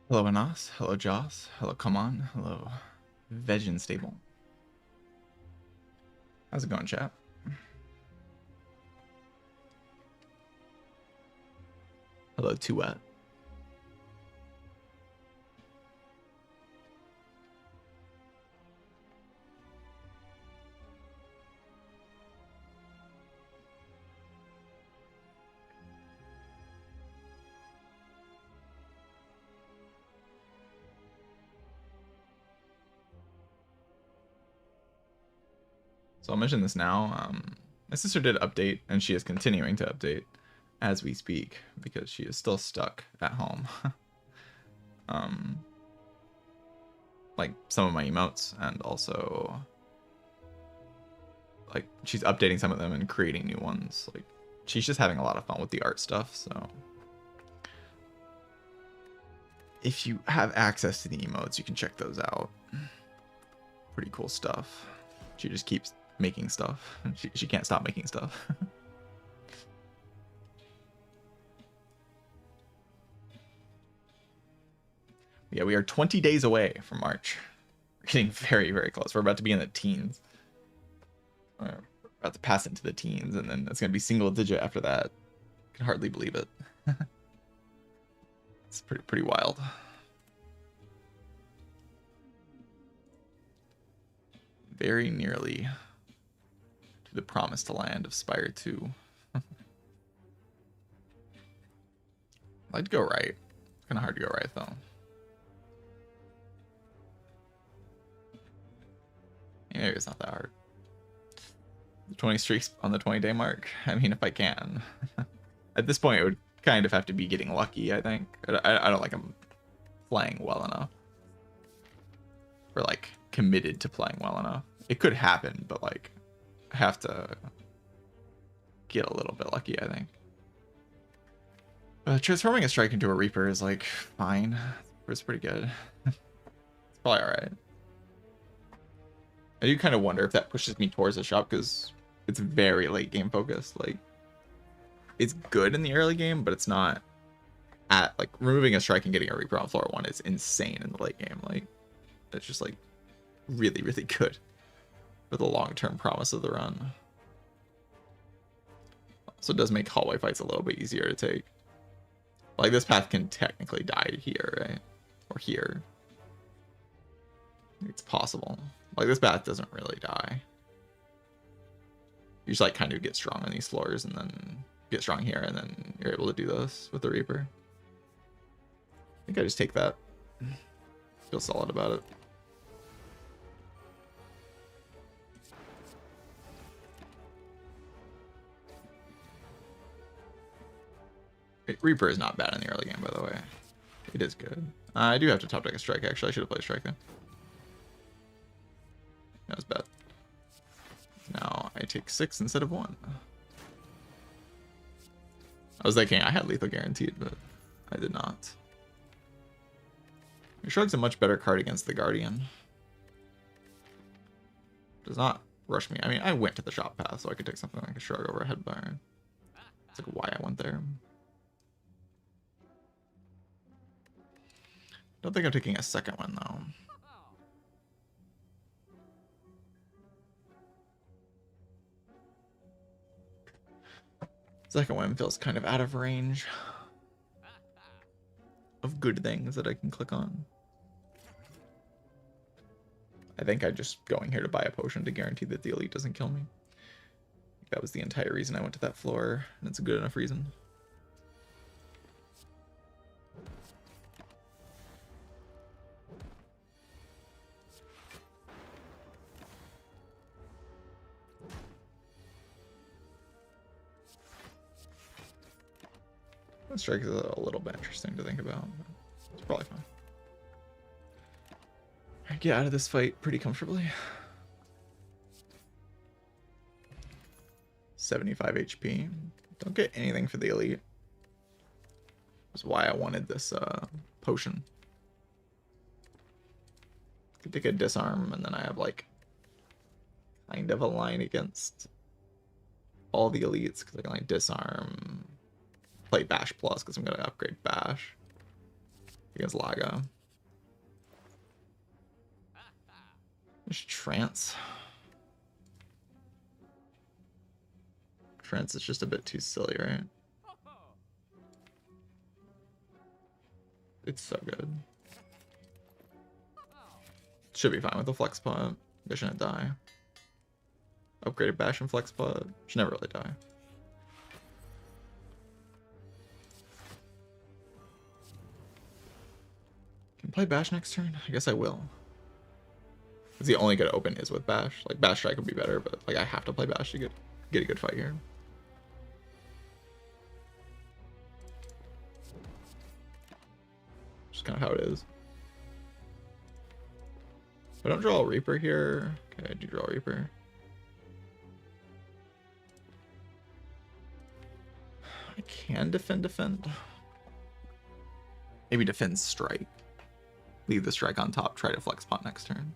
Hello Anas, hello Joss, hello Come On, hello Vegan Stable. How's it going, chat? Hello Tuet. So I'll mention this now. My sister did update, and she is continuing to update as we speak because she is still stuck at home. Like some of my emotes, and also like she's updating some of them and creating new ones. Like she's just having a lot of fun with the art stuff. So if you have access to the emotes, you can check those out. Pretty cool stuff. She just keeps making stuff. She can't stop making stuff. Yeah, we are 20 days away from March. We're getting very, very close. We're about to be in the teens. We're about to pass into the teens, and then it's going to be single digit after that. I can hardly believe it. It's pretty wild. Very nearly to the promised land of Spire 2. I'd like to go right. It's kind of hard to go right, though. Maybe it's not that hard. The 20 streaks on the 20-day mark. I mean, if I can. At this point, it would kind of have to be getting lucky, I think. I don't like I'm playing well enough. Or, like, committed to playing well enough. It could happen, but, like, I have to get a little bit lucky, I think. Transforming a strike into a Reaper is, like, fine. It's pretty good. It's probably alright. I do kind of wonder if that pushes me towards the shop, because it's very late game focused. Like, it's good in the early game, but it's not at, like, removing a strike and getting a Reaper on floor 1 is insane in the late game. Like, it's just, like, really, really good for the long-term promise of the run. So it does make hallway fights a little bit easier to take. Like, this path can technically die here, right? Or here. It's possible. Like, this path doesn't really die. You just, like, kind of get strong on these floors, and then get strong here, and then you're able to do this with the Reaper. I think I just take that. Feel solid about it. Reaper is not bad in the early game, by the way. It is good. I do have to top deck a strike, actually. I should have played strike then. That was bad. Now I take 6 instead of 1. I was thinking I had lethal guaranteed, but I did not. Your Shrug's a much better card against the Guardian. Does not rush me. I mean, I went to the shop path, so I could take something like a Shrug over a Headfire. That's like why I went there. Don't think I'm taking a second one, though. Second one feels kind of out of range of good things that I can click on. I think I'm just going here to buy a potion to guarantee that the elite doesn't kill me. That was the entire reason I went to that floor, and it's a good enough reason. That strike is a little bit interesting to think about, but it's probably fine. I get out of this fight pretty comfortably. 75 HP. Don't get anything for the elite. That's why I wanted this potion. Could take a disarm, and then I have like kind of a line against all the elites because I can like disarm, play Bash Plus because I'm gonna upgrade Bash. against Laga. There's Trance. Trance is just a bit too silly, right? It's so good. Should be fine with the flex pot. They shouldn't die. Upgraded bash and flex pot. Should never really die. Can play bash next turn? I guess I will. Because the only good open is with bash. Like bash strike would be better, but like I have to play bash to get a good fight here. Just kind of how it is. If I don't draw a Reaper here, okay, I do draw a Reaper. I can defend. Maybe defend strike. Leave the strike on top, try to flex pot next turn.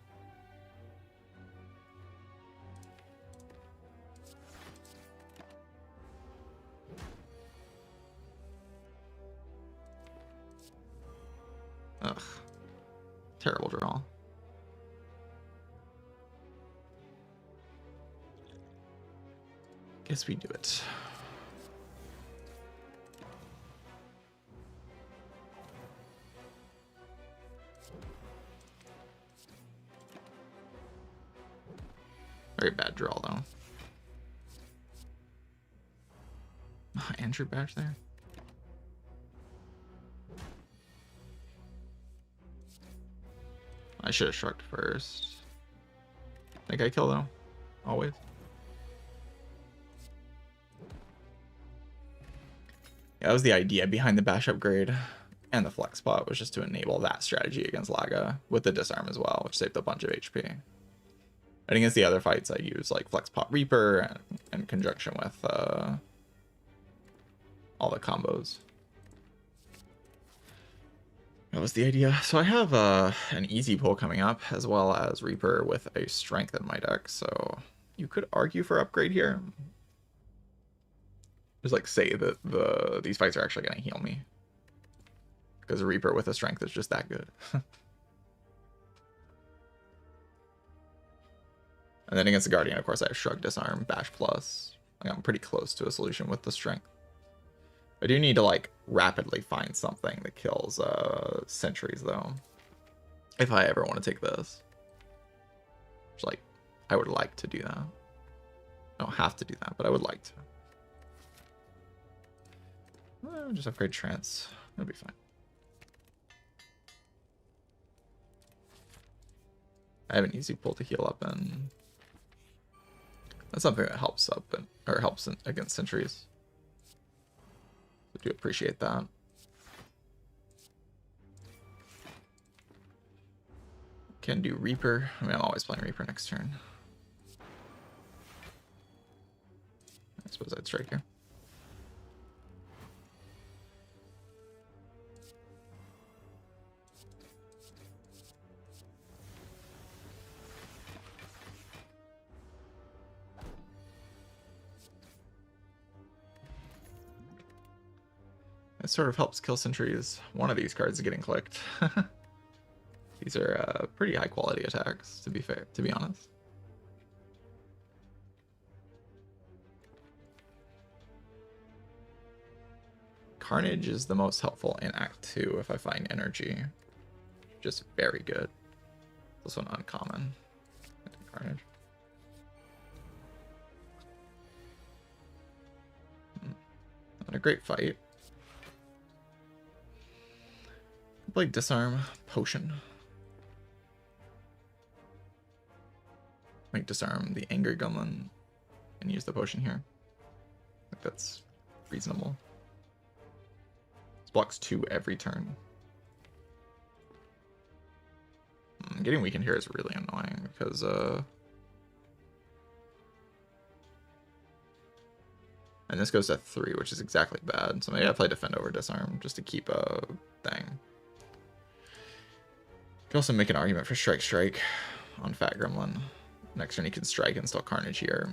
Ugh. Terrible draw. Guess we do it. Very bad draw though. Andrew back there. I should have shrugged first. Think I kill though. Always. Yeah, that was the idea behind the bash upgrade and the flex pot, was just to enable that strategy against Laga with the disarm as well, which saved a bunch of HP. And against the other fights, I use like flex pot Reaper in conjunction with all the combos. That was the idea. So I have an easy pull coming up, as well as Reaper with a strength in my deck. So you could argue for upgrade here. Just like say that these fights are actually going to heal me, because a Reaper with a strength is just that good. And then against the Guardian, of course, I have Shrug, Disarm, Bash Plus. Like, I'm pretty close to a solution with the strength. I do need to like rapidly find something that kills sentries though, if I ever want to take this. Which, like, I would like to do that. I don't have to do that, but I would like to. Just upgrade Trance. It'll be fine. I have an easy pull to heal up, and that's something that helps up or helps against sentries. I do appreciate that. Can do Reaper. I mean, I'm always playing Reaper next turn. I suppose I'd strike here. It sort of helps kill sentries. One of these cards is getting clicked. These are pretty high quality attacks, to be honest. Carnage is the most helpful in Act 2 if I find energy. Just very good. This one uncommon. Carnage. Not a great fight. Play Disarm, Potion. Make Disarm the Angry Gunman and use the potion here. I think that's reasonable. This blocks 2 every turn. Getting weakened here is really annoying because and this goes to 3, which is exactly bad. So maybe I play Defend over Disarm just to keep a thing. You can also make an argument for Strike on Fat Gremlin. Next turn he can strike and still Carnage here.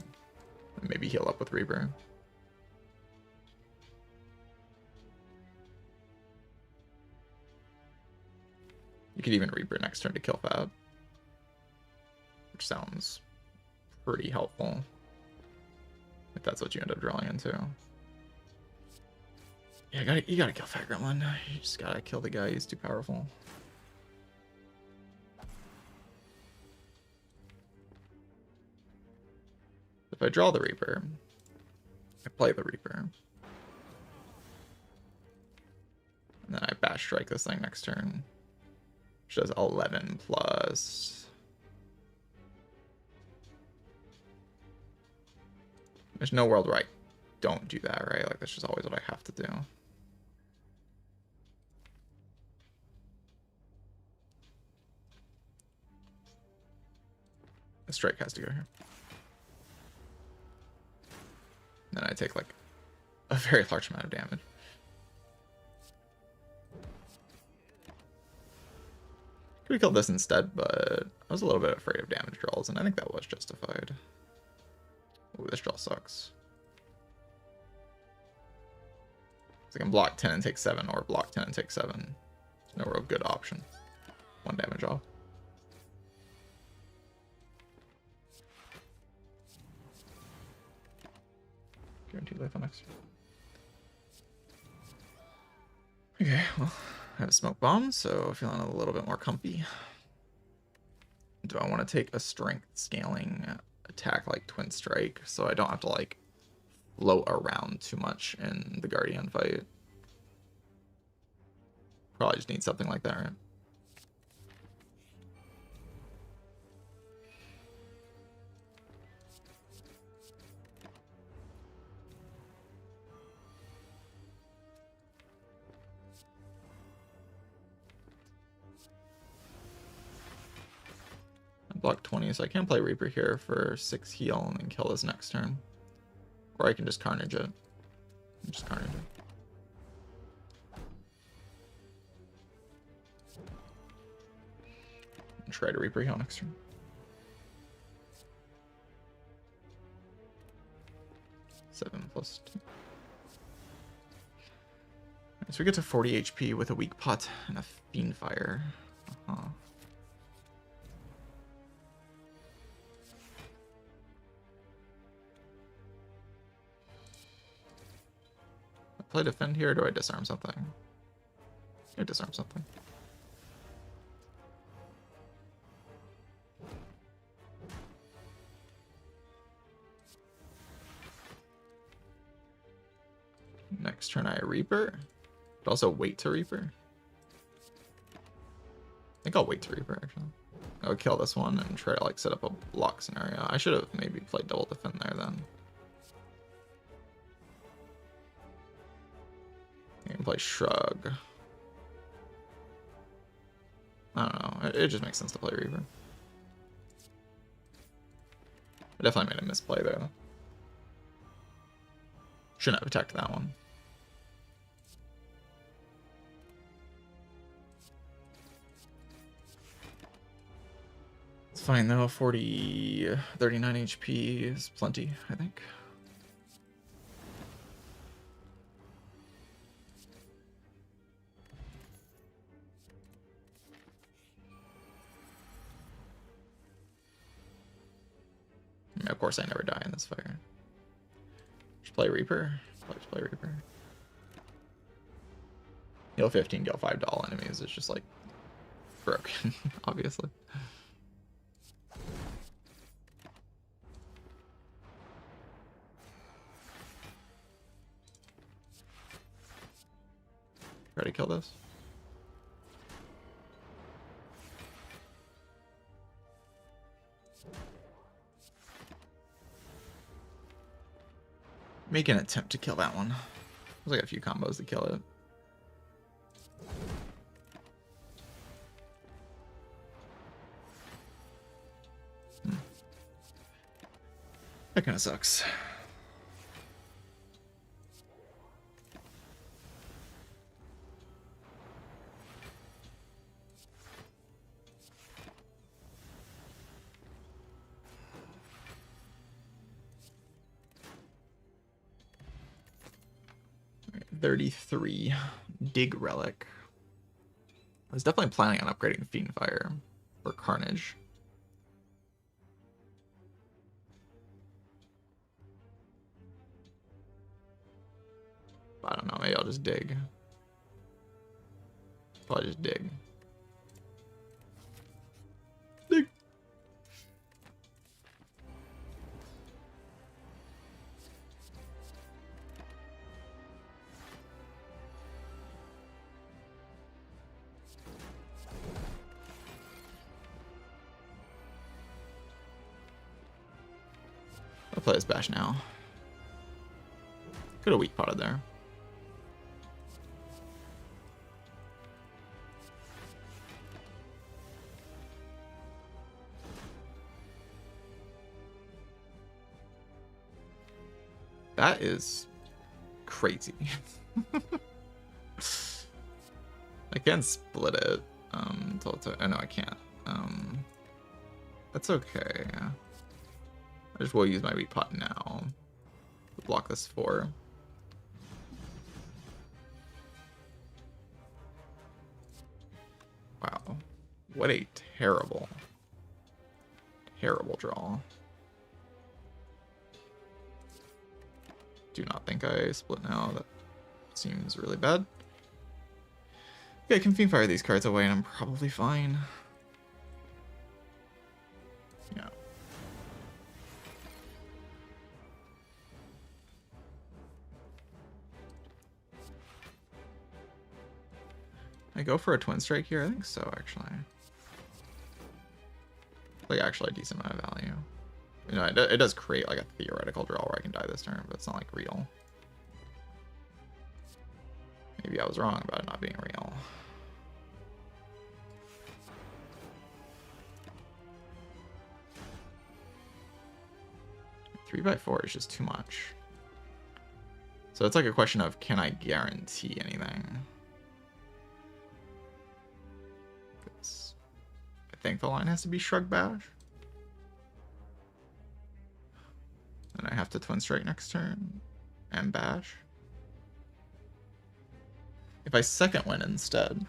And maybe heal up with Reaper. You could even Reaper next turn to kill Fab, which sounds pretty helpful if that's what you end up drawing into. Yeah, you gotta kill Fat Gremlin. You just gotta kill the guy. He's too powerful. If I draw the Reaper, I play the Reaper, and then I Bash Strike this thing next turn, which does 11 plus. There's no world where I don't do that, right? Like, that's just always what I have to do. The strike has to go here. Then I take, like, a very large amount of damage. Could have killed this instead, but I was a little bit afraid of damage draws, and I think that was justified. Ooh, this draw sucks. So I can block 10 and take 7, or block 10 and take 7. There's no real good option. 1 damage off. Guaranteed life on next. Okay, well, I have a smoke bomb, so feeling a little bit more comfy. Do I want to take a strength scaling attack like Twin Strike so I don't have to like float around too much in the Guardian fight? Probably just need something like that, right? Block 20, so I can play Reaper here for 6 heal and then kill this next turn. Or I can just Carnage it. Just Carnage it. And try to Reaper heal next turn. Seven plus 2. Right, so we get to 40 HP with a weak pot and a Fiend Fire. Play defend here, or do I disarm something? I disarm something. Next turn I Reaper. But also wait to Reaper. I think I'll wait to Reaper actually. I'll kill this one and try to like set up a block scenario. I should have maybe played double defend there then. You can play Shrug. I don't know. It just makes sense to play Reaper. I definitely made a misplay there, though. Shouldn't have attacked that one. It's fine, though. 39 HP is plenty, I think. Of course, I never die in this fire. Just play Reaper. Just play Reaper. Heal 15, kill 5 doll enemies. It's just like broken, obviously. Try to kill this. Make an attempt to kill that one. There's like a few combos to kill it. That kind of sucks. Right, 33 Dig Relic. I was definitely planning on upgrading Fiendfire for Carnage. I don't know, maybe I'll just dig. Probably just dig. Dig. I'll play this bash now. Could have weak potted there. That is crazy. I can split it. Until it's no, I can't. That's okay. I just will use my weak pot now. Block this 4. Wow. What a terrible, terrible draw. Do not think I split now. That seems really bad. Okay, I can Fiendfire these cards away and I'm probably fine. Yeah. I go for a Twin Strike here? I think so, actually. Like, actually a decent amount of value. You know, it does create like a theoretical draw where I can die this turn, but it's not like real. Maybe I was wrong about it not being real. Three by 4 is just too much. So it's like a question of, can I guarantee anything? I think the line has to be Shrug Bash. And I have to Twin Strike next turn and bash. If I second win instead.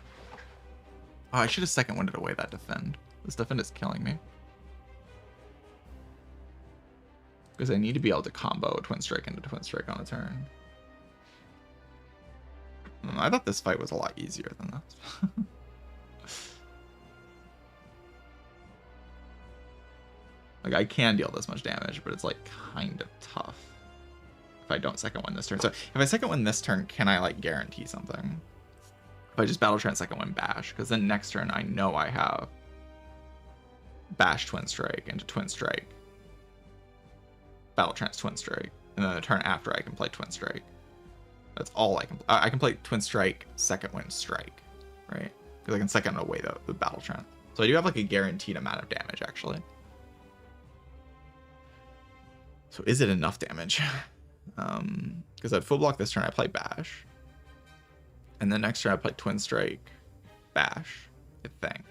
Oh, I should have second winded away that defend. This defend is killing me. Because I need to be able to combo a Twin Strike into Twin Strike on a turn. I thought this fight was a lot easier than this. Like, I can deal this much damage, but it's, like, kind of tough if I don't second win this turn. So, if I second win this turn, can I, like, guarantee something? If I just Battle Trance second win Bash, because then next turn I know I have Bash Twin Strike into Twin Strike, Battle Trance Twin Strike, and then the turn after I can play Twin Strike. That's all I can play. I can play Twin Strike, second win Strike, right? Because I can second away the Battle Trance. So I do have, like, a guaranteed amount of damage, actually. So is it enough damage? Because I'd full block this turn, I play Bash. And then next turn I play Twin Strike, Bash, I think.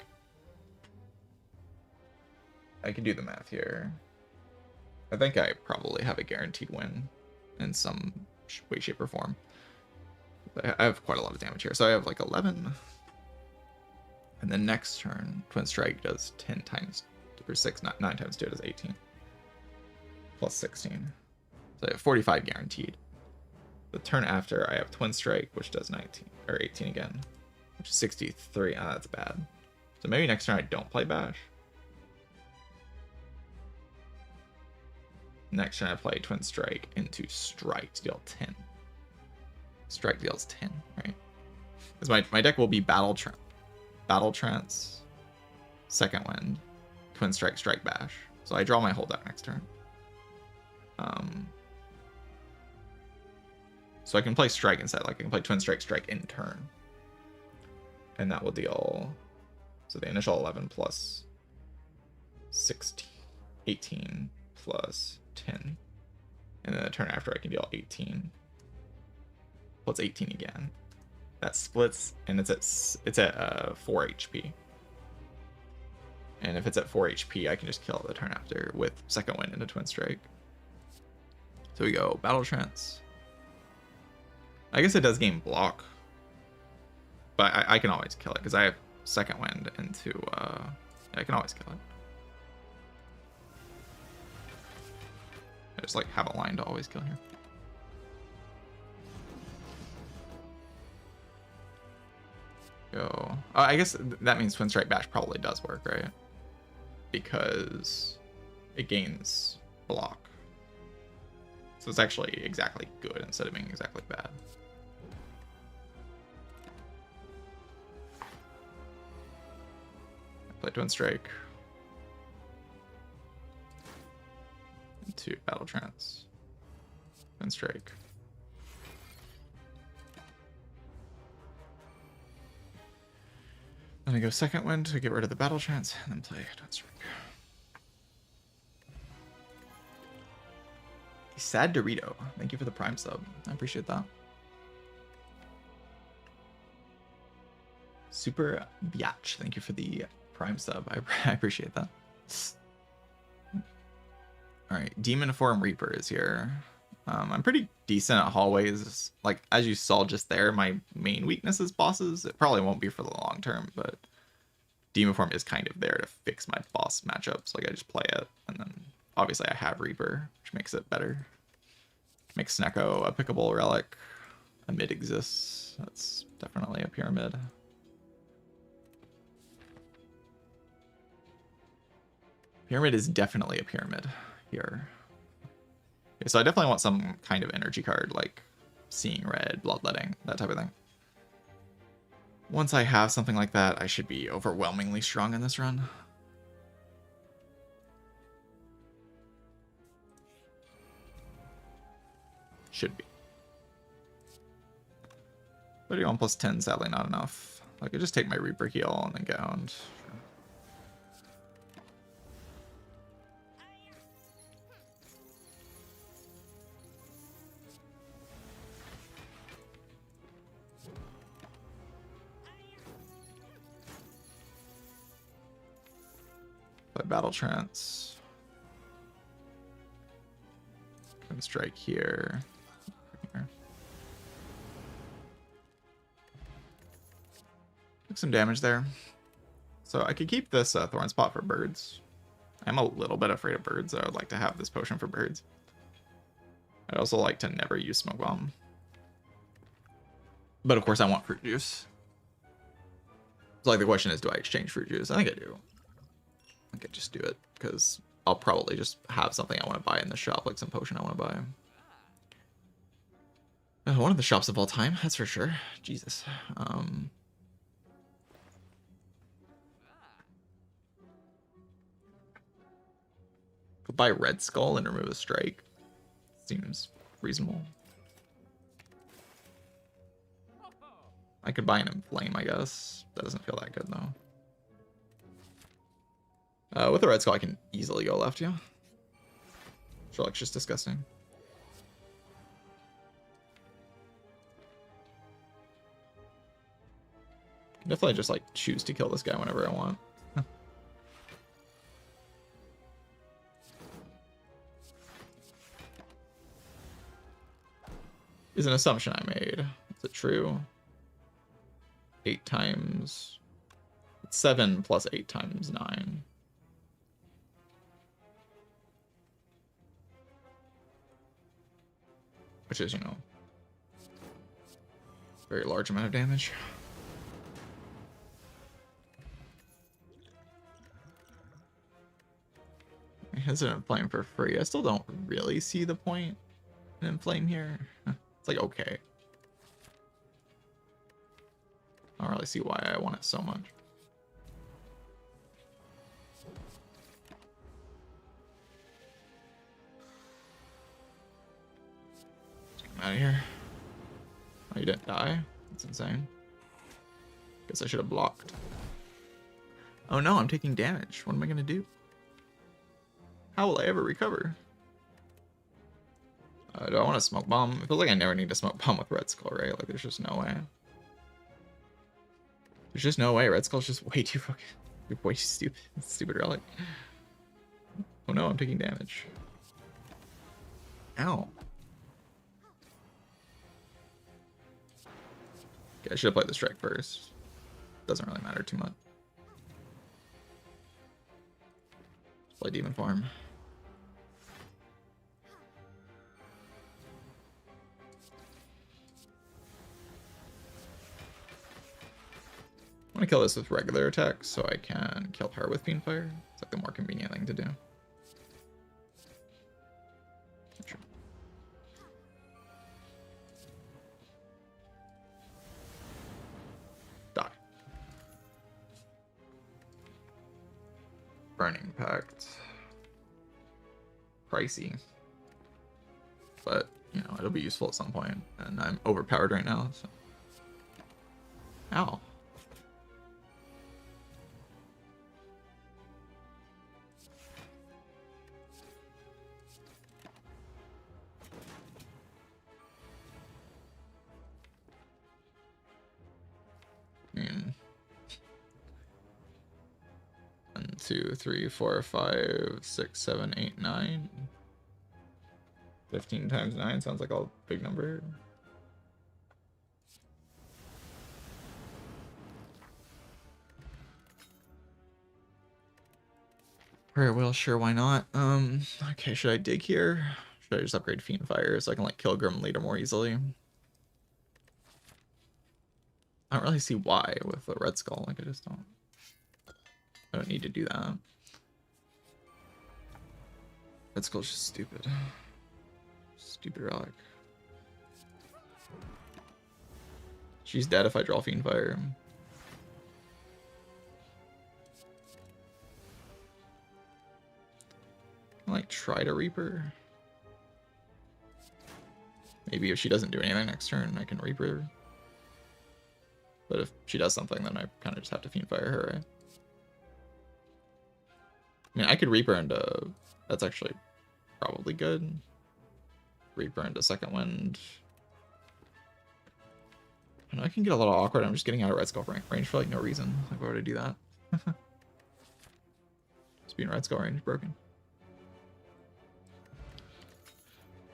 I can do the math here. I think I probably have a guaranteed win in some way, shape, or form. I have quite a lot of damage here. So I have like 11. And then next turn, Twin Strike does 10 times, or 9 times 2 does 18. Plus 16. So I have 45 guaranteed. The turn after, I have Twin Strike, which does 19, or 18 again, which is 63. Ah, that's bad. So maybe next turn I don't play Bash. Next turn I play Twin Strike into Strike to deal 10. Strike deals 10, right? Because my deck will be Battle Trance, Second Wind, Twin Strike, Strike Bash. So I draw my whole deck next turn. So I can play Strike instead. Like I can play Twin Strike, Strike in turn. And that will deal, so the initial 11 plus 16, 18 plus 10. And then the turn after I can deal 18 plus 18 again. That splits, and it's at 4 HP. And if it's at 4 HP, I can just kill it the turn after with Second Wind into Twin Strike. So we go Battle Trance. I guess it does gain block, but I can always kill it because I have second wind into yeah, I can always kill it. I just like have a line to always kill here. Go. Oh, I guess that means Twin Strike Bash probably does work, right? Because it gains block. So it's actually exactly good instead of being exactly bad. Play Twin Strike. Into Battle Trance. Twin Strike. Then I go second wind to get rid of the Battle Trance, and then play Twin Strike. Sad Dorito, thank you for the Prime sub. I appreciate that. Super Biatch, thank you for the Prime sub. I appreciate that. Alright, Demon Form Reaper is here. I'm pretty decent at hallways. Like, as you saw just there, my main weakness is bosses. It probably won't be for the long term, but Demon Form is kind of there to fix my boss matchups. Like, I just play it, and then obviously I have Reaper, which makes it better. Makes Snecko a pickable relic. A mid exists. That's definitely a pyramid. Pyramid is definitely a pyramid here. Okay, so I definitely want some kind of energy card, like Seeing Red, Bloodletting, that type of thing. Once I have something like that, I should be overwhelmingly strong in this run. Should be. 31 plus 10, sadly not enough. I could just take my Reaper heal and then get owned. Sure. Play Battle Trance. Can strike here. Took some damage there. So I could keep this Thorn Spot for birds. I'm a little bit afraid of birds. I would like to have this potion for birds. I'd also like to never use Smoke Bomb. But of course I want Fruit Juice. So like the question is, do I exchange Fruit Juice? I think I do. I could just do it because I'll probably just have something I want to buy in the shop, like some potion I want to buy. One of the shops of all time, that's for sure. Jesus. Could buy Red Skull and remove a strike. Seems reasonable. I could buy an Inflame, I guess. That doesn't feel that good though. With the Red Skull, I can easily go left, yeah. Sherlock's just disgusting. Definitely just like choose to kill this guy whenever I want. Is an assumption I made. Is it true? 8 times 7 plus 8 times 9. Which is, you know, very large amount of damage. Has an Inflame for free. I still don't really see the point in Inflame here. It's like, okay. I don't really see why I want it so much. Get out of here. Oh, you didn't die? That's insane. Guess I should have blocked. Oh no, I'm taking damage. What am I gonna do? How will I ever recover? Do I want to Smoke Bomb? It feels like I never need to Smoke Bomb with Red Skull, right? Like, there's just no way. There's just no way. Red Skull's just way too fucking... You're way too stupid. Stupid relic. Oh no, I'm taking damage. Ow. Okay, I should have played the strike first. doesn't really matter too much. Let's play Demon Form. I'm gonna kill this with regular attacks so I can kill her with Fiendfire. It's like the more convenient thing to do. Sure. Die. Burning Pact. Pricey. But, you know, it'll be useful at some point. And I'm overpowered right now, so. Ow. One, two, three, 4, 5, 6, 7, 8, 9. 15 times 9 sounds like a big number. Alright, well, sure, why not? Okay, should I dig here? Should I just upgrade Fiendfire so I can, like, kill Grim Leader more easily? I don't really see why with the Red Skull. Like, I don't need to do that. Red Skull's just stupid. Stupid relic. She's dead if I draw Fiendfire. Can I, like, try to Reaper? Maybe if she doesn't do anything next turn, I can Reaper. But if she does something, then I kind of just have to Fiendfire her, right? I mean, I could Reaper into... That's actually probably good. Reaper into Second Wind. I know I can get a little awkward. I'm just getting out of Red Skull range for, like, no reason. Like, why would I do that? Just being Red Skull range broken.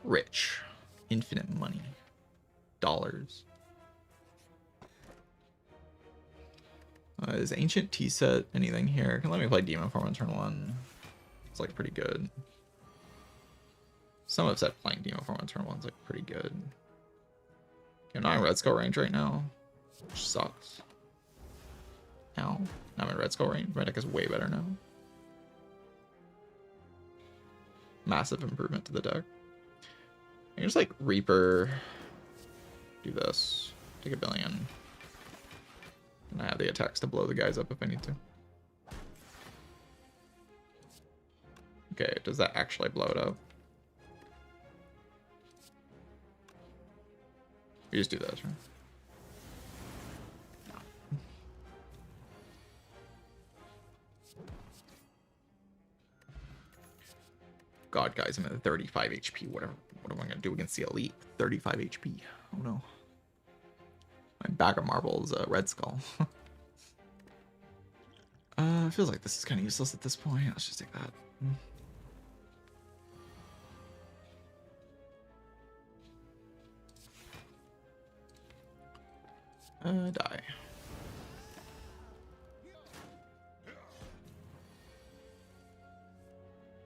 Rich. Infinite money. Dollars. Is Ancient Tea Set anything here? Can let me play Demon Form on turn 1. It's like pretty good. Some have said playing Demon Form on turn 1's like pretty good. I'm not in Red Skull range right now, which sucks. Now I'm in Red Skull range. My deck is way better now. Massive improvement to the deck. I can just like Reaper, do this, take a billion. And I have the attacks to blow the guys up if I need to. Okay, does that actually blow it up? We just do this, right? God, guys, I'm at 35 HP. What am I gonna do against the elite? 35 HP. Oh no. My bag of marbles, Red Skull. Feels like this is kind of useless at this point. Let's just take that. Die.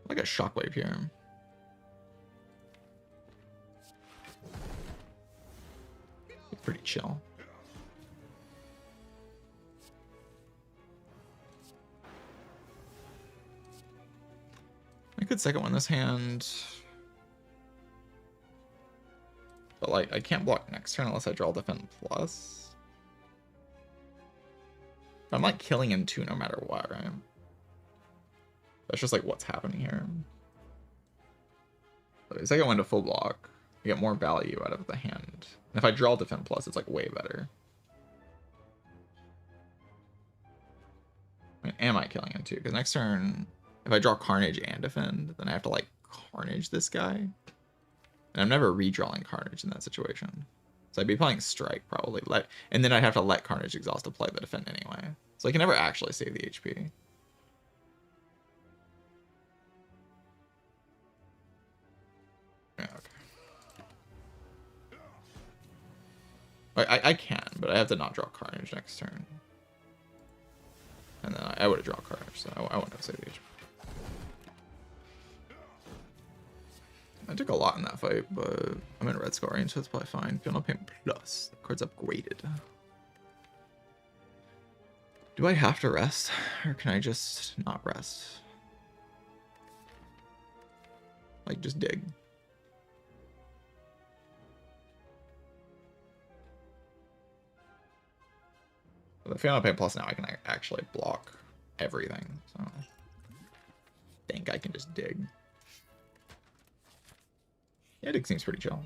Like a shockwave here. Pretty chill. I could second one this hand. But like I can't block next turn unless I draw Defend Plus. I'm like killing him too no matter what, right? That's just like what's happening here. But second one to full block, I get more value out of the hand. And if I draw Defend Plus, it's like way better. I mean, am I killing him too? Because next turn, if I draw Carnage and Defend, then I have to like Carnage this guy. And I'm never redrawing Carnage in that situation. So I'd be playing Strike probably. And then I'd have to let Carnage exhaust to play the Defend anyway. So I can never actually save the HP. Yeah, okay. I can, but I have to not draw Carnage next turn. And then I would have drawn a card, so I wouldn't have saved each. I took a lot in that fight, but I'm in red scoring, so it's probably fine. Final Paint Plus. The card's upgraded. Do I have to rest, or can I just not rest? Like, just dig. With the Final Paint Plus now, I can actually block everything, so I think I can just dig. Yeah, dig seems pretty chill.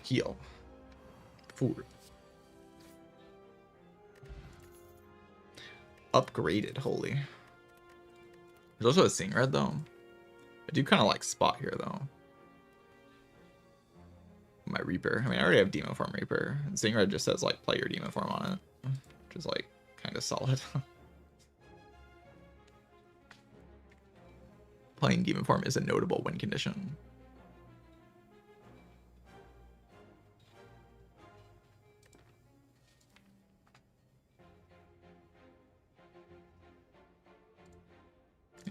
Heal. Food. Upgraded, holy. There's also a Sing Red though. I do kind of like Spot here though. My Reaper. I mean, I already have Demon Form Reaper. And Sing Red just says like play your Demon Form on it, which is like kind of solid. Playing Demon Form is a notable win condition.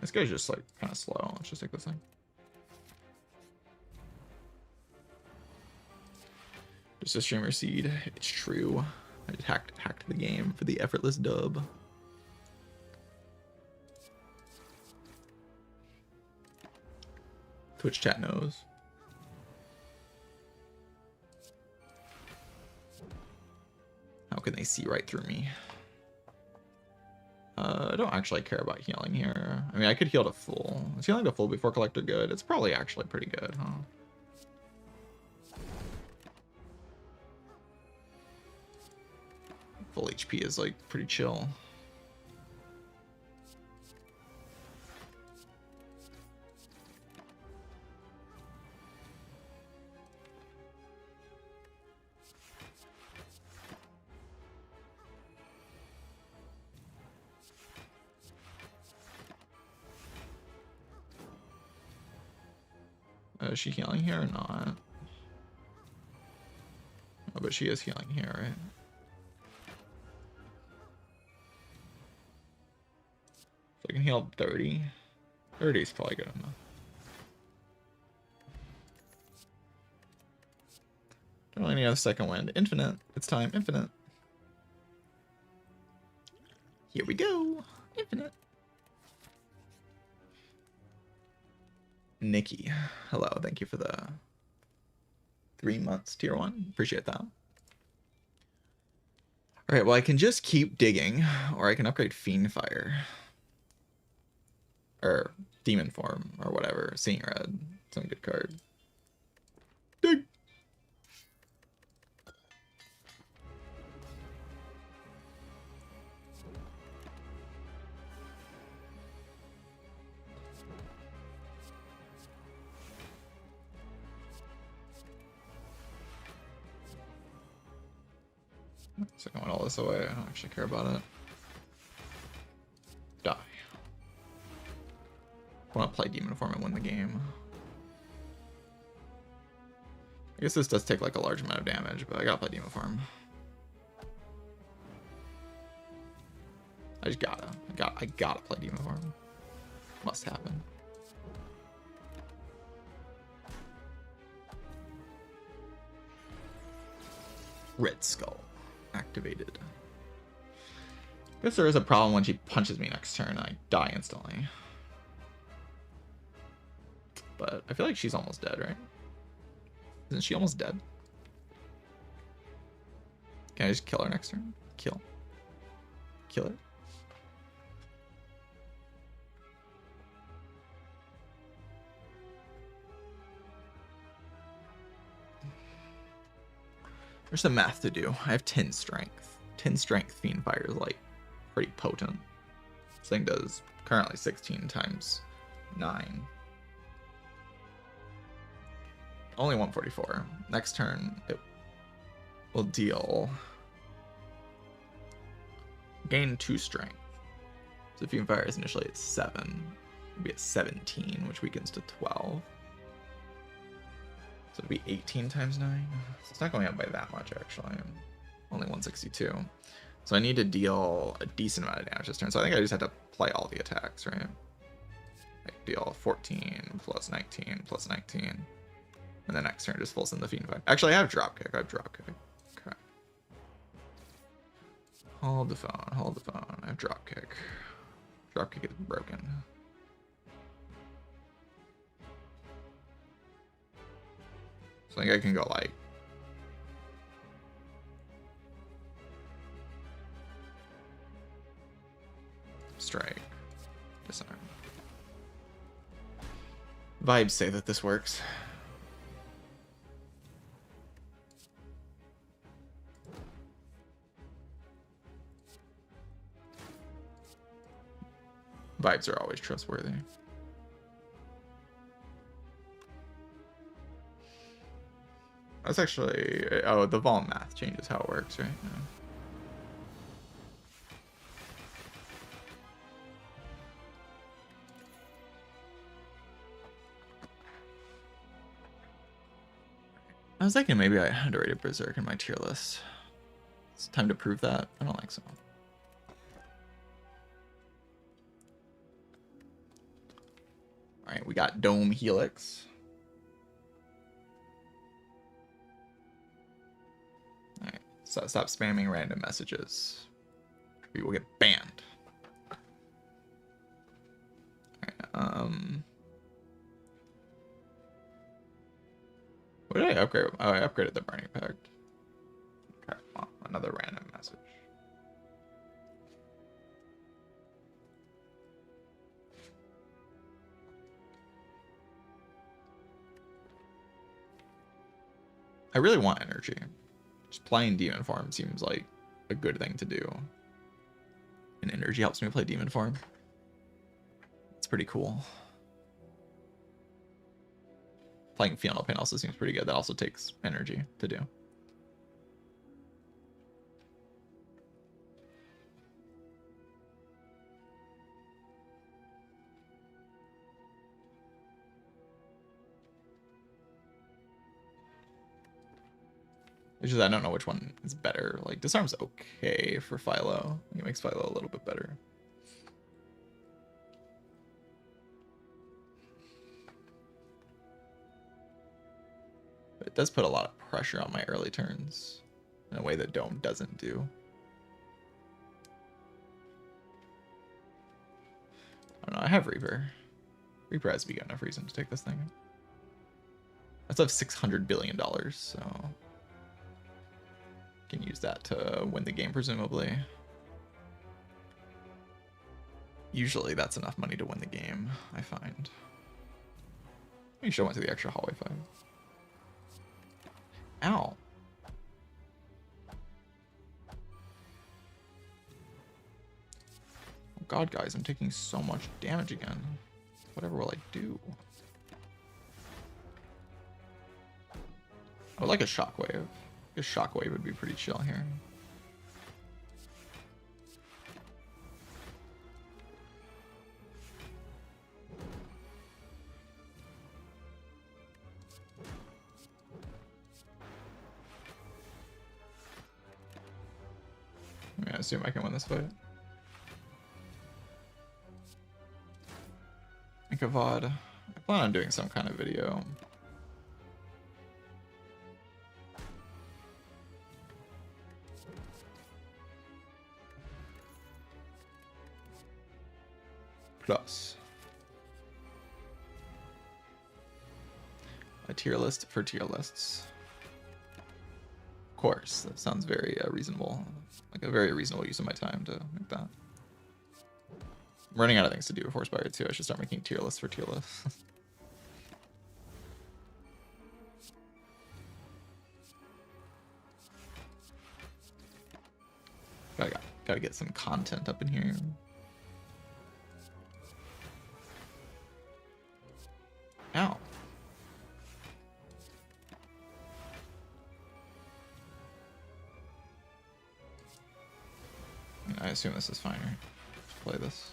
This guy's just like kind of slow. Let's just take this thing. Just a streamer seed. It's true. I just hacked the game for the effortless dub. Twitch chat knows. How can they see right through me? I don't actually care about healing here. I mean, I could heal to full. Is healing to full before collector good? It's probably actually pretty good, huh? Full HP is like pretty chill. Is she healing here or not? Oh, but she is healing here, right? So I can heal 30. 30 is probably good enough. Don't really need a second wind. Infinite. It's time. Infinite. Here we go. Infinite. Nikki, hello. Thank you for the 3 months tier 1. Appreciate that. All right, well, I can just keep digging, or I can upgrade Fiend Fire. Or Demon Form, or whatever. Seeing Red. Some good card. Dig! So going all this away, I don't actually care about it. Die. I want to play Demon Form and win the game. I guess this does take like a large amount of damage, but I gotta play Demon Form. I just I gotta play Demon Form. Must happen. Red Skull activated. I guess there is a problem when she punches me next turn and I die instantly. But I feel like she's almost dead, right? Isn't she almost dead? Can I just kill her next turn? Kill. Kill it. There's some math to do. I have 10 strength. 10 strength Fiend Fire is like pretty potent. This thing does currently 16 times 9. Only 144. Next turn, it will deal... gain 2 strength. So if you fire is initially at 7, it'll be at 17, which weakens to 12. So it'll be 18 times 9. So it's not going up by that much, actually. Only 162. So I need to deal a decent amount of damage this turn. So I think I just have to play all the attacks, right? I deal 14 plus 19 plus 19. And the next turn just fills in the Fiend 5. Actually, I have Dropkick. Okay. Hold the phone. I have Dropkick. Dropkick is broken. So I think I can go like... strike. Disarm. Vibes say that this works. Vibes are always trustworthy. That's actually... oh, the vol math changes how it works, right? Yeah. I was thinking maybe I underrated Berserk in my tier list. It's time to prove that. I don't think so. Alright, we got Dome Helix. Alright, so stop spamming random messages. We will get banned. Alright, what did I upgrade? Oh, I upgraded the Burning Pact. Okay, well, another random message. I really want energy. Just playing Demon Form seems like a good thing to do. And energy helps me play Demon Form. It's pretty cool. Playing Final Pain also seems pretty good. That also takes energy to do. It's just I don't know which one is better. Like, Disarm's okay for Philo. It makes Philo a little bit better. But it does put a lot of pressure on my early turns in a way that Dome doesn't do. I don't know. I have Reaper. Reaper has to be good enough reason to take this thing. I still have $600 billion, so... can use that to win the game, presumably. Usually that's enough money to win the game, I find. You should have went to the extra hallway 5. Ow. Oh god, guys, I'm taking so much damage again. Whatever will I do? I would like a shockwave. A shockwave would be pretty chill here. I assume I can win this fight. Ikavad. I plan on doing some kind of video. Plus a tier list for tier lists. Of course, that sounds very reasonable. Like a very reasonable use of my time to make that. I'm running out of things to do before Spire 2. I should start making tier lists for tier lists. Gotta get some content up in here. I assume this is fine, right? Let's play this.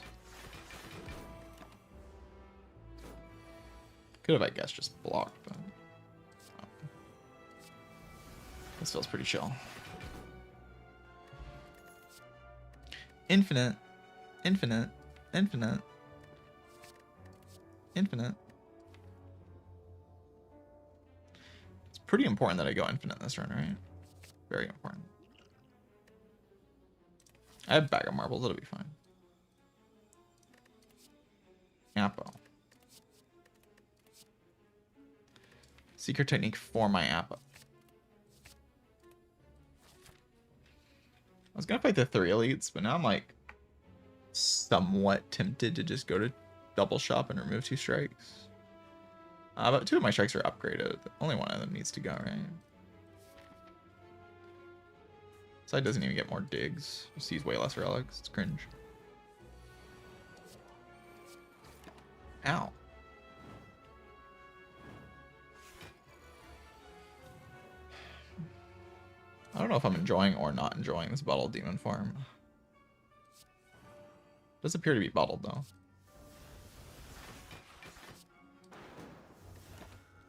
Could have, I guess, just blocked, but this feels pretty chill. Infinite, infinite, infinite, infinite. It's pretty important that I go infinite this turn, right? Very important. I have bag of marbles, it'll be fine. Appo. Secret technique for my Appo. I was gonna fight the 3 elites, but now I'm like somewhat tempted to just go to double shop and remove 2 strikes. But 2 of my strikes are upgraded. Only one of them needs to go, right? Side doesn't even get more digs. Just sees way less relics. It's cringe. Ow. I don't know if I'm enjoying or not enjoying this bottled demon farm. Does appear to be bottled though.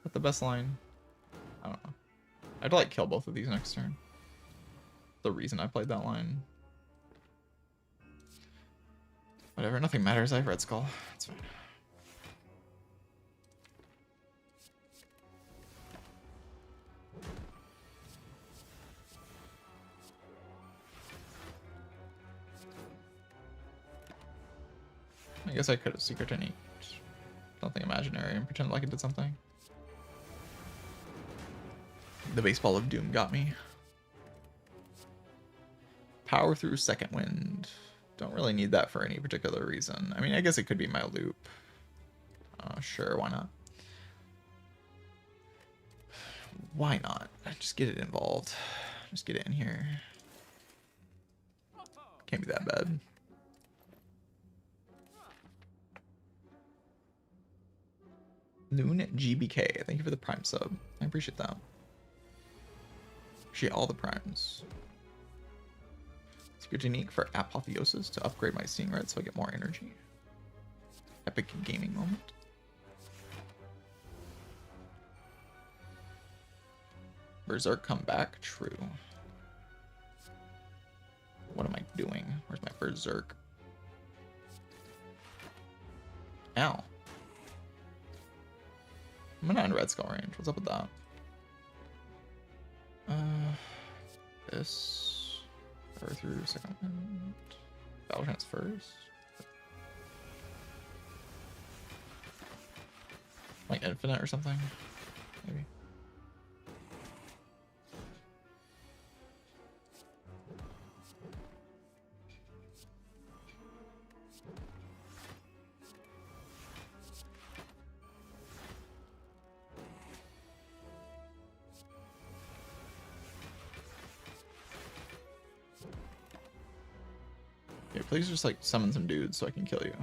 But the best line? I don't know. I'd like kill both of these next turn. The reason I played that line. Whatever, nothing matters. I have Red Skull. It's fine. I guess I could have secret technique something imaginary and pretend like it did something. The baseball of doom got me. Power through second wind. Don't really need that for any particular reason. I mean, I guess it could be my loop. Sure, why not? Why not? Just get it involved. Just get it in here. Can't be that bad. Noon GBK, thank you for the Prime sub. I appreciate that. Appreciate all the primes. Secret technique for Apotheosis to upgrade my Seeing Red so I get more energy. Epic gaming moment. Berserk come back? True. What am I doing? Where's my Berserk? Ow. I'm not in Red Skull range. What's up with that? This. Power through second wind. Battle chance first. Like infinite or something? Maybe. Okay, please just like summon some dudes so I can kill you.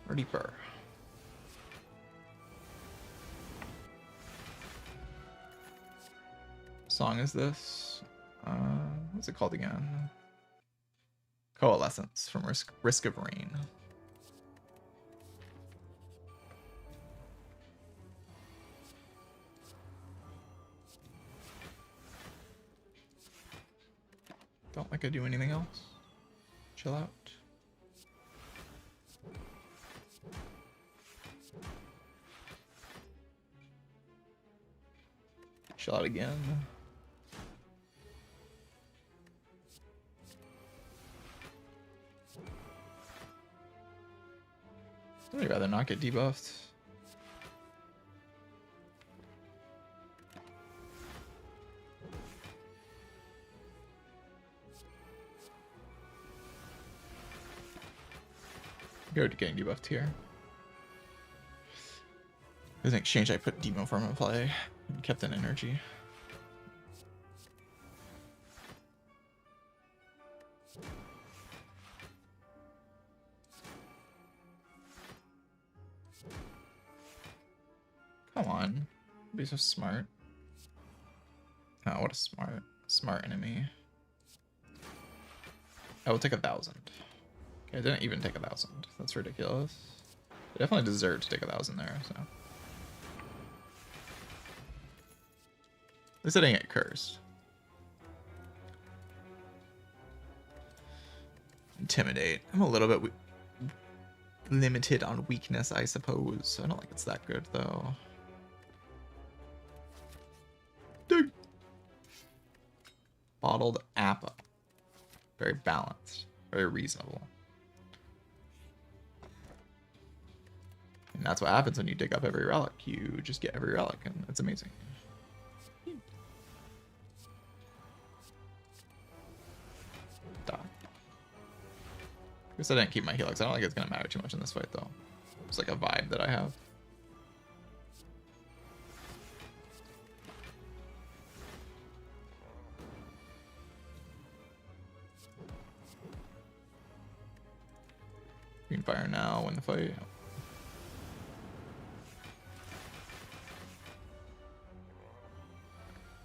Or deeper. Song is this? What's it called again? Coalescence from Risk of Rain. Don't like I do anything else. Chill out. Chill out again. I'd rather not get debuffed. Go to getting debuffed here. In exchange, I put Demon Form in play and kept an energy. on. Be so smart. Oh, what a smart enemy. I will take 1,000. Okay, I didn't even take 1,000. That's ridiculous. I definitely deserve to take 1,000 there, so. At least I didn't get cursed. Intimidate. I'm a little bit limited on weakness, I suppose. I don't think it's that good, though. Dude. Bottled apple. Very balanced. Very reasonable. And that's what happens when you dig up every relic. You just get every relic, and it's amazing. Die. Guess I didn't keep my helix. I don't think it's gonna matter too much in this fight, though. It's like a vibe that I have. Green fire now, win the fight.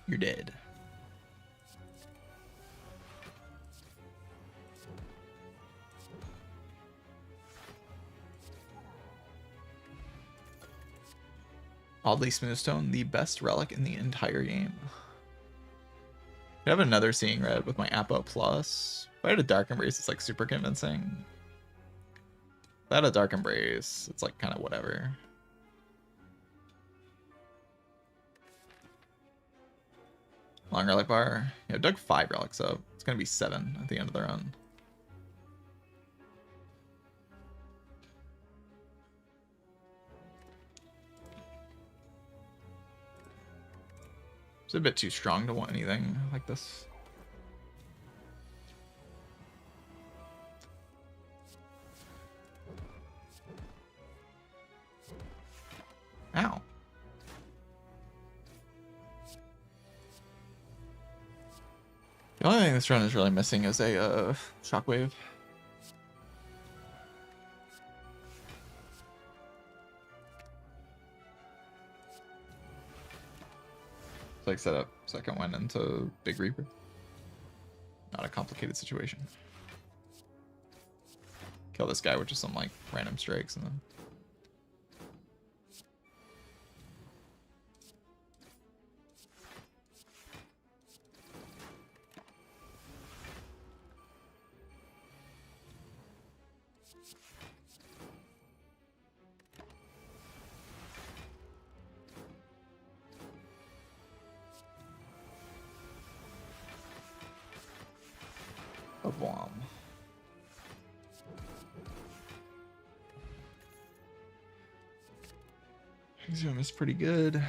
You're dead. Oddly Smooth Stone, the best relic in the entire game. I have another Seeing Red with my Appo Plus. If I had a Dark Embrace, it's like super convincing. If I had a Dark Embrace, it's like kind of whatever. Long Relic Bar. Yeah, I've dug 5 relics up. It's going to be 7 at the end of the run. It's a bit too strong to want anything like this. Ow. The only thing this run is really missing is a shockwave. It's like set up second one into Big Reaper. Not a complicated situation. Kill this guy with just some like random strikes and then. A bomb. Zoom is pretty good.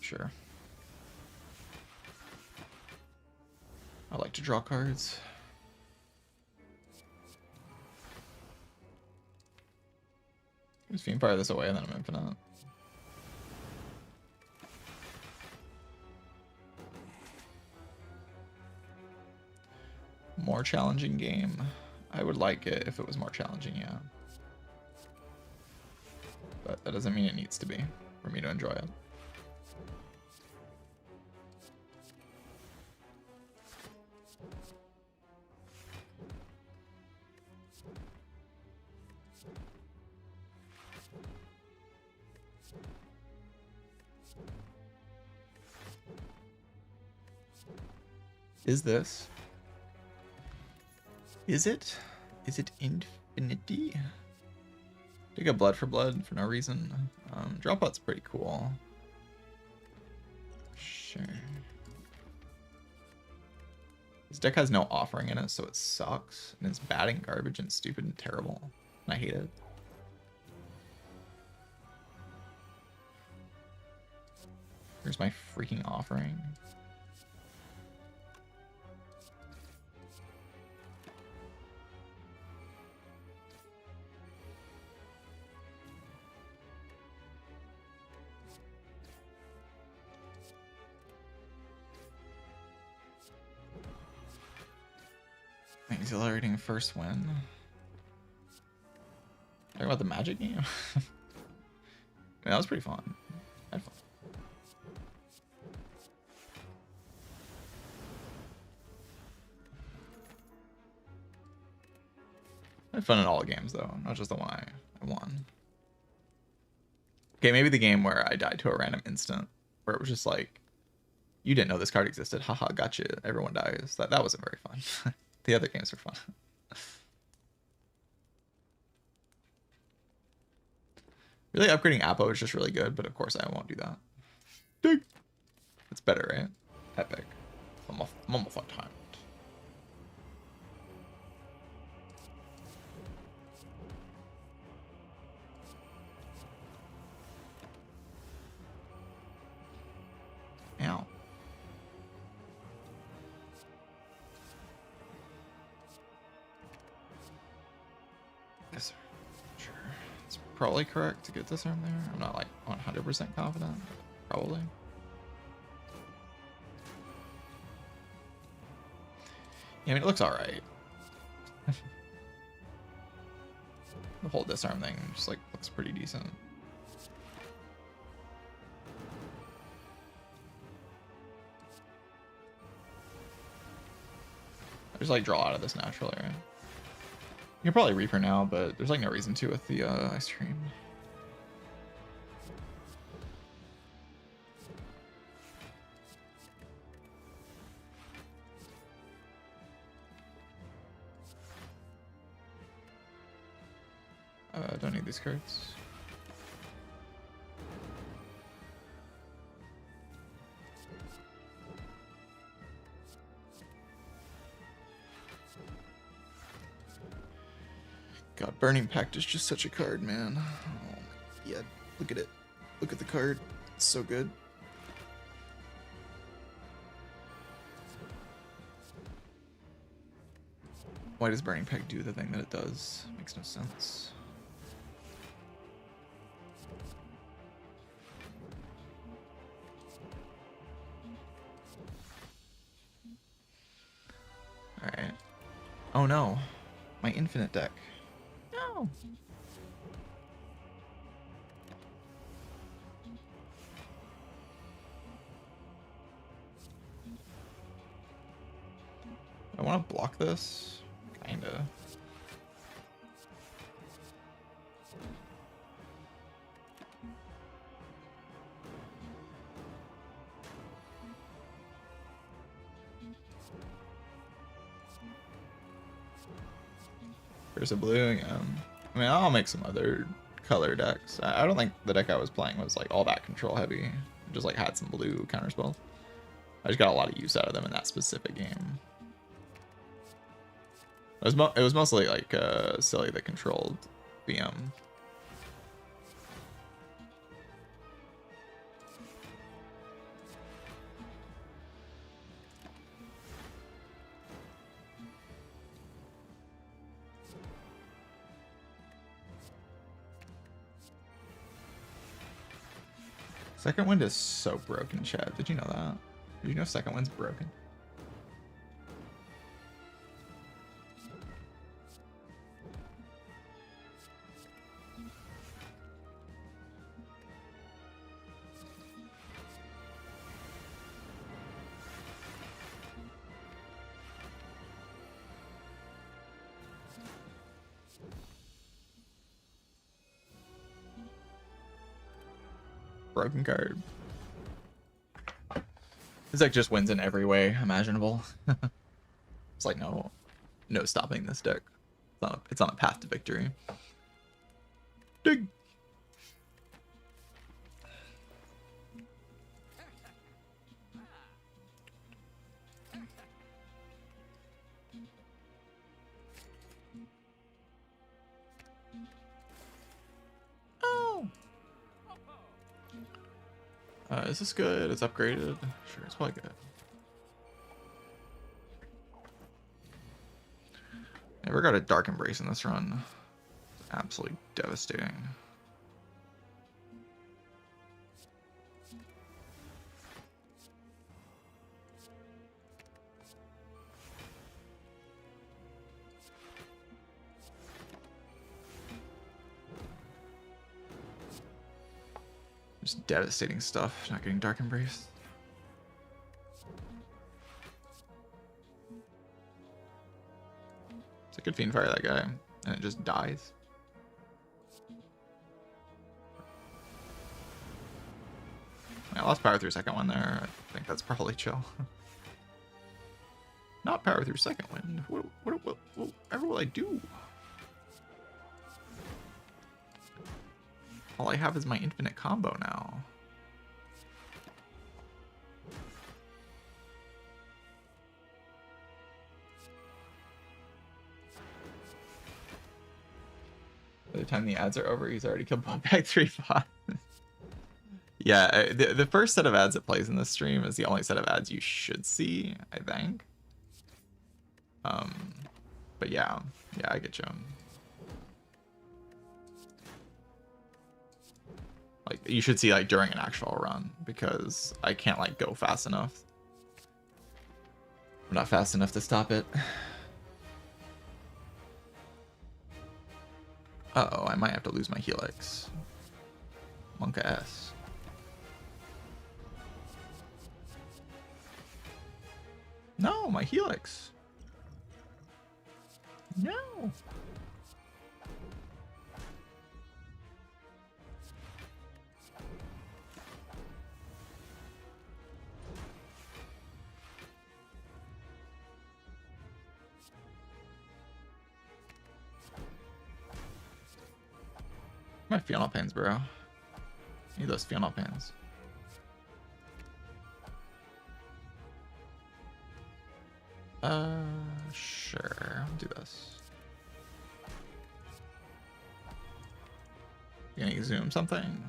Sure. I like to draw cards. Just Fiend Fire this away and then I'm infinite. More challenging game. I would like it if it was more challenging, yeah. But that doesn't mean it needs to be for me to enjoy it. Is this? Is it? Is it infinity? Take a blood for no reason. Dropot's pretty cool. Sure. This deck has no offering in it, so it sucks. And it's bad and garbage and stupid and terrible. And I hate it. Here's my freaking offering. Exhilarating first win. Talking about the Magic game. I mean, that was pretty fun. I had fun. I had fun in all the games though, not just the one I won. Okay, maybe the game where I died to a random instant, where it was just like, you didn't know this card existed. Haha, gotcha. Everyone dies. That wasn't very fun. The other games were fun. Really, upgrading Appo is just really good, but of course I won't do that. Dig. It's better, right? Epic. Mummified time. Ow. Yes, sir. Sure. It's probably correct to get this arm there. I'm not like 100% confident. Probably. Yeah, I mean, it looks alright. The whole disarm thing just like looks pretty decent. I just like draw out of this naturally, right? You can probably Reaper now, but there's like no reason to with the ice cream. Don't need these cards. God, Burning Pact is just such a card, man. Oh, yeah, look at it. Look at the card. It's so good. Why does Burning Pact do the thing that it does? Makes no sense. Alright. Oh no. My infinite deck. No. I want to block this. Kinda. There's a blue again. I mean, I'll make some other color decks. I don't think the deck I was playing was like all that control heavy. It just like had some blue counter spells. I just got a lot of use out of them in that specific game. It was mostly like silly that controlled BM. Second Wind is so broken, Chad. Did you know that? Did you know Second Wind's broken? Broken card. This deck just wins in every way imaginable. It's like no stopping this deck. It's on a path to victory. Dig. Oh. Is this good? It's upgraded. Sure, it's probably good. Never got a Dark Embrace in this run. Absolutely devastating. Just devastating stuff, not getting Dark Embrace. So I could Fiend Fire that guy, and it just dies. I lost power through second one there. I think that's probably chill. Not power through second wind. Whatever will I do? All I have is my infinite combo now. By the time the ads are over, he's already killed back 3 bots. Yeah, the first set of ads that plays in this stream is the only set of ads you should see, I think. But yeah, I get you. Like, you should see, like, during an actual run, because I can't, like, go fast enough. I'm not fast enough to stop it. Uh-oh, I might have to lose my Helix. Monka S. No, my Helix. No. My Fional Pains, bro. Need those Fional Pains. Sure. I'll do this. You gonna zoom something?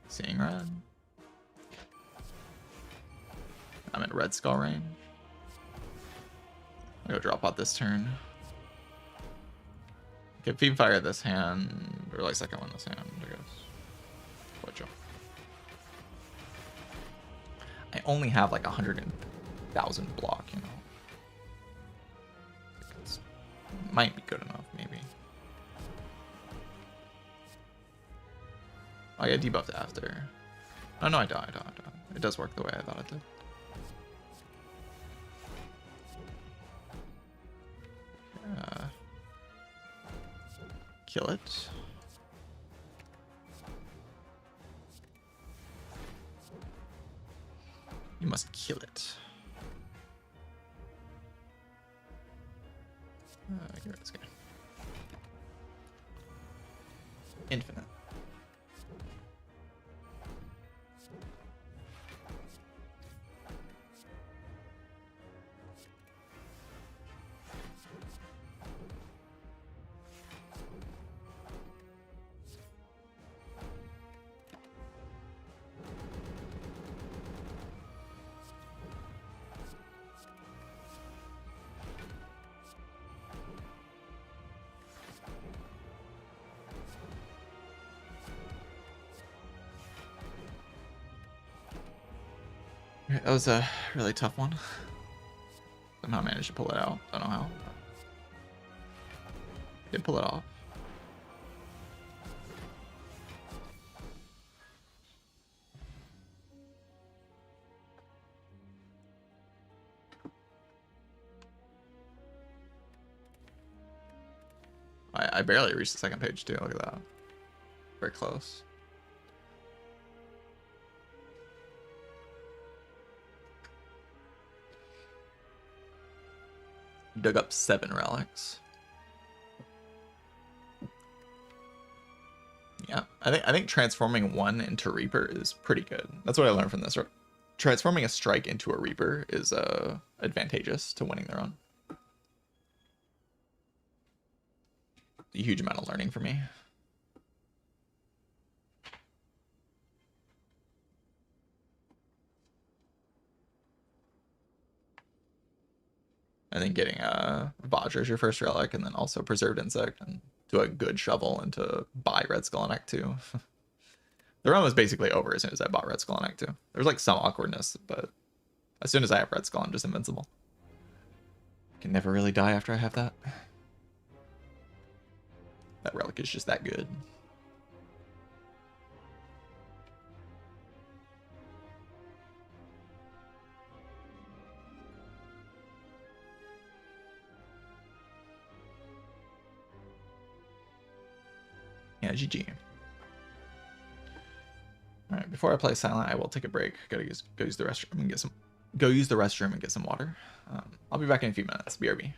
Seeing red. I'm at red skull range. I'll go drop out this turn. Okay, Fiend Fire this hand, or like second one this hand, I guess. What jump? I only have like 100,000 block, you know. It's, might be good enough, maybe. Oh, I get debuffed after. Oh no, I don't. It does work the way I thought it did. Kill it. You must kill it. Here it's good. Infinite. That was a really tough one. Somehow managed to pull it out. Don't know how. Did pull it off. I barely reached the second page too. Look at that. Very close. Dug up 7 relics. Yeah, I think transforming one into Reaper is pretty good. That's what I learned from this. Transforming a strike into a Reaper is advantageous to winning the run. A huge amount of learning for me. I think getting Vajra as your first relic, and then also Preserved Insect, and do a good shovel into buy Red Skull and Neck 2. The run was basically over as soon as I bought Red Skull and Neck 2. There's like some awkwardness, but as soon as I have Red Skull, I'm just invincible. Can never really die after I have that. That relic is just that good. GG. All right, before I play silent, I will take a break. Gotta go use the restroom and get some water. I'll be back in a few minutes. BRB.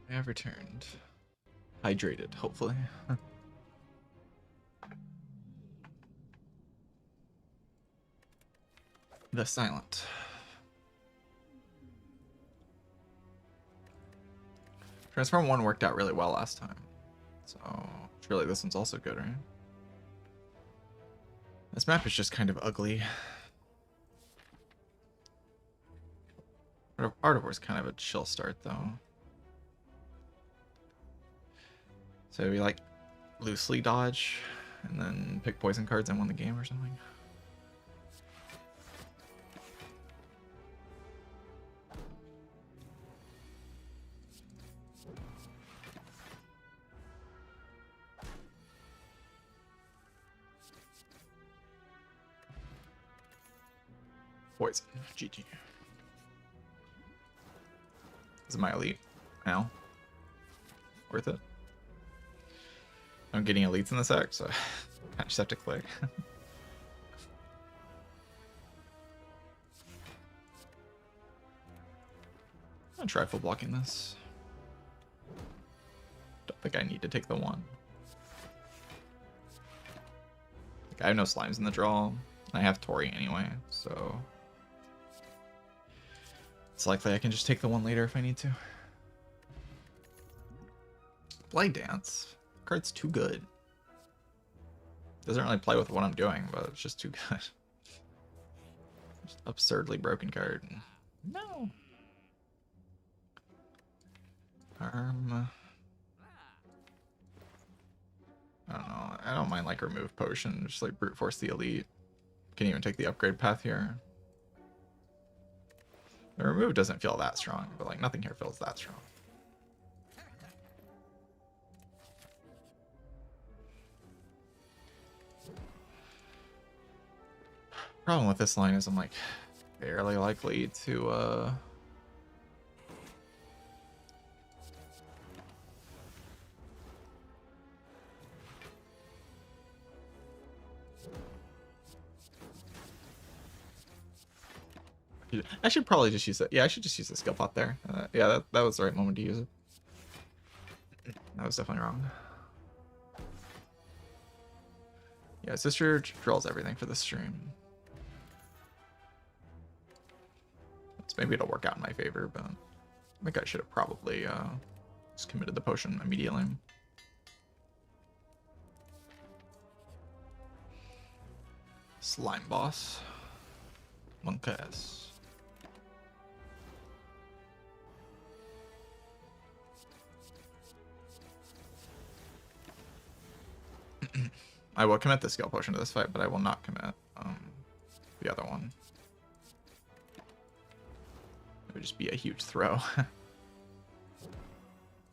I have returned. Hydrated, hopefully. The silent. Transform 1 worked out really well last time. So, surely this one's also good, right? This map is just kind of ugly. Art of War's kind of a chill start, though. So we like loosely dodge and then pick poison cards and win the game or something. Poison. GG. Is it my elite now? Worth it? I'm getting elites in this act, so I just have to click. I'll try full blocking this. Don't think I need to take the 1. Like, I have no slimes in the draw. I have Tori anyway, so it's likely I can just take the 1 later if I need to. Blade Dance. Card's too good. Doesn't really play with what I'm doing, but it's just too good. Just absurdly broken card. No. Arm. I don't know. I don't mind like remove potion. Just like brute force the elite. Can even take the upgrade path here. The remove doesn't feel that strong, but like nothing here feels that strong. Problem with this line is I'm like fairly likely to I should probably just use it. Yeah, I should just use the skill pot there. Yeah, that was the right moment to use it. That was definitely wrong. Yeah, sister draws everything for the stream. So maybe it'll work out in my favor, but I think I should have probably just committed the potion immediately. Slime boss. Monkas. I will commit the skill potion to this fight, but I will not commit the other one. It would just be a huge throw.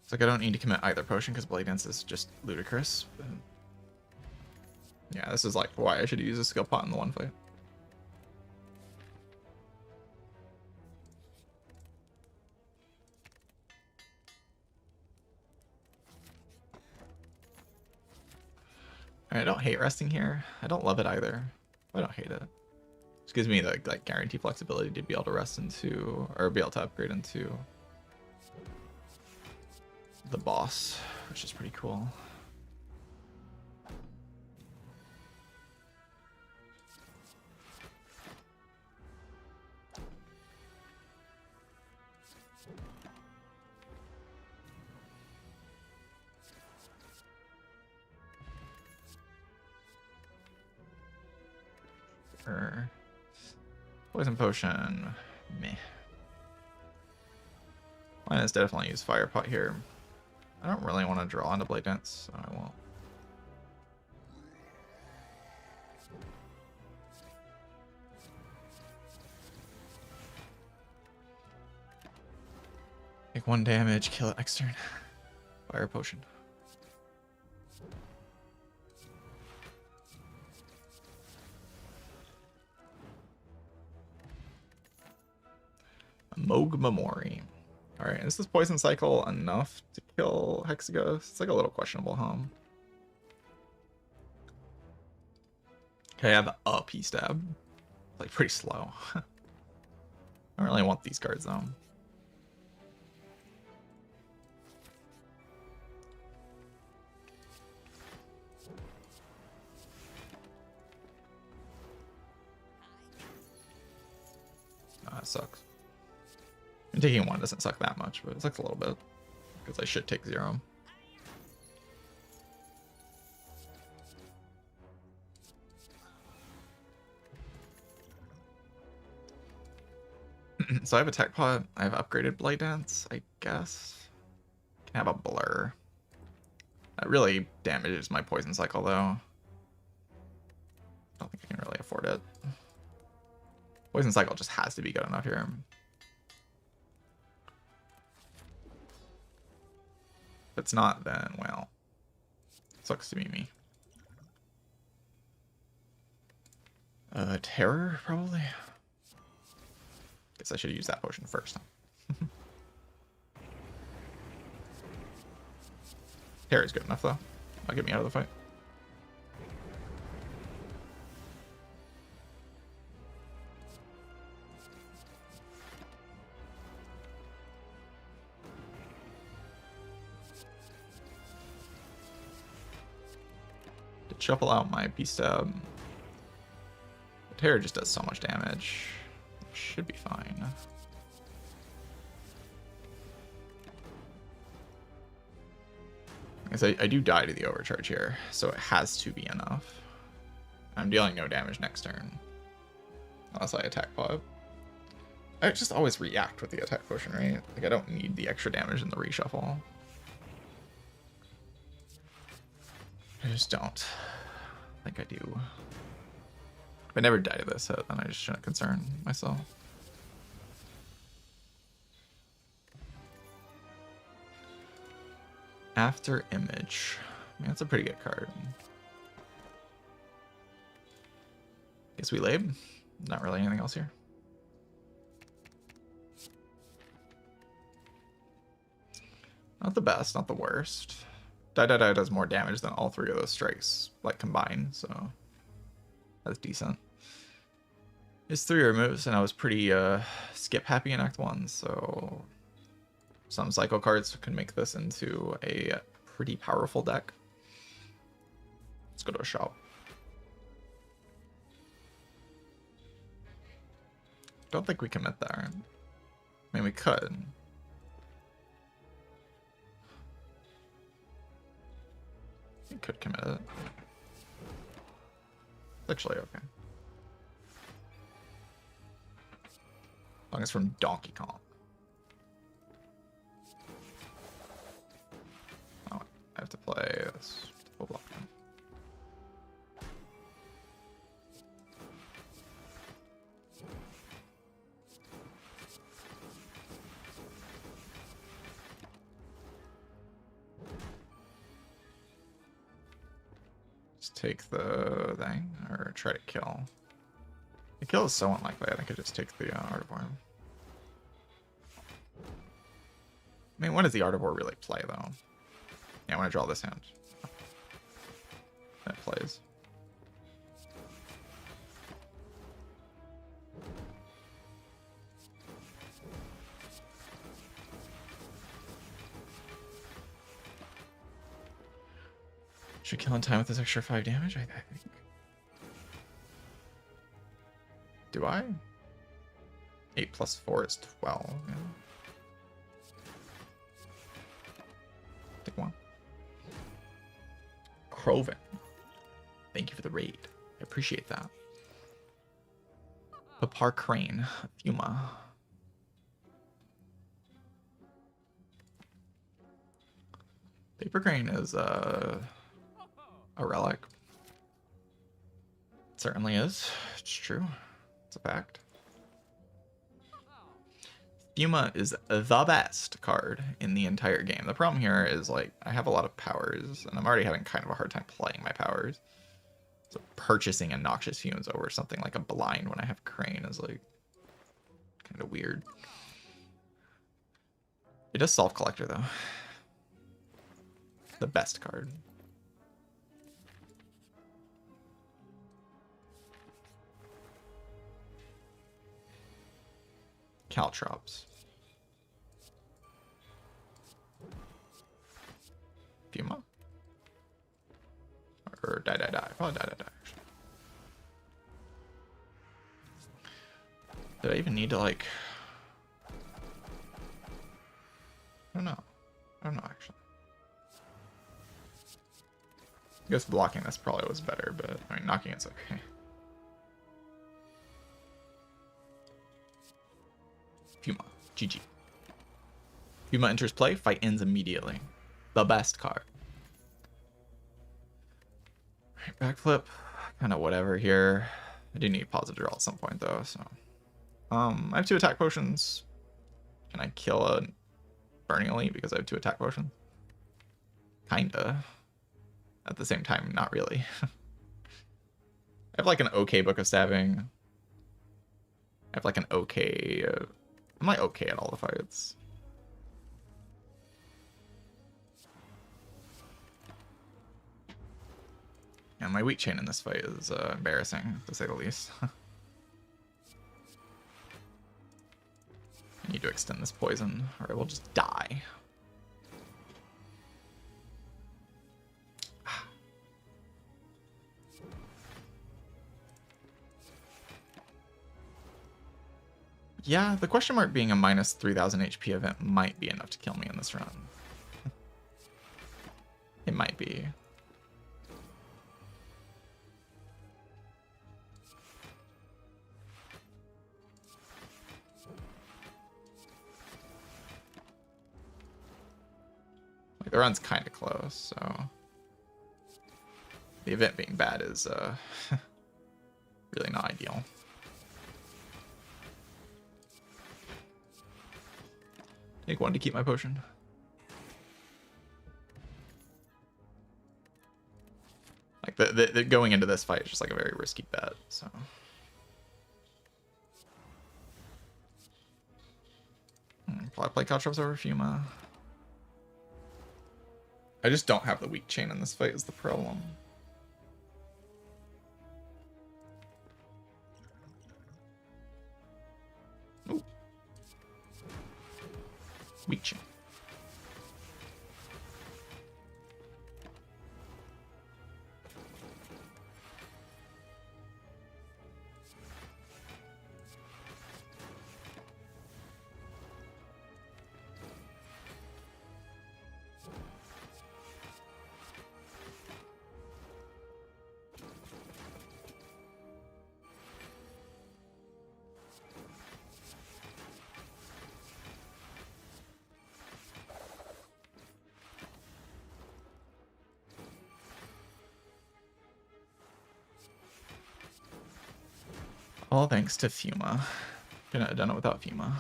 It's like I don't need to commit either potion because Blade Dance is just ludicrous. But yeah, this is like why I should use a skill pot in the one fight. I don't hate resting here. I don't love it either. I don't hate it. Just gives me the like guarantee flexibility to be able to rest into or be able to upgrade into the boss, which is pretty cool. Poison potion, meh. Mine is definitely use fire pot here. I don't really want to draw into Blade Dance, so I won't. Take 1 damage, kill it next turn. Fire potion. Moog Memori. Alright, is this poison cycle enough to kill Hexaghost? It's like a little questionable, huh? Okay, I have a P-Stab. Like pretty slow. I don't really want these cards though. That sucks. And taking 1 doesn't suck that much, but it sucks a little bit. Because I should take 0. So I have a tech pot. I have upgraded Blade Dance, I guess. Can have a blur. That really damages my poison cycle though. I don't think I can really afford it. Poison cycle just has to be good enough here. If it's not, then, well, sucks to be me. Terror, probably? Guess I should use that potion first. Huh? Terror is good enough, though. That'll get me out of the fight. Shuffle out my P-Stab. Terror just does so much damage. Should be fine. I guess I do die to the overcharge here, so it has to be enough. I'm dealing no damage next turn. Unless I attack pod. I just always react with the attack potion, right? Like, I don't need the extra damage in the reshuffle. I just don't think I do. If I never die to this hit, then I just shouldn't concern myself. After Image. I mean, that's a pretty good card. Guess we lab. Not really anything else here. Not the best, not the worst. Die does more damage than all three of those strikes, like, combined, so that's decent. It's 3 removes, and I was pretty skip happy in Act 1, so some cycle cards can make this into a pretty powerful deck. Let's go to a shop. Don't think we commit there. I mean, we could. We could commit it. It's actually okay. As long as from Donkey Kong. Oh, I have to play this full block now. Just take the thing, or try to kill. The kill is so unlikely, I think I just take the Art of War. I mean, when does the Art of War really play, though? Yeah, I want to draw this hand. That plays. Should kill in time with this extra 5 damage, I think. Do I? 8 plus 4 is 12. Yeah. Take one. Croven. Thank you for the raid. I appreciate that. Papar Crane. Fuma. Paper Crane is a relic. It certainly is. It's true. It's a fact. Fuma is the best card in the entire game. The problem here is, like, I have a lot of powers, and I'm already having kind of a hard time playing my powers. So purchasing a Noxious Fumes over something like a Blind when I have Crane is, like, kind of weird. It does solve Collector, though. The best card. Caltrops. Fuma? Or die. Probably die, actually. Did I even need to, like... I don't know, actually. I guess blocking this probably was better, but, I mean, knocking it's okay. Fuma. GG. Fuma enters play, fight ends immediately. The best card. Alright, backflip. Kind of whatever here. I do need pause to draw at some point, though, so... I have 2 attack potions. Can I kill a Burning Elite because I have 2 attack potions? Kinda. At the same time, not really. I have, like, an okay Book of Stabbing. I have, like, an okay... I'm, like, okay at all the fights. And my weak chain in this fight is embarrassing, to say the least. I need to extend this poison, or I will just die. Yeah, the question mark being a minus 3000 HP event might be enough to kill me in this run. It might be. The run's kind of close, so the event being bad is really not ideal. Take one to keep my potion. Like the going into this fight is just like a very risky bet, so. Probably play Caltrops over Fuma. I just don't have the weak chain in this fight is the problem. Ooh. Weak chain. All thanks to Fuma. Couldn't have done it without Fuma.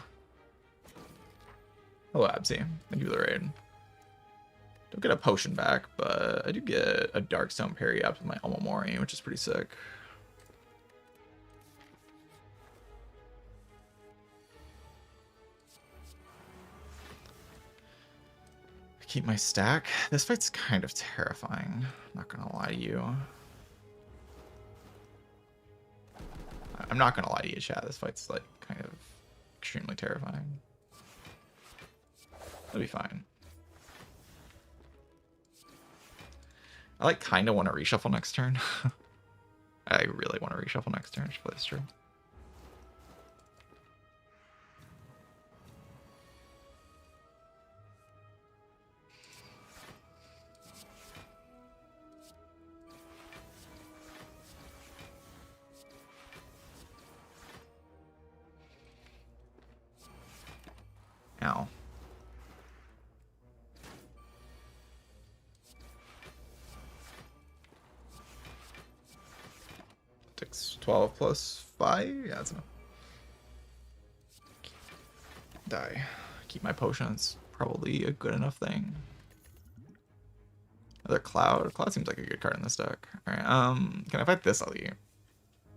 Hello, Absy. Thank you for the raid. Don't get a potion back, but I do get a Darkstone parry up with my Omamori, which is pretty sick. Keep my stack. This fight's kind of terrifying. Not gonna lie to you. I'm not gonna lie to you, chat. This fight's like kind of extremely terrifying. It'll be fine. I like kind of want to reshuffle next turn. I really want to reshuffle next turn. I should play this true. Ow. Takes 12 plus 5? Yeah, that's enough. Die. Keep my potions. Probably a good enough thing. Another Cloud. Cloud seems like a good card in this deck. Alright, can I fight this elite?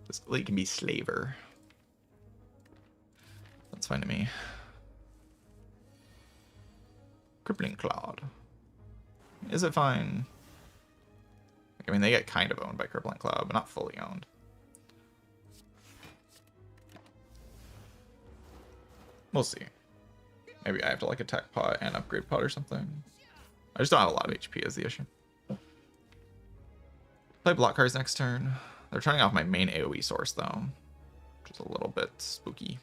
This elite can be Slaver. That's fine to me. Crippling Cloud. Is it fine? I mean, they get kind of owned by Crippling Cloud, but not fully owned. We'll see. Maybe I have to like attack pot and upgrade pot or something. I just don't have a lot of HP is the issue. Play block cards next turn. They're turning off my main AoE source though, which is a little bit spooky.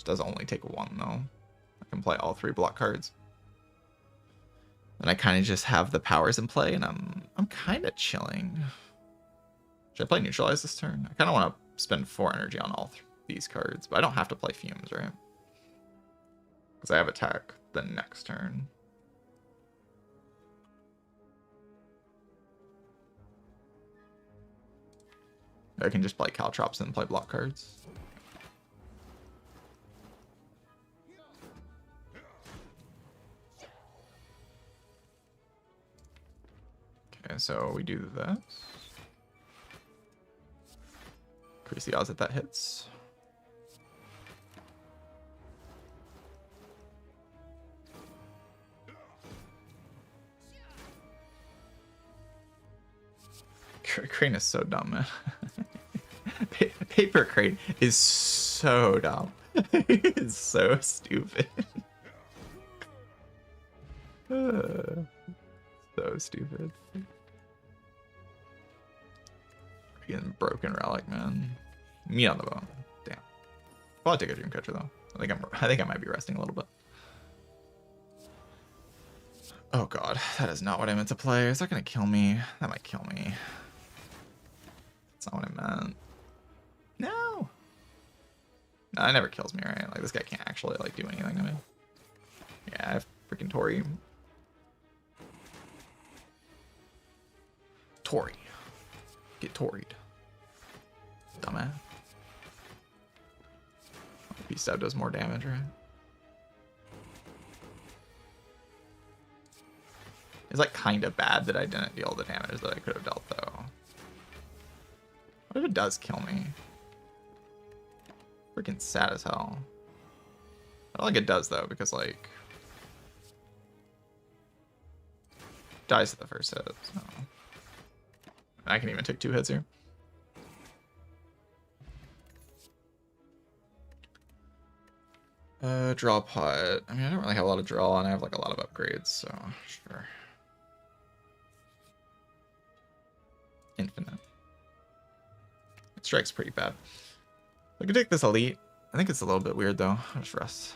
Does only take one though. I can play all 3 block cards. And I kind of just have the powers in play and I'm kind of chilling. Should I play neutralize this turn? I kind of want to spend 4 energy on all these cards, but I don't have to play fumes, right? Because I have attack the next turn. I can just play Caltrops and play block cards. Okay, so we do this. Increase the odds that hits. Crane is so dumb, man. Paper Crane is so dumb. It's so stupid. So stupid. Freaking broken relic, man. Meat on the bone. Damn. Probably take a Dreamcatcher though. I think I might be resting a little bit. Oh god, that is not what I meant to play. Is that gonna kill me? That might kill me. That's not what I meant. No. No, that never kills me, right? Like, this guy can't actually, like, do anything to me. Yeah, I have freaking Tori. Tori. Get Toried. Dumbass. Beast Stab does more damage, right? It's like kind of bad that I didn't deal the damage that I could have dealt, though. What if it does kill me? Freaking sad as hell. I don't think it does, though, because, like... dies at the first hit, so... I can even take 2 hits here. Draw pot. I mean, I don't really have a lot of draw, and I have, like, a lot of upgrades, so... sure. Infinite. It strikes pretty bad. I could take this elite. I think it's a little bit weird though. I'll just rest.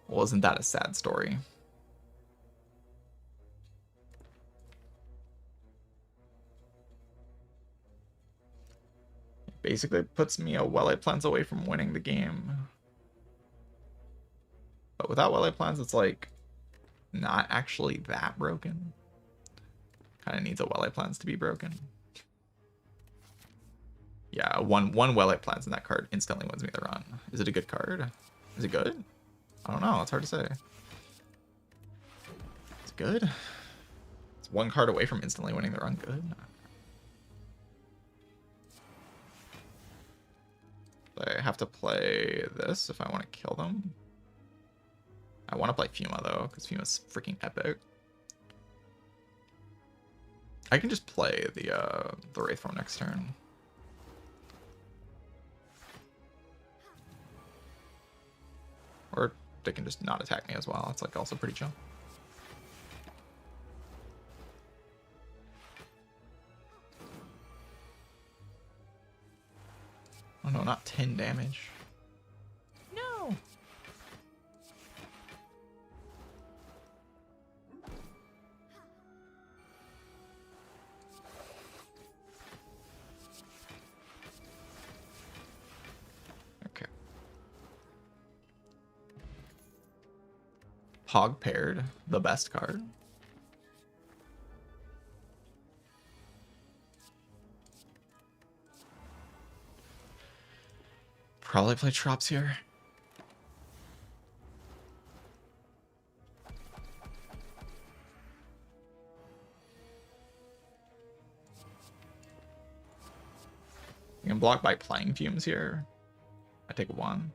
Well, isn't that a sad story? It basically puts me a well-laid plans away from winning the game. But without well-laid plans, it's like not actually that broken. Kind of needs a well-laid plans to be broken. Yeah, one well-laid plans in that card instantly wins me the run. Is it a good card? Is it good? I don't know. It's hard to say. It's good. It's 1 card away from instantly winning the run. Good. I have to play this if I want to kill them. I want to play Fuma though, because Fuma's freaking epic. I can just play the Wraithform next turn. Or they can just not attack me as well. It's like also pretty chill. Oh no, not 10 damage. No. Okay. Hog paired, the best card. Probably play Trops here. You can block by playing Fumes here. I take 1.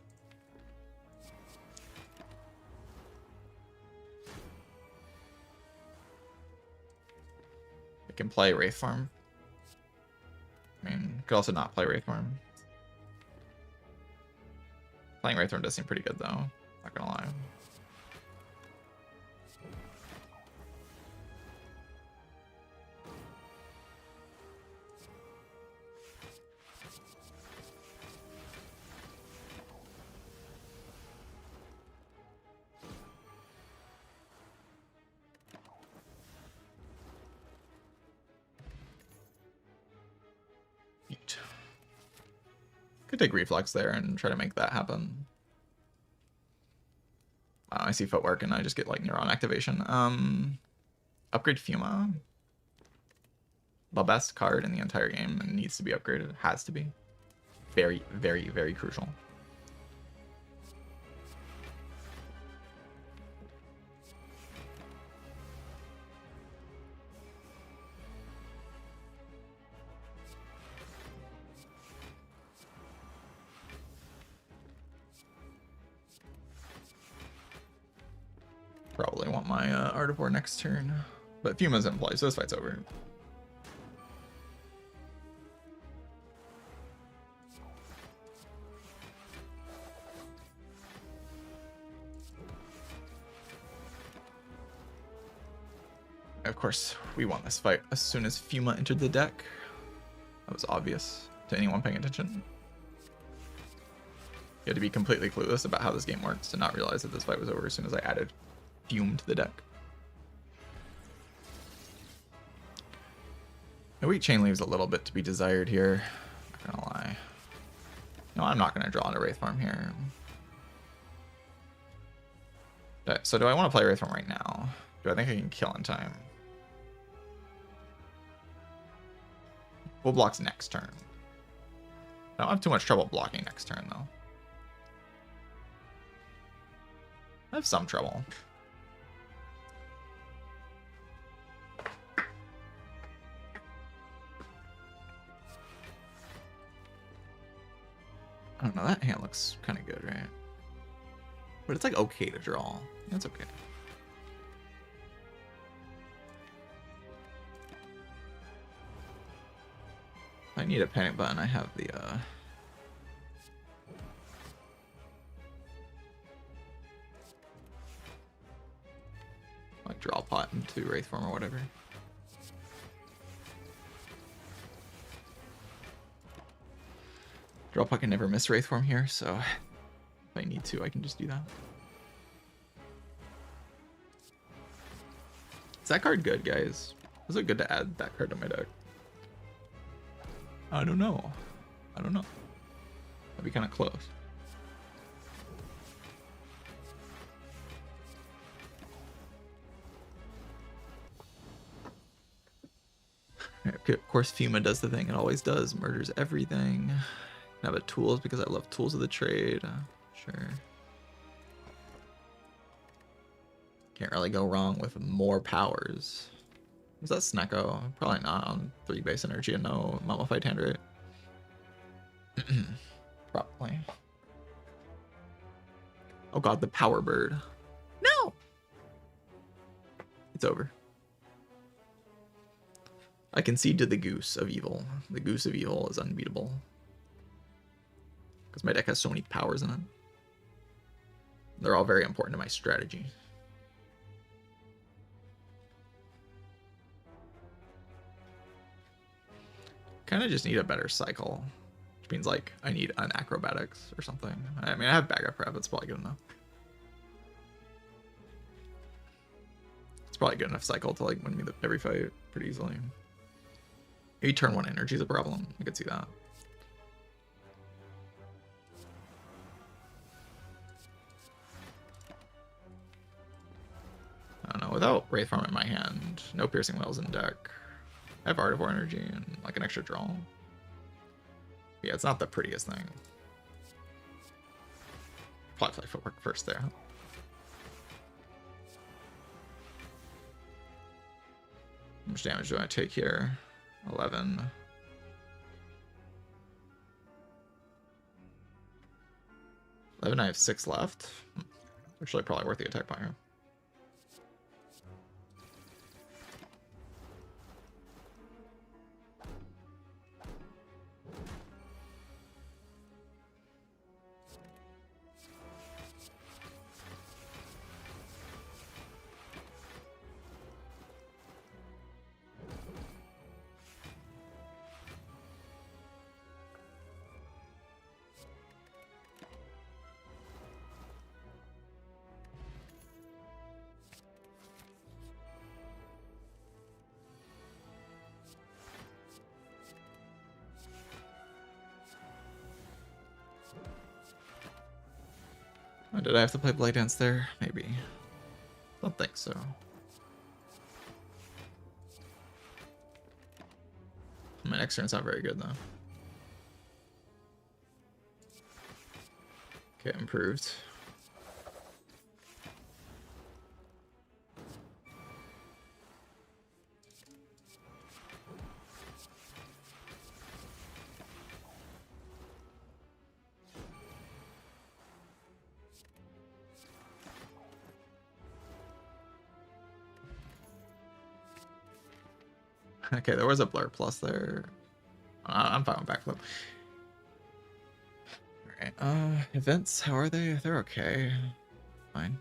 I can play Wraithform. I mean, could also not play Wraithform. Playing Wraithform does seem pretty good, though. Not gonna lie. Could take Reflex there and try to make that happen. I see Footwork and I just get like Neuron Activation. Upgrade Fuma. The best card in the entire game and needs to be upgraded. Has to be. Very, very, very crucial. Probably want my Art of War next turn. But Fuma's in play, so this fight's over. Of course, we won this fight as soon as Fuma entered the deck. That was obvious to anyone paying attention. You had to be completely clueless about how this game works to not realize that this fight was over as soon as I added Fume to the deck. My weak chain leaves a little bit to be desired here. Not No, I'm not going to draw into Wraith Form here. So do I want to play Wraith Form right now? Do I think I can kill in time? Full blocks next turn. I don't have too much trouble blocking next turn, though. I have some trouble. I don't know, that hand looks kind of good, right? But it's like okay to draw. That's okay. If I need a panic button, I have the like draw pot into Wraith Form or whatever. Draw pot can never miss Wraith Form here, so if I need to, I can just do that. Is that card good, guys? Was it good to add that card to my deck? I don't know. I don't know. That'd be kind of close. Of course, Fuma does the thing it always does. Murders everything. I have a tools because I love tools of the trade. Sure. Can't really go wrong with more powers. Was that Snecko? Probably not on 3 base energy and no mummified hand rate. Probably. Oh god, the power bird. No! It's over. I concede to the goose of evil. The goose of evil is unbeatable. Because my deck has so many powers in it. They're all very important to my strategy. Kind of just need a better cycle. Which means like I need an acrobatics or something. I mean, I have backup prep. It's probably good enough. It's probably good enough cycle to like win me every fight pretty easily. Maybe turn 1 energy is a problem. I could see that. I don't know. Without Wraith Form in my hand, no Piercing Whales in deck. I have Art of War energy and like an extra draw. Yeah, it's not the prettiest thing. Probably play Footwork first there. How much damage do I take here? 11. 11, I have 6 left. Actually, probably worth the attack point here. Did I have to play Blade Dance there? Maybe. Don't think so. My next turn's not very good though. Okay, improved. Okay, there was a Blur Plus there. I'm fine with backflip. Alright, events, how are they? They're okay. Fine.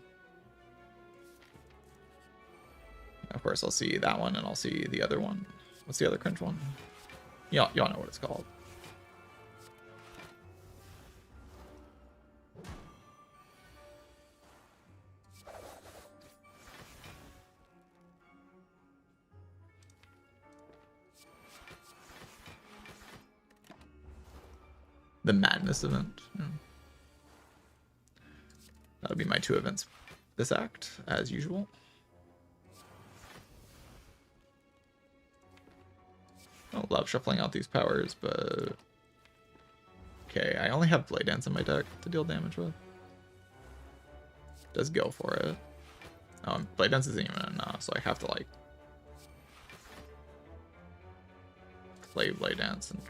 Of course, I'll see that one and I'll see the other one. What's the other cringe one? Y'all know what it's called. The Madness event. Yeah. That'll be my 2 events this act, as usual. I don't love shuffling out these powers, but... Okay, I only have Blade Dance in my deck to deal damage with. Does go for it. Blade Dance isn't even enough, so I have to, like... play Blade Dance and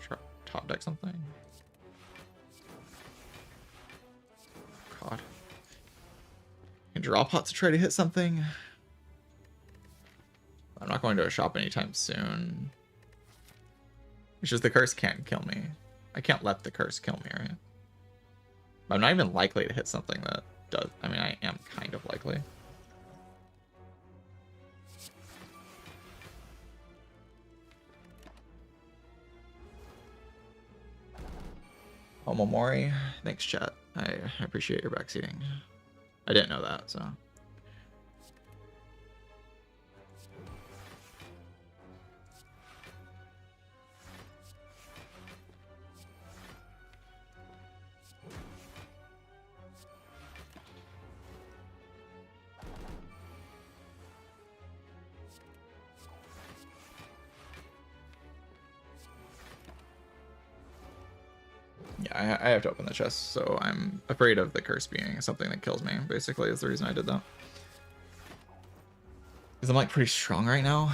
top deck something. God. Can draw pot to try to hit something. I'm not going to a shop anytime soon. It's just the curse can't kill me. I can't let the curse kill me, right? But I'm not even likely to hit something that does. I mean, I am kind of likely. Omomori, thanks chat. I appreciate your backseating. I didn't know that, so. Yeah, I have to open the chest, so I'm afraid of the curse being something that kills me, basically, is the reason I did that. Because I'm, like, pretty strong right now.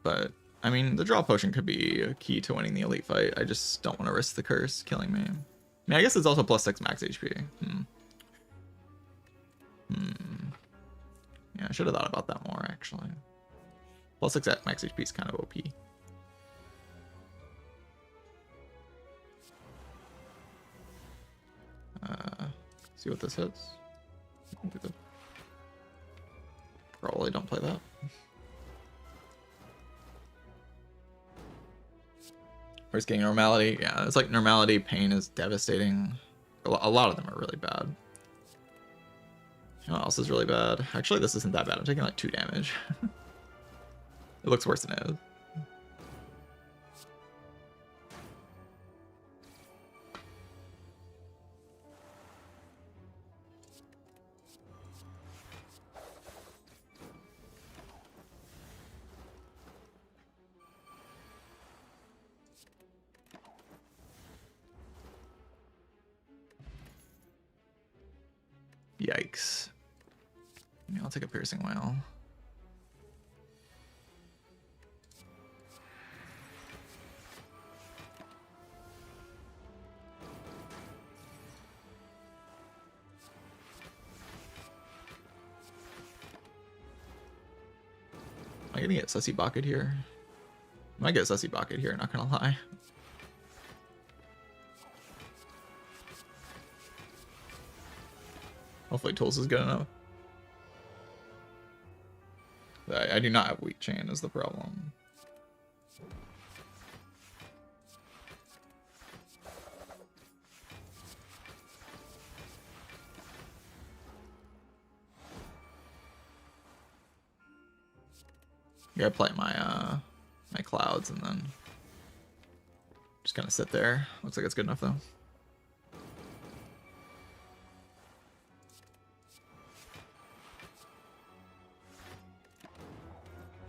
But, I mean, the draw potion could be a key to winning the elite fight. I just don't want to risk the curse killing me. I mean, I guess it's also +6 max HP. Yeah, I should have thought about that more, actually. +6 at max HP is kind of OP. See what this hits. Probably don't play that. Where's getting normality? Yeah, it's like normality. Pain is devastating. A lot of them are really bad. You know what else is really bad? Actually, this isn't that bad. I'm taking like 2 damage. It looks worse than it is. Yikes. Yeah, I'll take a piercing whale. Am I gonna get Sussy Bucket here? I might get Sussy Bucket here, not gonna lie. Hopefully Tools is good enough. I do not have Weak Chain is the problem. I gotta play my my clouds and then just kind of sit there. Looks like it's good enough though.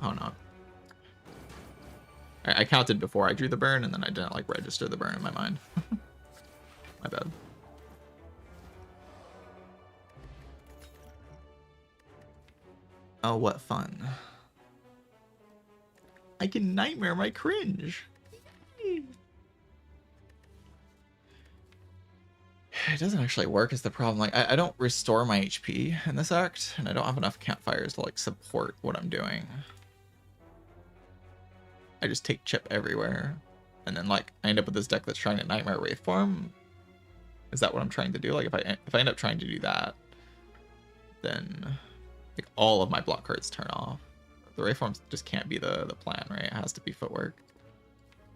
Oh no. I counted before I drew the burn and then I didn't like register the burn in my mind. My bad. Oh, what fun. I can nightmare my cringe. It doesn't actually work is the problem. Like I don't restore my HP in this act, and I don't have enough campfires to like support what I'm doing. I just take chip everywhere, and then like I end up with this deck that's trying to nightmare waveform. Is that what I'm trying to do? Like if I end up trying to do that, then like all of my block cards turn off. The waveforms just can't be the plan, right? It has to be footwork.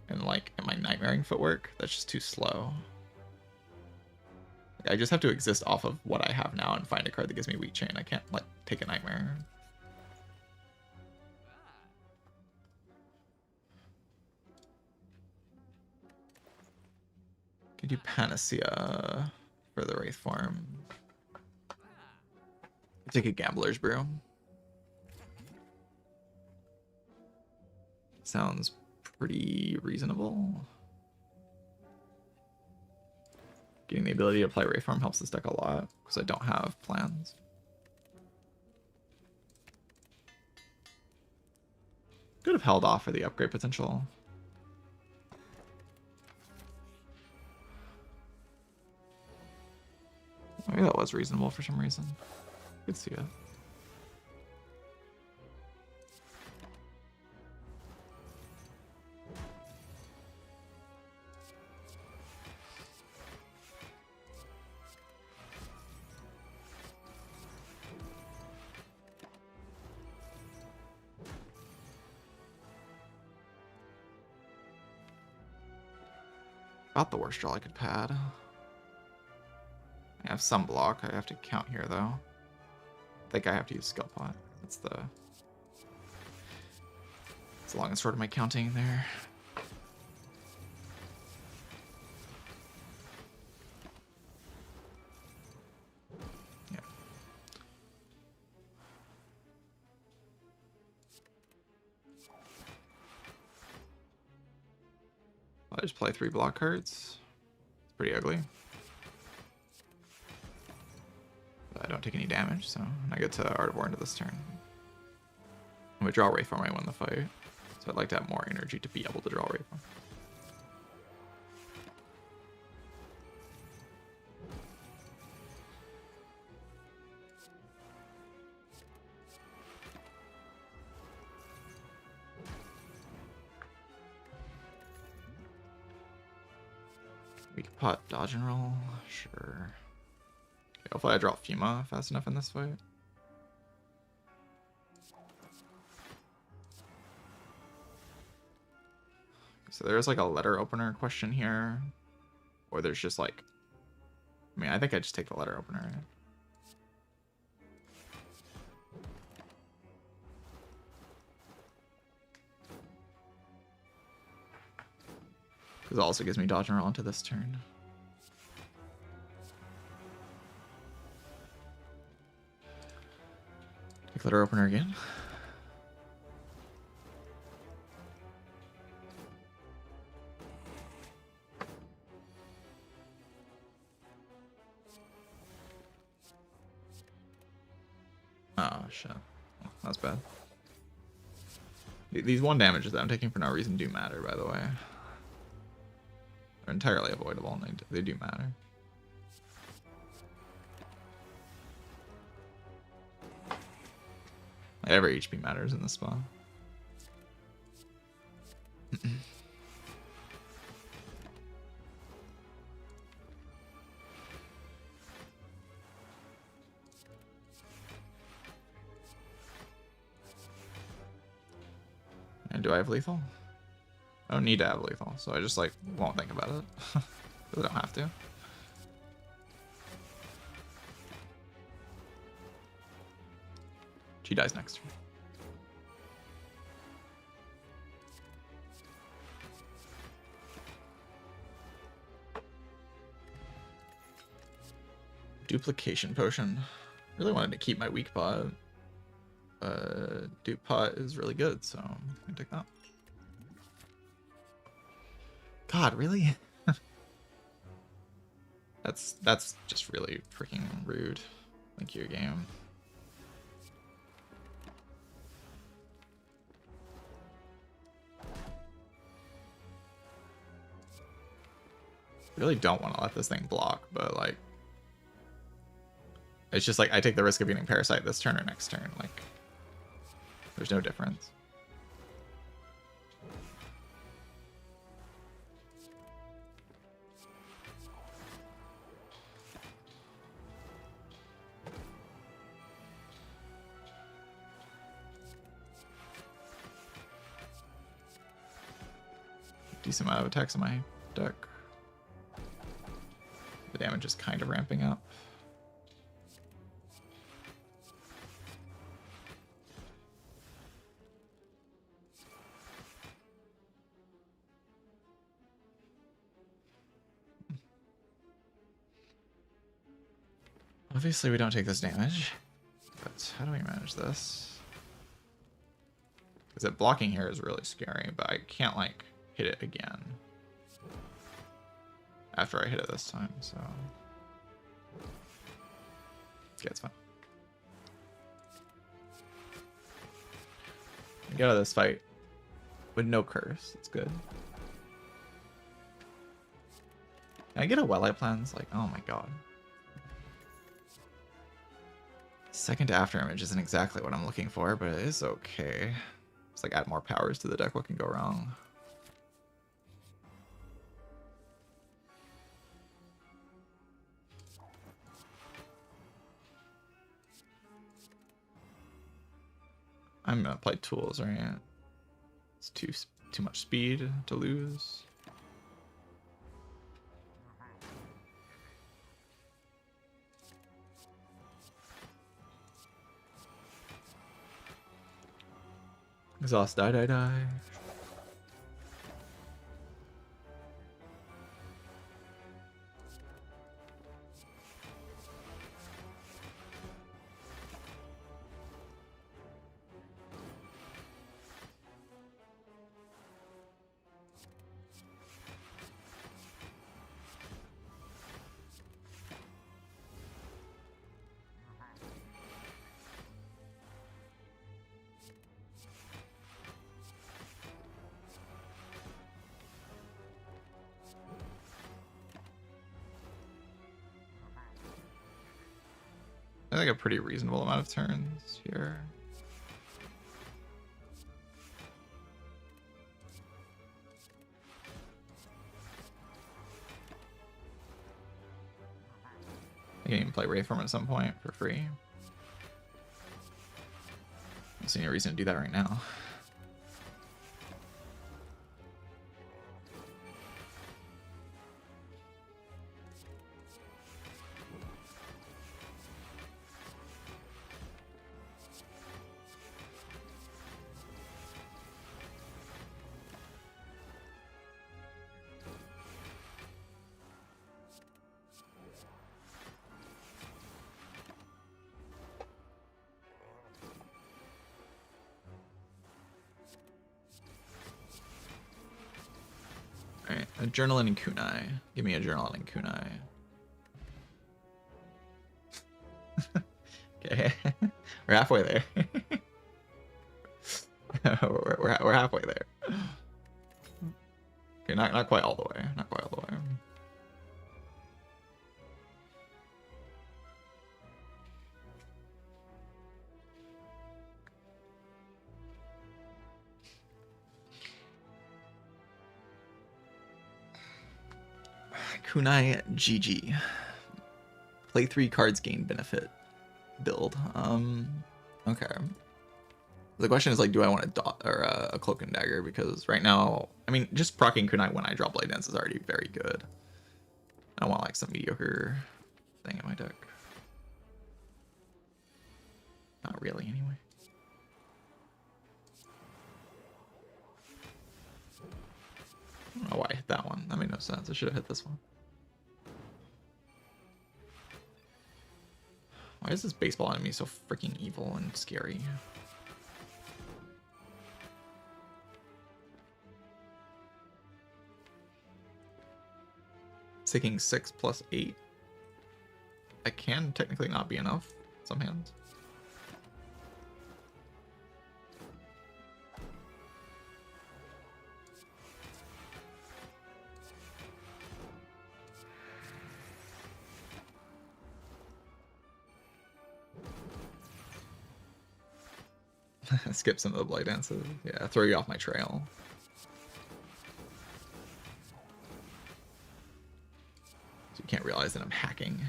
And like, am I nightmaring footwork? That's just too slow. Like, I just have to exist off of what I have now and find a card that gives me Weak Chain. I can't like take a nightmare. Could do Panacea for the Wraith form. Take a Gambler's Brew. Sounds pretty reasonable. Getting the ability to play Wraith form helps this deck a lot because I don't have plans. Could have held off for the upgrade potential. Maybe that was reasonable for some reason. Could see it. About the worst draw I could pad. I have some block I have to count here, though. I think I have to use Skill Pot. That's the long and short of my counting there. Yeah. I just play 3 block cards. It's pretty ugly. I don't take any damage, so I get to Art of War into this turn. I'm gonna draw Wraith Form, I win the fight. So I'd like to have more energy to be able to draw Wraith Form. Weak Pot, dodge and roll, sure. Hopefully I draw Fuma fast enough in this fight. So there's like a letter opener question here. Or there's just like... I mean, I think I just take the letter opener. Because it also gives me dodge and roll into this turn. Take letter opener again. Oh shit, that's bad. These 1 damages that I'm taking for no reason do matter, by the way. They're entirely avoidable, and they do matter. Every HP matters in this spot. And do I have lethal? I don't need to have lethal, so I just like won't think about it. Because I don't have to. She dies next turn. Duplication potion. Really wanted to keep my weak pot. Dupe pot is really good, so I'm gonna take that. God, really? That's just really freaking rude. Thank you, game. Really don't want to let this thing block, but like, it's just like I take the risk of getting Parasite this turn or next turn. Like, there's no difference. Decent amount of attacks in my deck. The damage is kind of ramping up. Obviously we don't take this damage, but how do we manage this? Because that blocking here is really scary, but I can't like hit it again after I hit it this time, so yeah, it's fine. Get out of this fight with no curse. It's good. Can I get a Wellight Plans? Like, oh my god. Second after image isn't exactly what I'm looking for, but it is okay. It's like add more powers to the deck. What can go wrong? I'm gonna play tools, right? It's too much speed to lose. Exhaust, die. I think a pretty reasonable amount of turns here. I can even play Wraithform at some point for free. I don't see any reason to do that right now. Alright, a Journalin and Kunai. Give me a Journalin and Kunai. Okay, we're halfway there. we're halfway there. Okay, not quite all the way. Not quite all the way. Kunai GG. Play 3 cards, gain benefit. Build. Okay. The question is like, do I want a dot or a cloak and dagger? Because right now, I mean, just proccing Kunai when I draw Blade Dance is already very good. I want like some mediocre thing in my deck. Not really, anyway. I don't know why I hit that one. That made no sense. I should have hit this one. Why is this baseball enemy so freaking evil and scary? Taking 6 plus 8. That can technically not be enough. Some hands. Skip some of the Blade Dances. Yeah, throw you off my trail. So you can't realize that I'm hacking.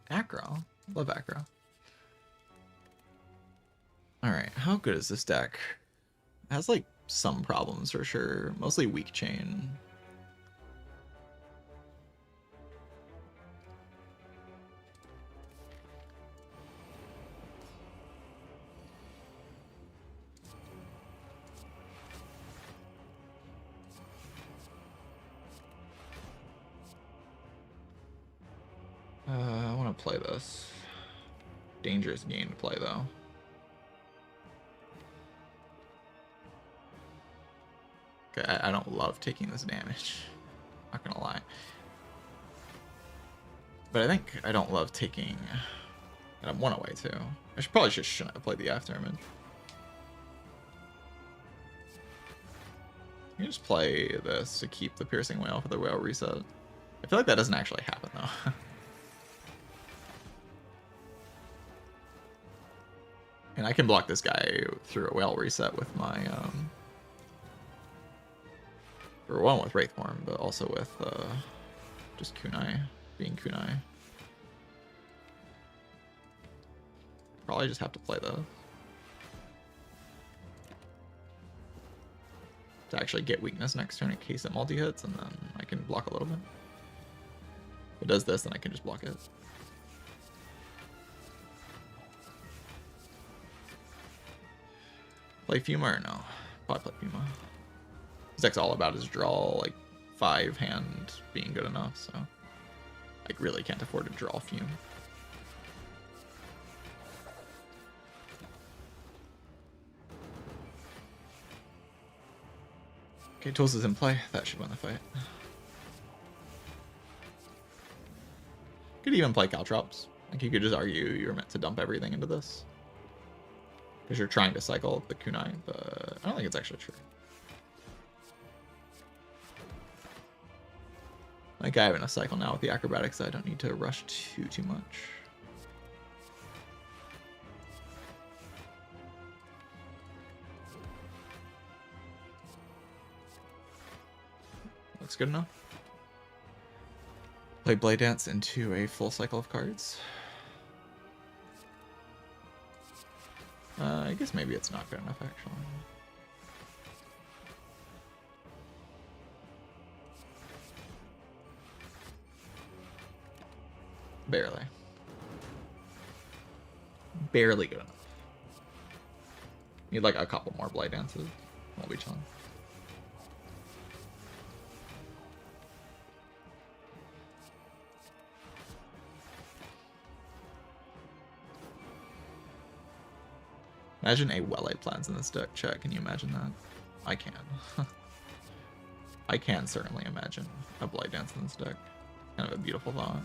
Acro. Love Acro. Alright, how good is this deck? It has like some problems for sure. Mostly weak chain. to play this. Dangerous game to play, though. Okay, I don't love taking this damage. Not gonna lie. But I think I don't love taking... And I'm one away, too. I probably shouldn't have played the after image. You can just play this to keep the piercing whale for the whale reset. I feel like that doesn't actually happen, though. And I can block this guy through a whale reset with my, or one with Wraithform, but also with, just Kunai, being Kunai. Probably just have to play those. To actually get weakness next turn in case it multi-hits, and then I can block a little bit. If it does this, then I can just block it. Play Fuma or no? Probably play Fuma. This deck's all about his draw, like 5 hand being good enough, so I really can't afford to draw Fume. Okay, Tools is in play. That should win the fight. Could even play Caltrops. Like, you could just argue you're meant to dump everything into this. Because you're trying to cycle the Kunai, but I don't think it's actually true. Like, I have enough cycle now with the acrobatics, so I don't need to rush too much. Looks good enough. Play Blade Dance into a full cycle of cards. I guess maybe it's not good enough, actually. Barely. Barely good enough. Need like a couple more Blade Dances. We'll be chilling. Imagine a well-laid plans in this deck, chat. Can you imagine that? I can. I can certainly imagine a Blade Dance in this deck. Kind of a beautiful thought.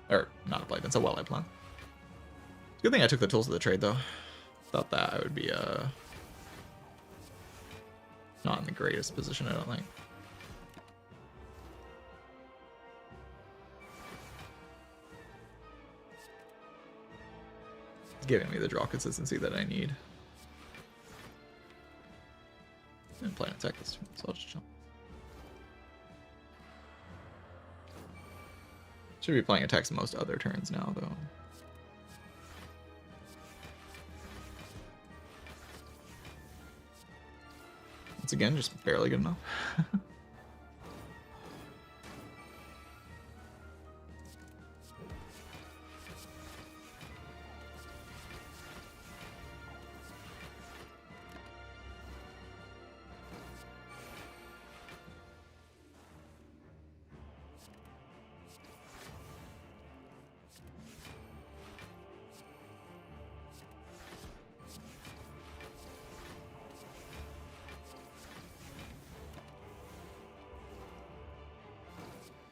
Or, not a Blade Dance, a well-laid plan. Good thing I took the Tools of the Trade, though. Thought that I would be, not in the greatest position, I don't think. It's giving me the draw consistency that I need. And play an attack this turn, so I'll just jump. Should be playing attacks most other turns now, though. Once again, just barely good enough.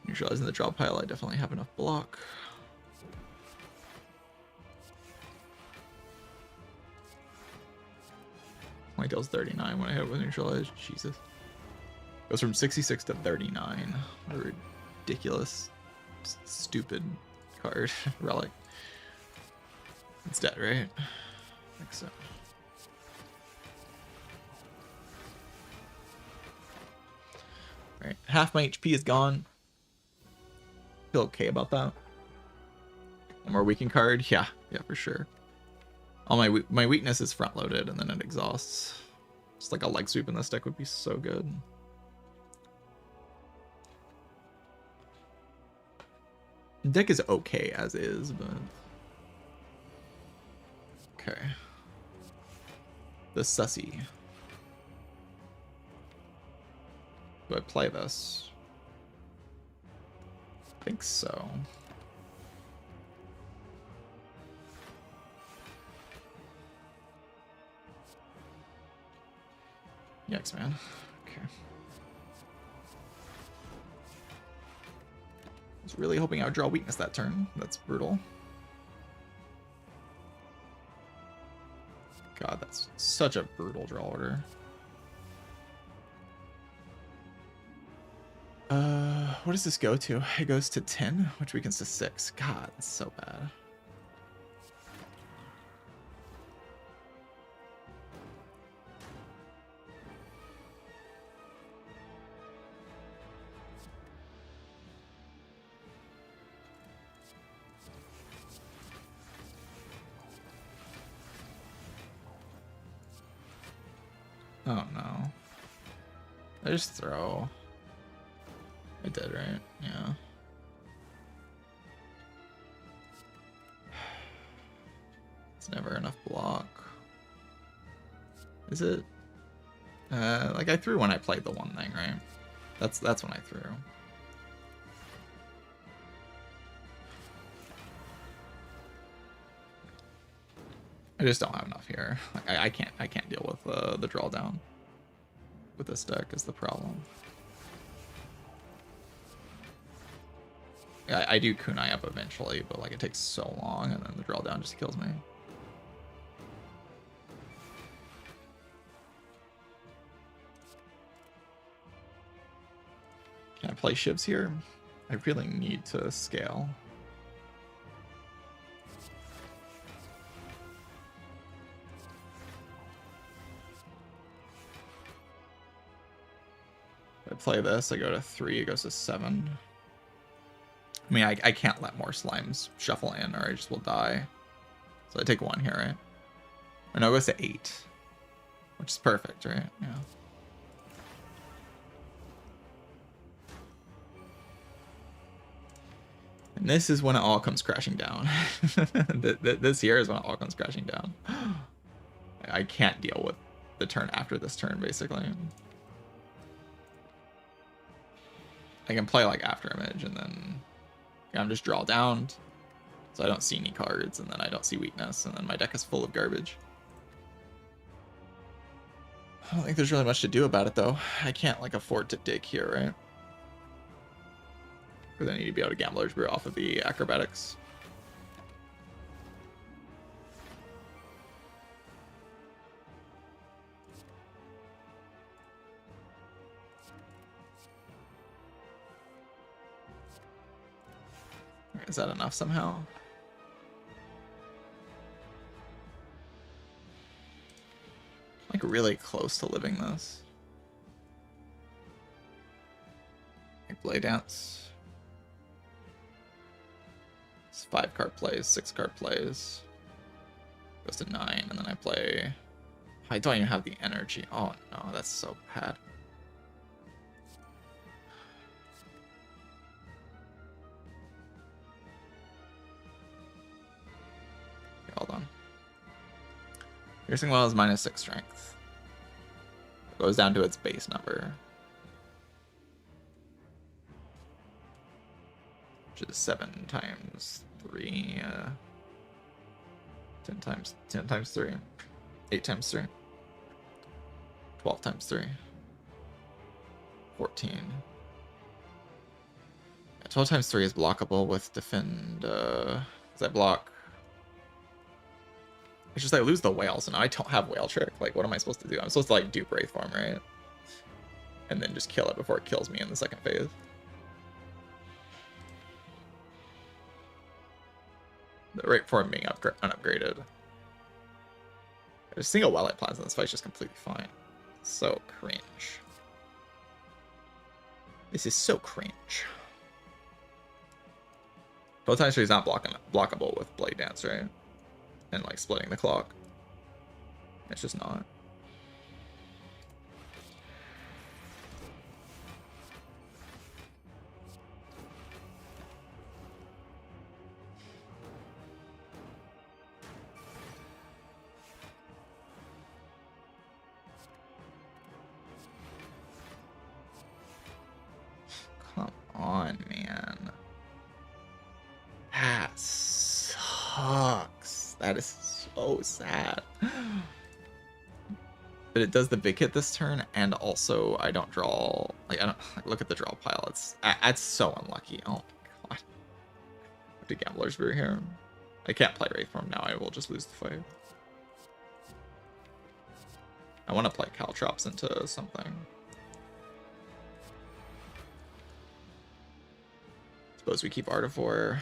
Neutralizing the drop pile, I definitely have enough block. Only deals 39 when I hit with neutralized. Jesus. Goes from 66 to 39. What a ridiculous, stupid card. Relic. It's dead, right? I think so. Alright, half my HP is gone. Feel okay about that. One more weakened card, yeah, for sure. All my weakness is front loaded, and then it exhausts. Just like a leg sweep in this deck would be so good. The deck is okay as is, but okay. The Sussy. Do I play this? I think so. Yikes, man. Okay. I was really hoping I would draw weakness that turn. That's brutal. God, that's such a brutal draw order. What does this go to? It goes to 10, which weakens to 6. God, that's so bad. Oh no. I just throw. I did, right? Yeah. It's never enough block. Is it? Like I threw when I played the one thing, right? That's when I threw. I just don't have enough here. Like I can't deal with the draw down. With this deck is the problem. Yeah, I do kunai up eventually, but like it takes so long, and then the draw down just kills me. Can I play shivs here? I really need to scale. If I play this, I go to 3, it goes to 7. I mean, I can't let more slimes shuffle in or I just will die. So I take 1 here, right? Or no, it goes to 8. Which is perfect, right? Yeah. And this is when it all comes crashing down. This here is when it all comes crashing down. I can't deal with the turn after this turn, basically. I can play like After Image and then I'm just draw down. So I don't see any cards and then I don't see weakness and then my deck is full of garbage. I don't think there's really much to do about it though. I can't like afford to dig here, right? Because I need to be able to Gambler's Brew off of the acrobatics. Is that enough somehow? Like really close to living this. Like Blade Dance. It's 5 card plays, 6 card plays. Goes to 9, and then I play. I don't even have the energy. Oh no, that's so bad. Okay, hold on. Piercing Well is -6 strength. It goes down to its base number. Which is 7 times 3. 10 times 3. 8 times 3. 12 times 3. 14. Yeah, 12 times 3 is blockable with defend. Does that block? It's just I lose the whale, so now I don't have whale trick. Like, what am I supposed to do? I'm supposed to like dupe Wraith Form, right? And then just kill it before it kills me in the second phase. The Wraith Form being unupgraded. A single Wildlight Plans in this fight is just completely fine. So cringe. This is so cringe. Both times he's not blockable with Blade Dance, right? And like splitting the clock. It's just not. Come on, man. That sucks. That is so sad. But it does the big hit this turn, and also I don't draw. Like I don't like, look at the draw pile. It's so unlucky. Oh my god. The Gambler's Brew here. I can't play Wraithform now. I will just lose the fight. I want to play Caltrops into something. Suppose we keep Artivore,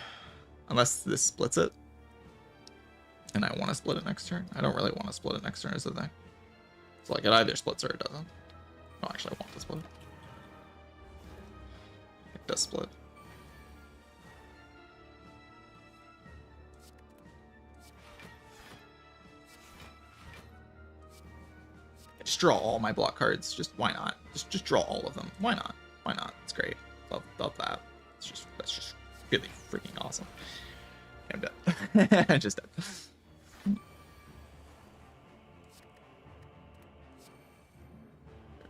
unless this splits it. And I want to split it next turn. I don't really want to split it next turn, is the thing. So like it either splits or it doesn't. Oh, actually, I want to split. It does split. Just draw all my block cards. Just why not? Just draw all of them. Why not? Why not? It's great. Love that. That's just really freaking awesome. I'm dead. I'm just dead.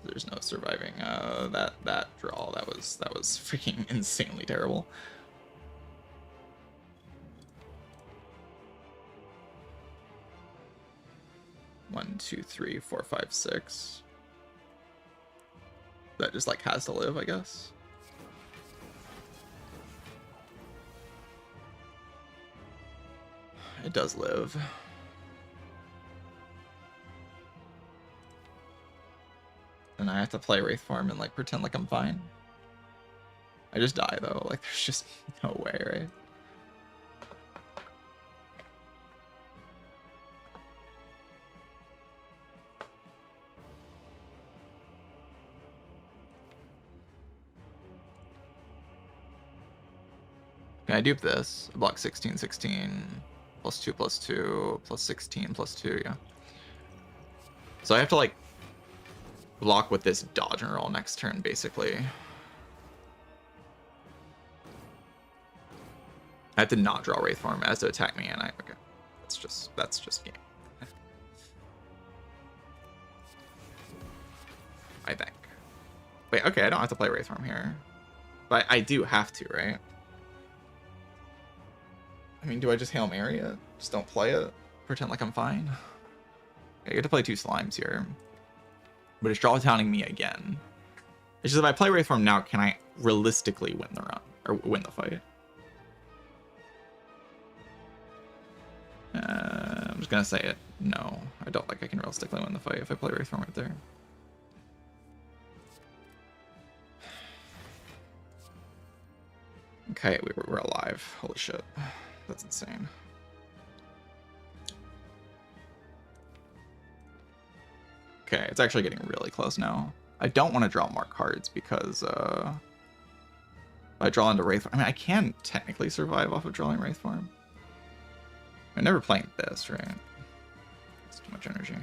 There's no surviving that draw. That was freaking insanely terrible. One, two, three, four, five, six. That just like has to live, I guess. It does live. And I have to play Wraithform and like pretend like I'm fine. I just die though. Like there's just no way, right? Can I dupe this? Block 16, 16, +2, +2, +16, +2, yeah. So I have to like block with this dodge and roll next turn, basically. I have to not draw Wraithform as to attack me, and okay. That's just game. I think. Wait, okay, I don't have to play Wraithform here. But I do have to, right? I mean, do I just Hail Mary it? Just don't play it? Pretend like I'm fine? Okay, I get to play 2 slimes here. But it's draw towning me again. It's just if I play Wraithform now, can I realistically win the run? Or win the fight? I'm just gonna say it. No, I don't think I can realistically win the fight if I play Wraithform right there. Okay, we're alive. Holy shit. That's insane. Okay, it's actually getting really close now. I don't want to draw more cards because if I draw into Wraithform, I mean, I can technically survive off of drawing Wraithform. I'm never playing this, right? It's too much energy.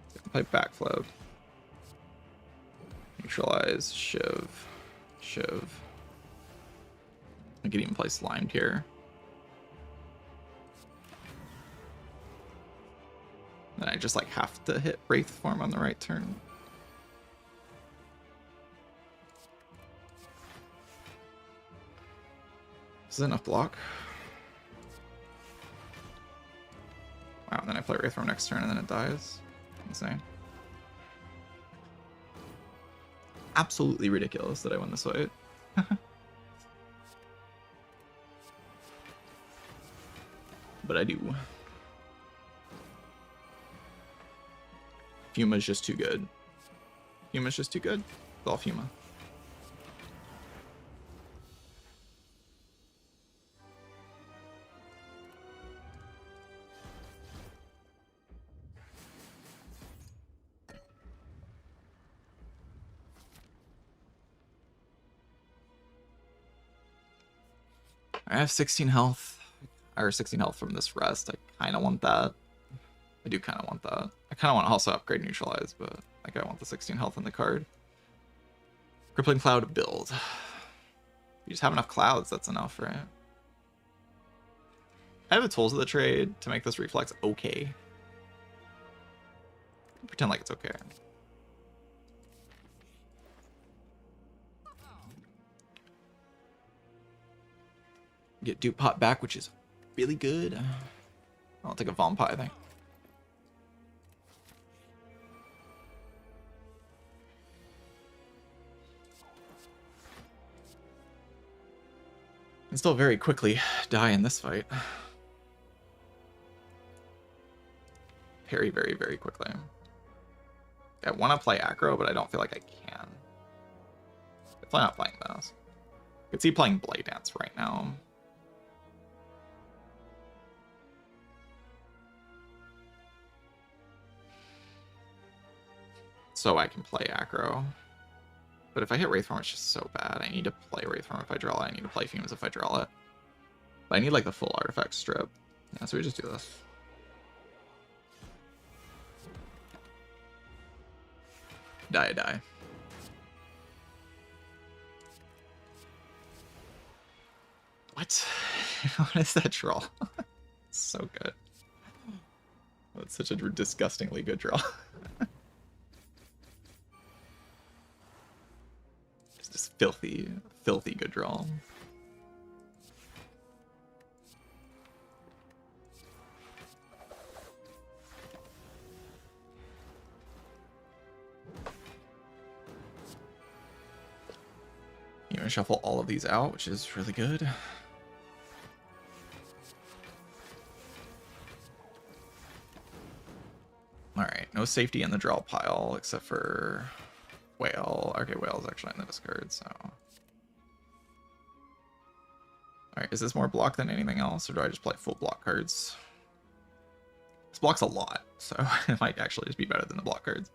So I can play Backflip. Neutralize, Shiv. I could even play Slimed here. Then I just like have to hit Wraithform on the right turn. Is this enough block? Wow, and then I play Wraithform next turn and then it dies. Insane. Absolutely ridiculous that I won this fight. But I do. Fuma's just too good. Fuma's just too good. It's all Fuma. I have 16 health. Or 16 health from this rest. I kind of want that. I do kind of want that. I kind of want to also upgrade Neutralize, but like I want the 16 health in the card. Crippling Cloud build. You just have enough clouds, that's enough, right? I have the tools of the trade to make this reflex okay. Pretend like it's okay. Get Dupe Pot back, which is really good. I'll take a Vampire, I think. Can still very quickly die in this fight. Very, very, very quickly. I want to play aggro, but I don't feel like I can. Definitely not playing this. I could see playing Blade Dance right now. So I can play aggro. But if I hit Wraithform, it's just so bad. I need to play Wraithform if I draw it. I need to play Fumes if I draw it. But I need like the full artifact strip. Yeah, so we just do this. Die. What? What is that draw? So good. That's such a disgustingly good draw. Just filthy, filthy good draw. You want to shuffle all of these out, which is really good. Alright, no safety in the draw pile except for Whale. Okay, Whale's actually in the discard, so. Alright, is this more block than anything else, or do I just play full block cards? This blocks a lot, so it might actually just be better than the block cards.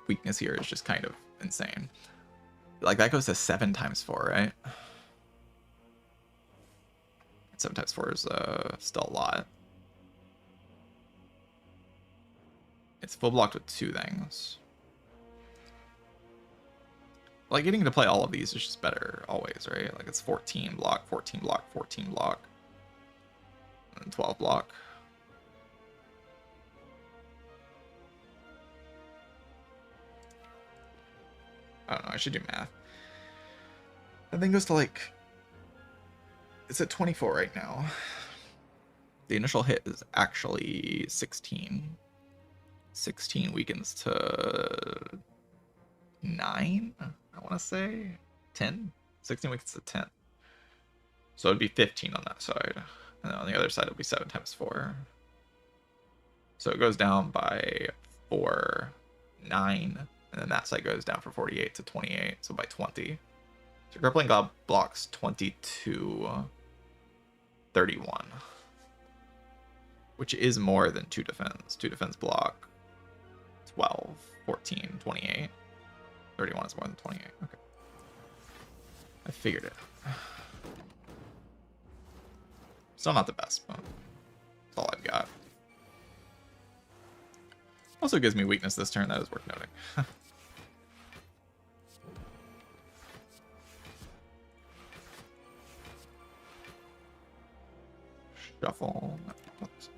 Weakness here is just kind of insane. Like, that goes to 7 times 4, right? 7 times 4 is still a lot. It's full blocked with 2 things. Like, getting to play all of these is just better always, right? Like, it's 14 block, 14 block, 14 block, and 12 block. I don't know, I should do math. That thing goes to like... It's at 24 right now. The initial hit is actually 16. 16 weakens to 9, I want to say. 10? 16 weakens to 10. So it'd be 15 on that side. And then on the other side, it'll be 7 times 4. So it goes down by 4, 9. And then that side goes down from 48 to 28, so by 20. So Crippling God blocks 22, 31. Which is more than 2 defense. 2 defense block 12, 14, 28. 31 is more than 28. Okay. I figured it. Still not the best, but that's all I've got. Also gives me weakness this turn, that is worth noting. Shuffle. Oops.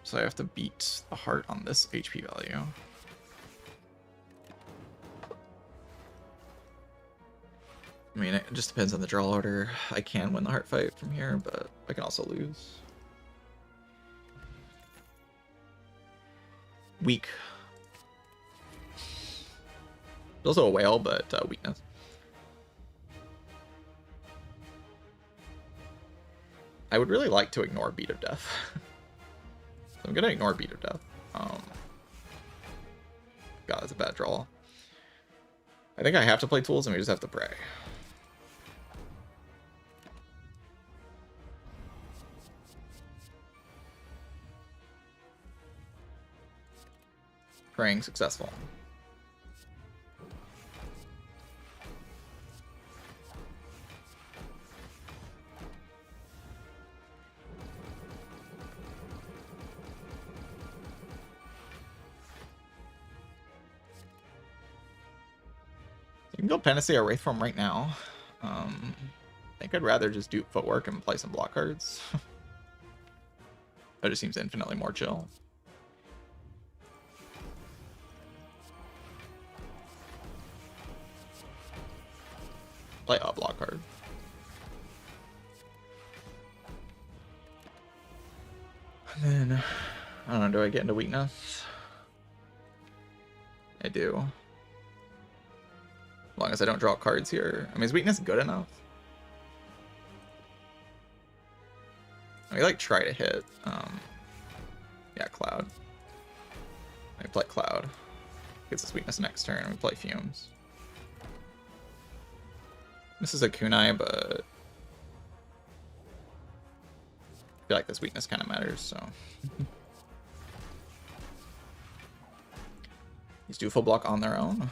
So I have to beat the heart on this HP value. I mean, it just depends on the draw order. I can win the heart fight from here, but I can also lose. Weak. There's also a whale, but weakness. I would really like to ignore Beat of Death. So I'm gonna ignore Beat of Death. God, that's a bad draw. I think I have to play tools and we just have to pray. Praying successful. You can go Panacea Wraithform right now. I think I'd rather just do footwork and play some block cards. That just seems infinitely more chill. Play a block card. And then, I don't know, do I get into weakness? I do. As long as I don't draw cards here. I mean, is weakness good enough? I like try to hit. Yeah, Cloud. I play Cloud. Gets us weakness next turn. We play Fumes. This is a kunai, but I feel like this weakness kind of matters, so. These do full block on their own.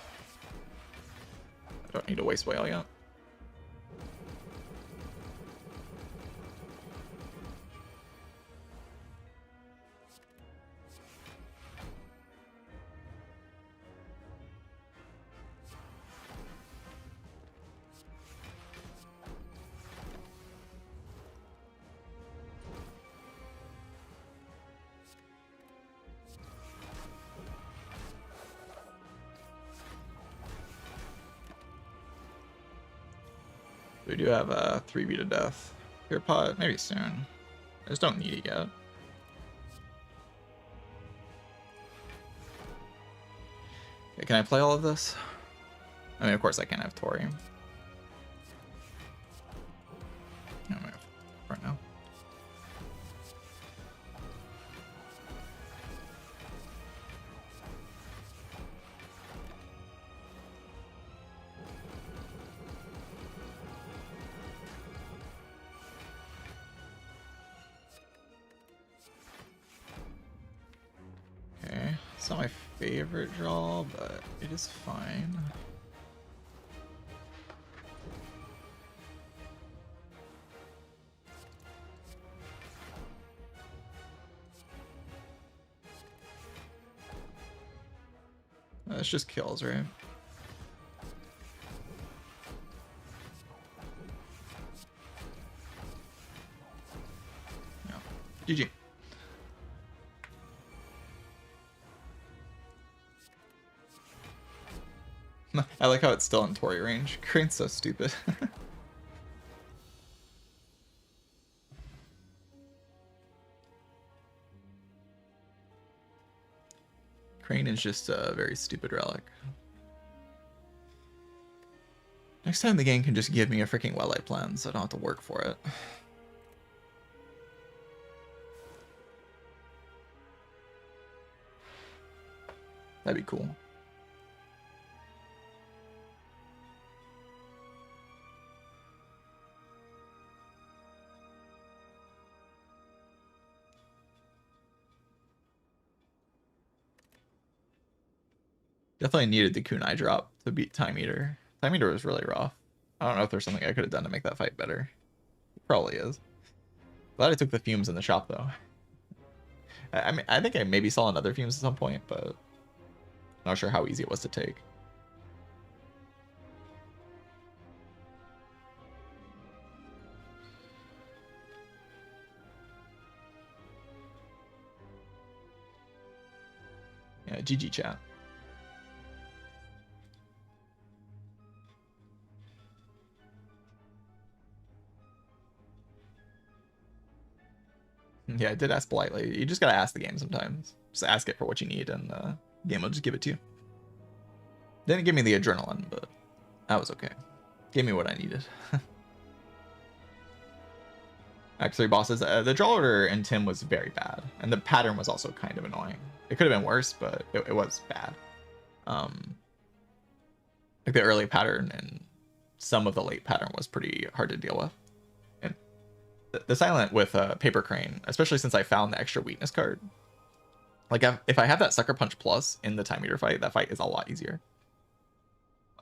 I don't need to waste whale yet. We do have a 3v to death. Your pot, maybe soon. I just don't need it yet. Okay, can I play all of this? I mean, of course I can have Tori. No, right now. It's not my favorite draw, but it is fine. It's just kills, right? Yeah. GG. I like how it's still in Tori range. Crane's so stupid. Crane is just a very stupid relic. Next time the game can just give me a freaking Wellite plan so I don't have to work for it. That'd be cool. Definitely needed the kunai drop to beat Time Eater. Time Eater was really rough. I don't know if there's something I could have done to make that fight better. It probably is. Glad I took the fumes in the shop though. I mean, I think I maybe saw another fumes at some point, but not sure how easy it was to take. Yeah, GG chat. Yeah, I did ask politely. You just gotta ask the game sometimes. Just ask it for what you need, and the game will just give it to you. Didn't give me the adrenaline, but that was okay. Gave me what I needed. X3 bosses. The draw order in Tim was very bad, and the pattern was also kind of annoying. It could have been worse, but it was bad. Like the early pattern and some of the late pattern was pretty hard to deal with. And the silent with Paper Crane, especially since I found the extra weakness card. Like if I have that Sucker Punch Plus in the Time Eater fight, that fight is a lot easier.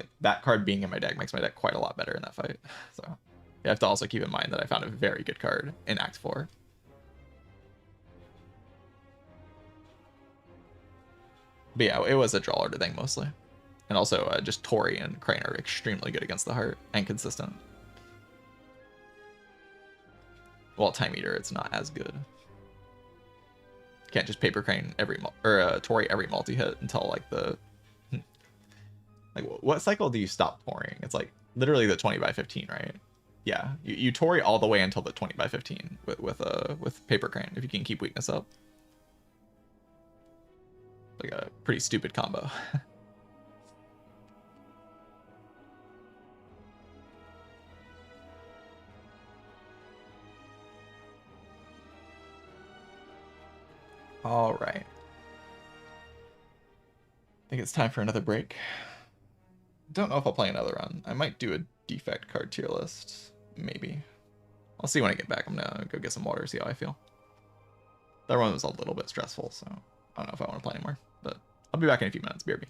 Like that card being in my deck makes my deck quite a lot better in that fight. So you have to also keep in mind that I found a very good card in Act 4. But yeah, it was a draw order thing mostly. And also just Tori and Crane are extremely good against the heart and consistent. Well, Time Eater, it's not as good. Can't just Paper Crane every Tori every multi hit until like the like what cycle do you stop touring? It's like literally the 20 by 15, right? Yeah, you Tori all the way until the 20 by 15 with Paper Crane if you can keep weakness up. Like a pretty stupid combo. All right. I think it's time for another break. Don't know if I'll play another run. I might do a defect card tier list. Maybe. I'll see when I get back. I'm gonna go get some water, see how I feel. That one was a little bit stressful, so I don't know if I want to play anymore. But I'll be back in a few minutes. BRB.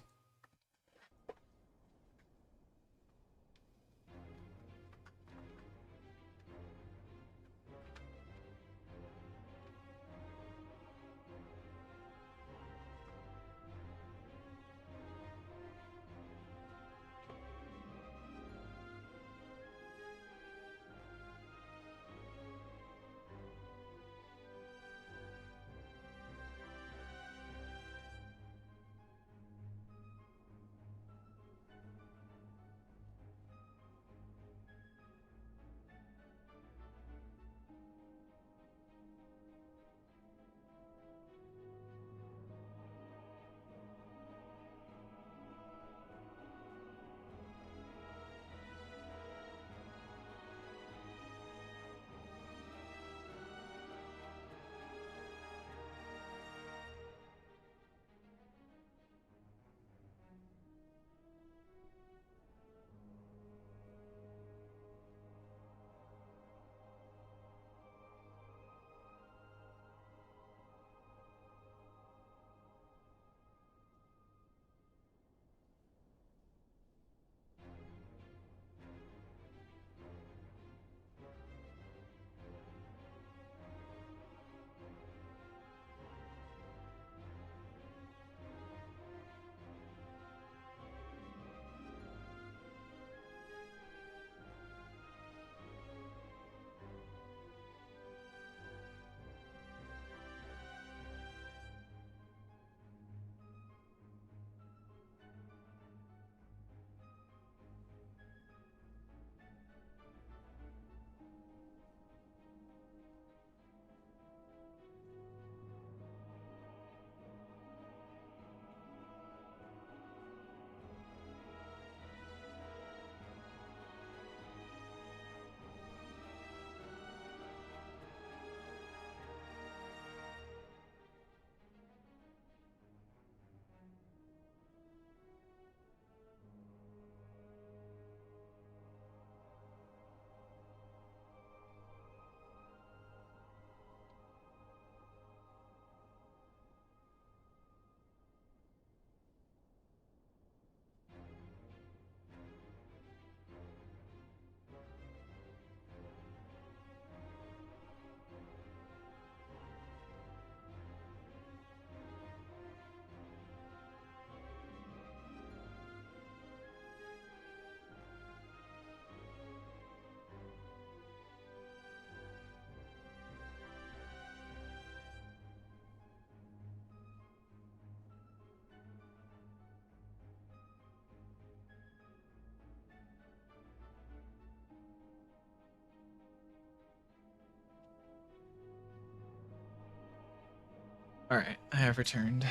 All right, I have returned.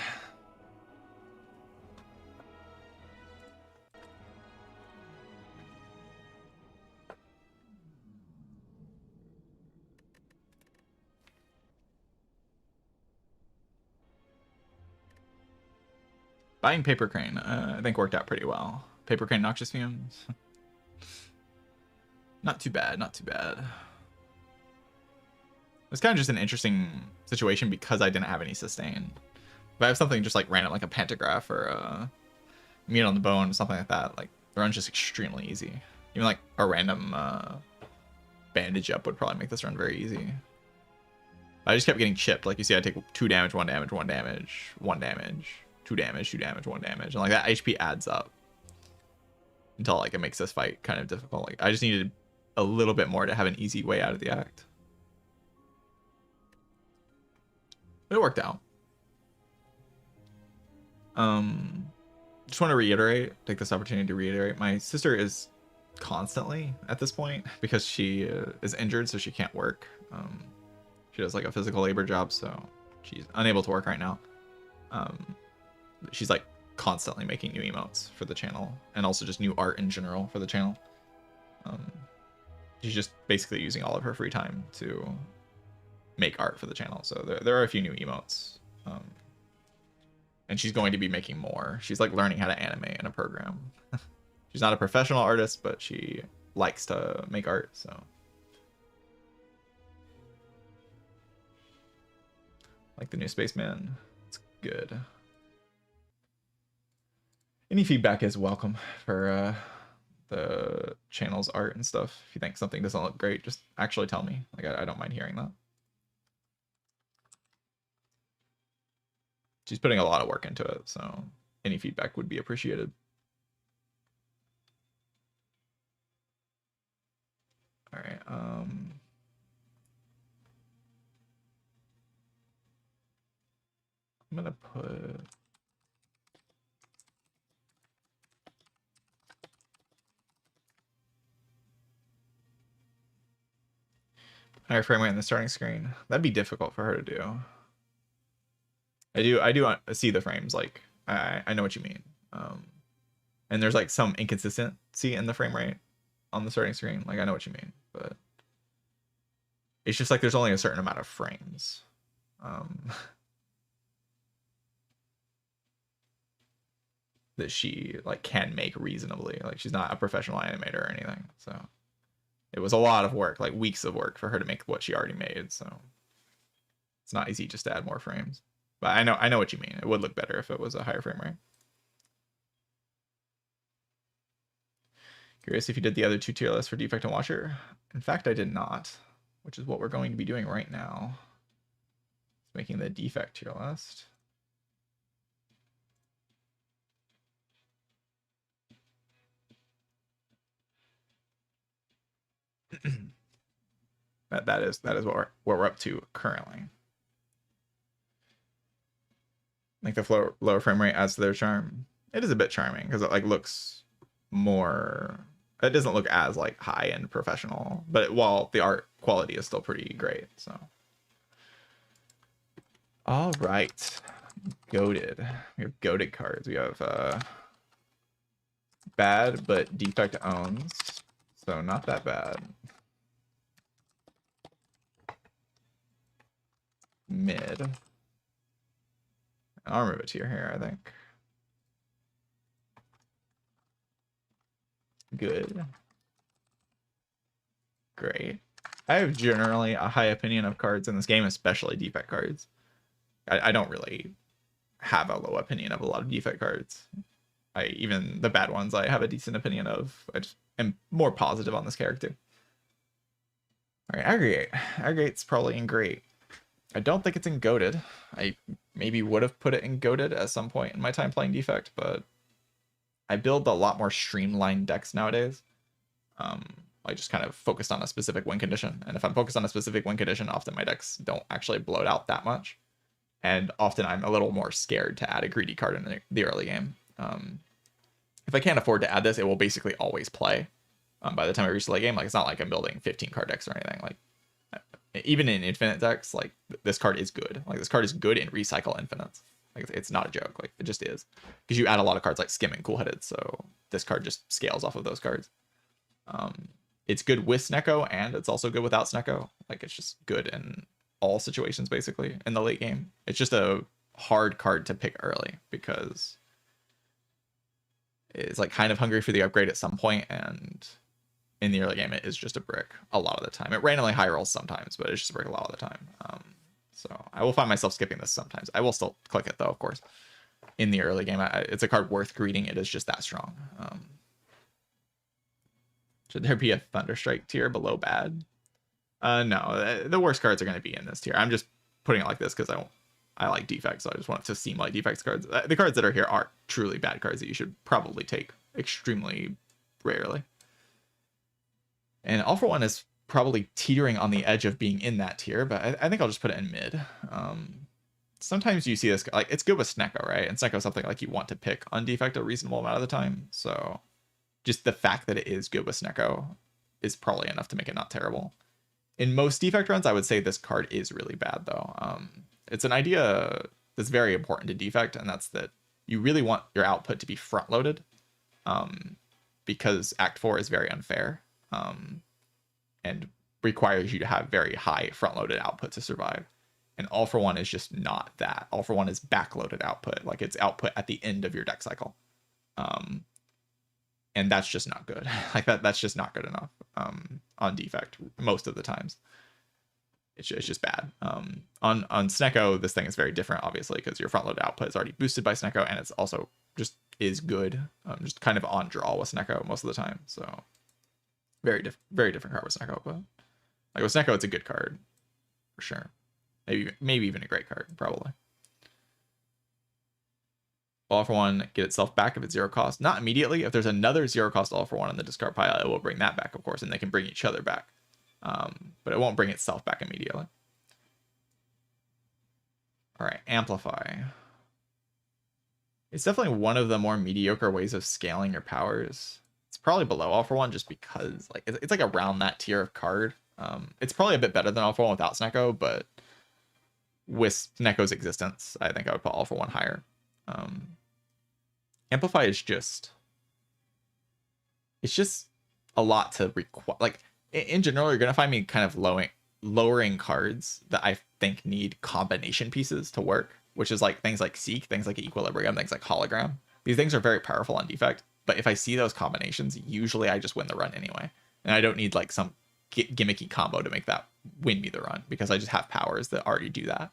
Buying Paper Crane, I think worked out pretty well. Paper Crane Noxious Fumes. Not too bad, not too bad. It's kind of just an interesting situation because I didn't have any sustain. If I have something just like random, like a Pantograph or a Meat on the Bone, something like that, like the run's just extremely easy. Even like a random Bandage Up would probably make this run very easy. I just kept getting chipped. Like you see, I take 2 damage, 1 damage, 1 damage, 1 damage, 2 damage, 2 damage, 1 damage, and like that HP adds up until like it makes this fight kind of difficult. Like I just needed a little bit more to have an easy way out of the act. But it worked out. Just want to reiterate, take this opportunity to reiterate, my sister is constantly at this point because she is injured, so she can't work. She does like a physical labor job, so she's unable to work right now. She's like constantly making new emotes for the channel and also just new art in general for the channel. She's just basically using all of her free time to make art for the channel. So there are a few new emotes. And she's going to be making more. She's like learning how to animate in a program. She's not a professional artist, but she likes to make art, so. Like the new Spaceman. It's good. Any feedback is welcome for the channel's art and stuff. If you think something doesn't look great, just actually tell me. Like I don't mind hearing that. She's putting a lot of work into it, so any feedback would be appreciated. All right. I'm gonna put. Higher frame rate in the starting screen. That'd be difficult for her to do. I do see the frames. Like I know what you mean. And there's like some inconsistency in the frame rate on the starting screen. Like I know what you mean, but it's just like there's only a certain amount of frames. That she like can make reasonably. Like she's not a professional animator or anything, so it was a lot of work, like weeks of work for her to make what she already made. So it's not easy just to add more frames. But I know what you mean. It would look better if it was a higher frame rate. Curious if you did the other two tier lists for Defect and Watcher. In fact, I did not, which is what we're going to be doing right now. Making the Defect tier list. that is what we're up to currently. Like the lower frame rate adds to their charm. It is a bit charming because it like looks more. It doesn't look as like high end professional, but while the art quality is still pretty great. So, all right, goated. We have goated cards. We have bad, but Defect owns, so not that bad. Mid. I'll remove a tier here, I think. Good. Great. I have generally a high opinion of cards in this game, especially Defect cards. I don't really have a low opinion of a lot of Defect cards. Even the bad ones I have a decent opinion of. I just am more positive on this character. All right, Aggregate. Aggregate's probably in Great. I don't think it's in Goated. I maybe would have put it in Goated at some point in my time playing Defect, but I build a lot more streamlined decks nowadays. I just kind of focused on a specific win condition, and if I'm focused on a specific win condition, often my decks don't actually bloat out that much, and often I'm a little more scared to add a greedy card in the early game. If I can't afford to add this, it will basically always play by the time I reach the late game. Like it's not like I'm building 15 card decks or anything. Like even in infinite decks, like this card is good. Like this card is good in recycle infinites. Like it's not a joke. Like it just is, because you add a lot of cards like Skim and Cool Headed, so this card just scales off of those cards. It's good with Snecko, and it's also good without Snecko. Like it's just good in all situations basically in the late game. It's just a hard card to pick early because it's like kind of hungry for the upgrade at some point, and in the early game it is just a brick a lot of the time. It randomly high rolls sometimes, but it's just a brick a lot of the time. So I will find myself skipping this sometimes. I will still click it though, of course. In the early game, it's a card worth greeting. It is just that strong. Should there be a Thunderstrike tier below bad? No, the worst cards are going to be in this tier. I'm just putting it like this because I like Defect, so I just want it to seem like Defect's cards. The cards that are here are truly bad cards that you should probably take extremely rarely. And All For One is probably teetering on the edge of being in that tier, but I think I'll just put it in mid. Sometimes you see this, like it's good with Snecko, right? And Snecko is something like you want to pick on Defect a reasonable amount of the time, so just the fact that it is good with Snecko is probably enough to make it not terrible. In most defect runs, I would say this card is really bad, though. It's an idea that's very important to defect, and that's that you really want your output to be front-loaded, because Act 4 is very unfair, and requires you to have very high front-loaded output to survive. And All for One is just not that. All for One is back-loaded output, like it's output at the end of your deck cycle. And that's just not good. Like that's just not good enough on defect most of the times. It's just bad. On Snecko, this thing is very different, obviously, because your front load output is already boosted by Snecko, and it's also just is good, just kind of on draw with Snecko most of the time. So very different card with Snecko, but like with Snecko, it's a good card for sure. Maybe even a great card, probably. All for One, get itself back if it's 0 cost. Not immediately. If there's another 0 cost All for One in the discard pile, it will bring that back, of course, and they can bring each other back. But it won't bring itself back immediately. All right, Amplify. It's definitely one of the more mediocre ways of scaling your powers. It's probably below All for One just because like it's like around that tier of card. It's probably a bit better than All for One without Snecko, but with Snecko's existence, I think I would put All for One higher. Amplify is just, it's just a lot to require. Like in general, you're gonna find me kind of lowering cards that I think need combination pieces to work, which is like things like Seek, things like Equilibrium, things like Hologram. These things are very powerful on defect, but if I see those combinations, usually I just win the run anyway, and I don't need like some gimmicky combo to make that win me the run, because I just have powers that already do that.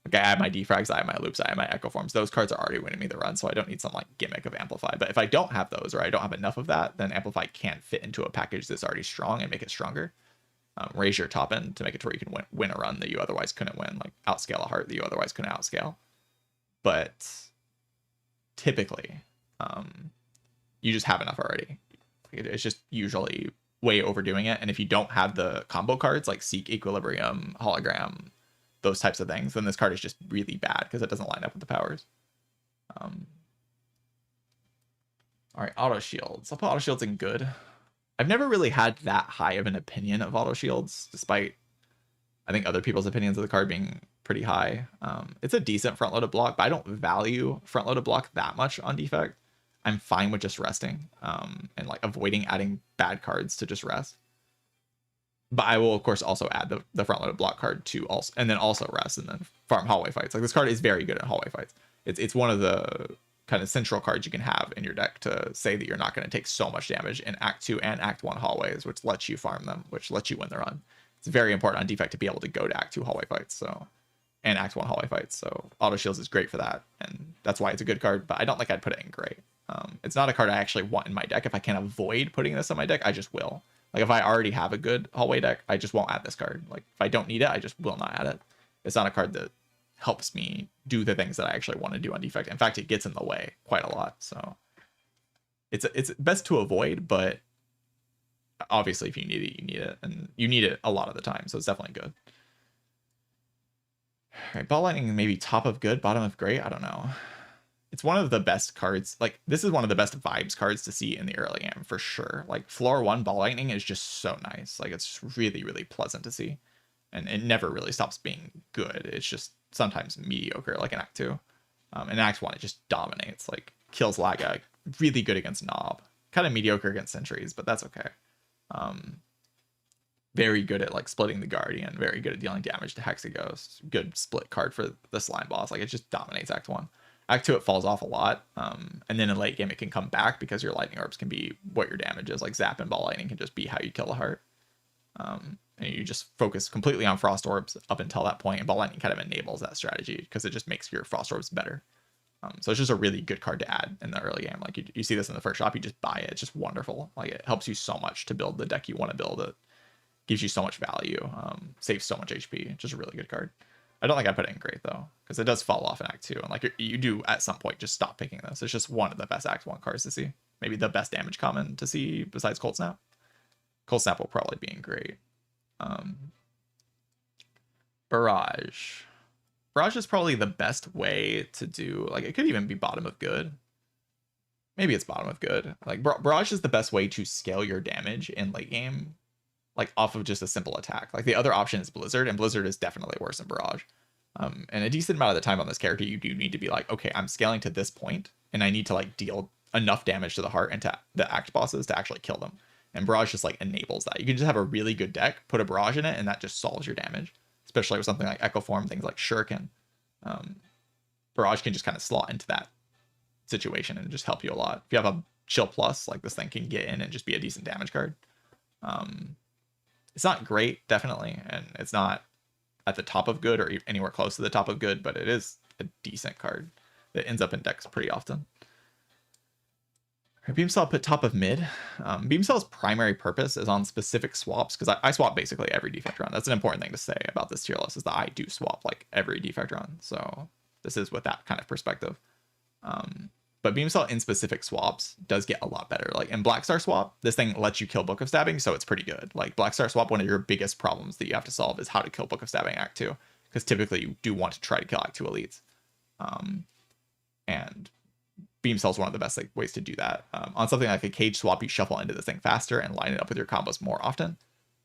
Like I have my defrags, I have my loops, I have my echo forms. Those cards are already winning me the run, so I don't need some like gimmick of Amplify. But if I don't have those, or I don't have enough of that, then Amplify can fit into a package that's already strong and make it stronger. Raise your top end to make it to where you can win a run that you otherwise couldn't win, like outscale a heart that you otherwise couldn't outscale. But typically, you just have enough already. It's just usually way overdoing it. And if you don't have the combo cards like Seek, Equilibrium, Hologram, those types of things, then this card is just really bad because it doesn't line up with the powers. All right, Auto Shields. I'll put Auto Shields in good. I've never really had that high of an opinion of Auto Shields, despite I think other people's opinions of the card being pretty high. It's a decent front-loaded block, but I don't value front-loaded block that much on defect. I'm fine with just resting, and like avoiding adding bad cards to just rest. But I will, of course, also add the front-loaded block card to also, and then also rest, and then farm hallway fights. Like this card is very good at hallway fights. It's one of the kind of central cards you can have in your deck to say that you're not going to take so much damage in Act 2 and Act 1 hallways, which lets you farm them, which lets you win the run. It's very important on defect to be able to go to Act 2 hallway fights, so, and Act 1 hallway fights. So Auto Shields is great for that, and that's why it's a good card. But I don't think I'd put it in great. It's not a card I actually want in my deck. If I can avoid putting this in my deck, I just will. Like if I already have a good hallway deck, I just won't add this card. Like if I don't need it, I just will not add it. It's not a card that helps me do the things that I actually want to do on defect. In fact, it gets in the way quite a lot. So it's best to avoid, but obviously if you need it, you need it, and you need it a lot of the time. So it's definitely good. All right, Ball Lightning maybe top of good, bottom of great. I don't know. It's one of the best cards. Like this is one of the best vibes cards to see in the early game for sure. Like floor 1 Ball Lightning is just so nice. Like it's really, really pleasant to see. And it never really stops being good. It's just sometimes mediocre, like in Act 2. In Act 1, it just dominates. Like kills Laga, really good against Knob. Kind of mediocre against Sentries, but that's okay. Very good at like splitting the Guardian. Very good at dealing damage to Hexaghost. Good split card for the Slime Boss. Like it just dominates Act 1. Act 2, it falls off a lot, and then in late game it can come back because your lightning orbs can be what your damage is. Like Zap and Ball Lightning can just be how you kill a heart, and you just focus completely on Frost Orbs up until that point, and Ball Lightning kind of enables that strategy because it just makes your Frost Orbs better. So it's just a really good card to add in the early game. Like you see this in the first shop, you just buy it. It's just wonderful. Like it helps you so much to build the deck you want to build. It gives you so much value, saves so much HP. Just a really good card. I don't think I put it in great though, because it does fall off in Act 2, and like you do at some point just stop picking this. It's just one of the best Act 1 cards to see. Maybe the best damage common to see besides Cold Snap. Cold Snap will probably be in great. Barrage. Barrage is probably the best way to do, like it could even be bottom of good. maybe it's bottom of good. Like Barrage is the best way to scale your damage in late game, like off of just a simple attack. Like the other option is Blizzard, and Blizzard is definitely worse than Barrage. And a decent amount of the time on this character, you do need to be like, okay, I'm scaling to this point, and I need to like deal enough damage to the heart and to the act bosses to actually kill them. And Barrage just like enables that. You can just have a really good deck, put a Barrage in it, and that just solves your damage. Especially with something like Echo Form, things like Shuriken. Barrage can just kind of slot into that situation and just help you a lot. If you have a Chill Plus, like this thing can get in and just be a decent damage card. It's not great, definitely, and it's not at the top of good or anywhere close to the top of good, but it is a decent card that ends up in decks pretty often. Beamsaw put top of mid. Beamsaw's primary purpose is on specific swaps, because I swap basically every defect run. That's an important thing to say about this tier list, is that I do swap like every defect run. So this is with that kind of perspective. But Beamsaw in specific swaps does get a lot better. Like in Blackstar swap, this thing lets you kill Book of Stabbing, so it's pretty good. Like Blackstar swap, one of your biggest problems that you have to solve is how to kill Book of Stabbing Act 2, because typically you do want to try to kill Act 2 elites. And Beamsaw is one of the best ways to do that. On something like a Cage swap, you shuffle into this thing faster and line it up with your combos more often,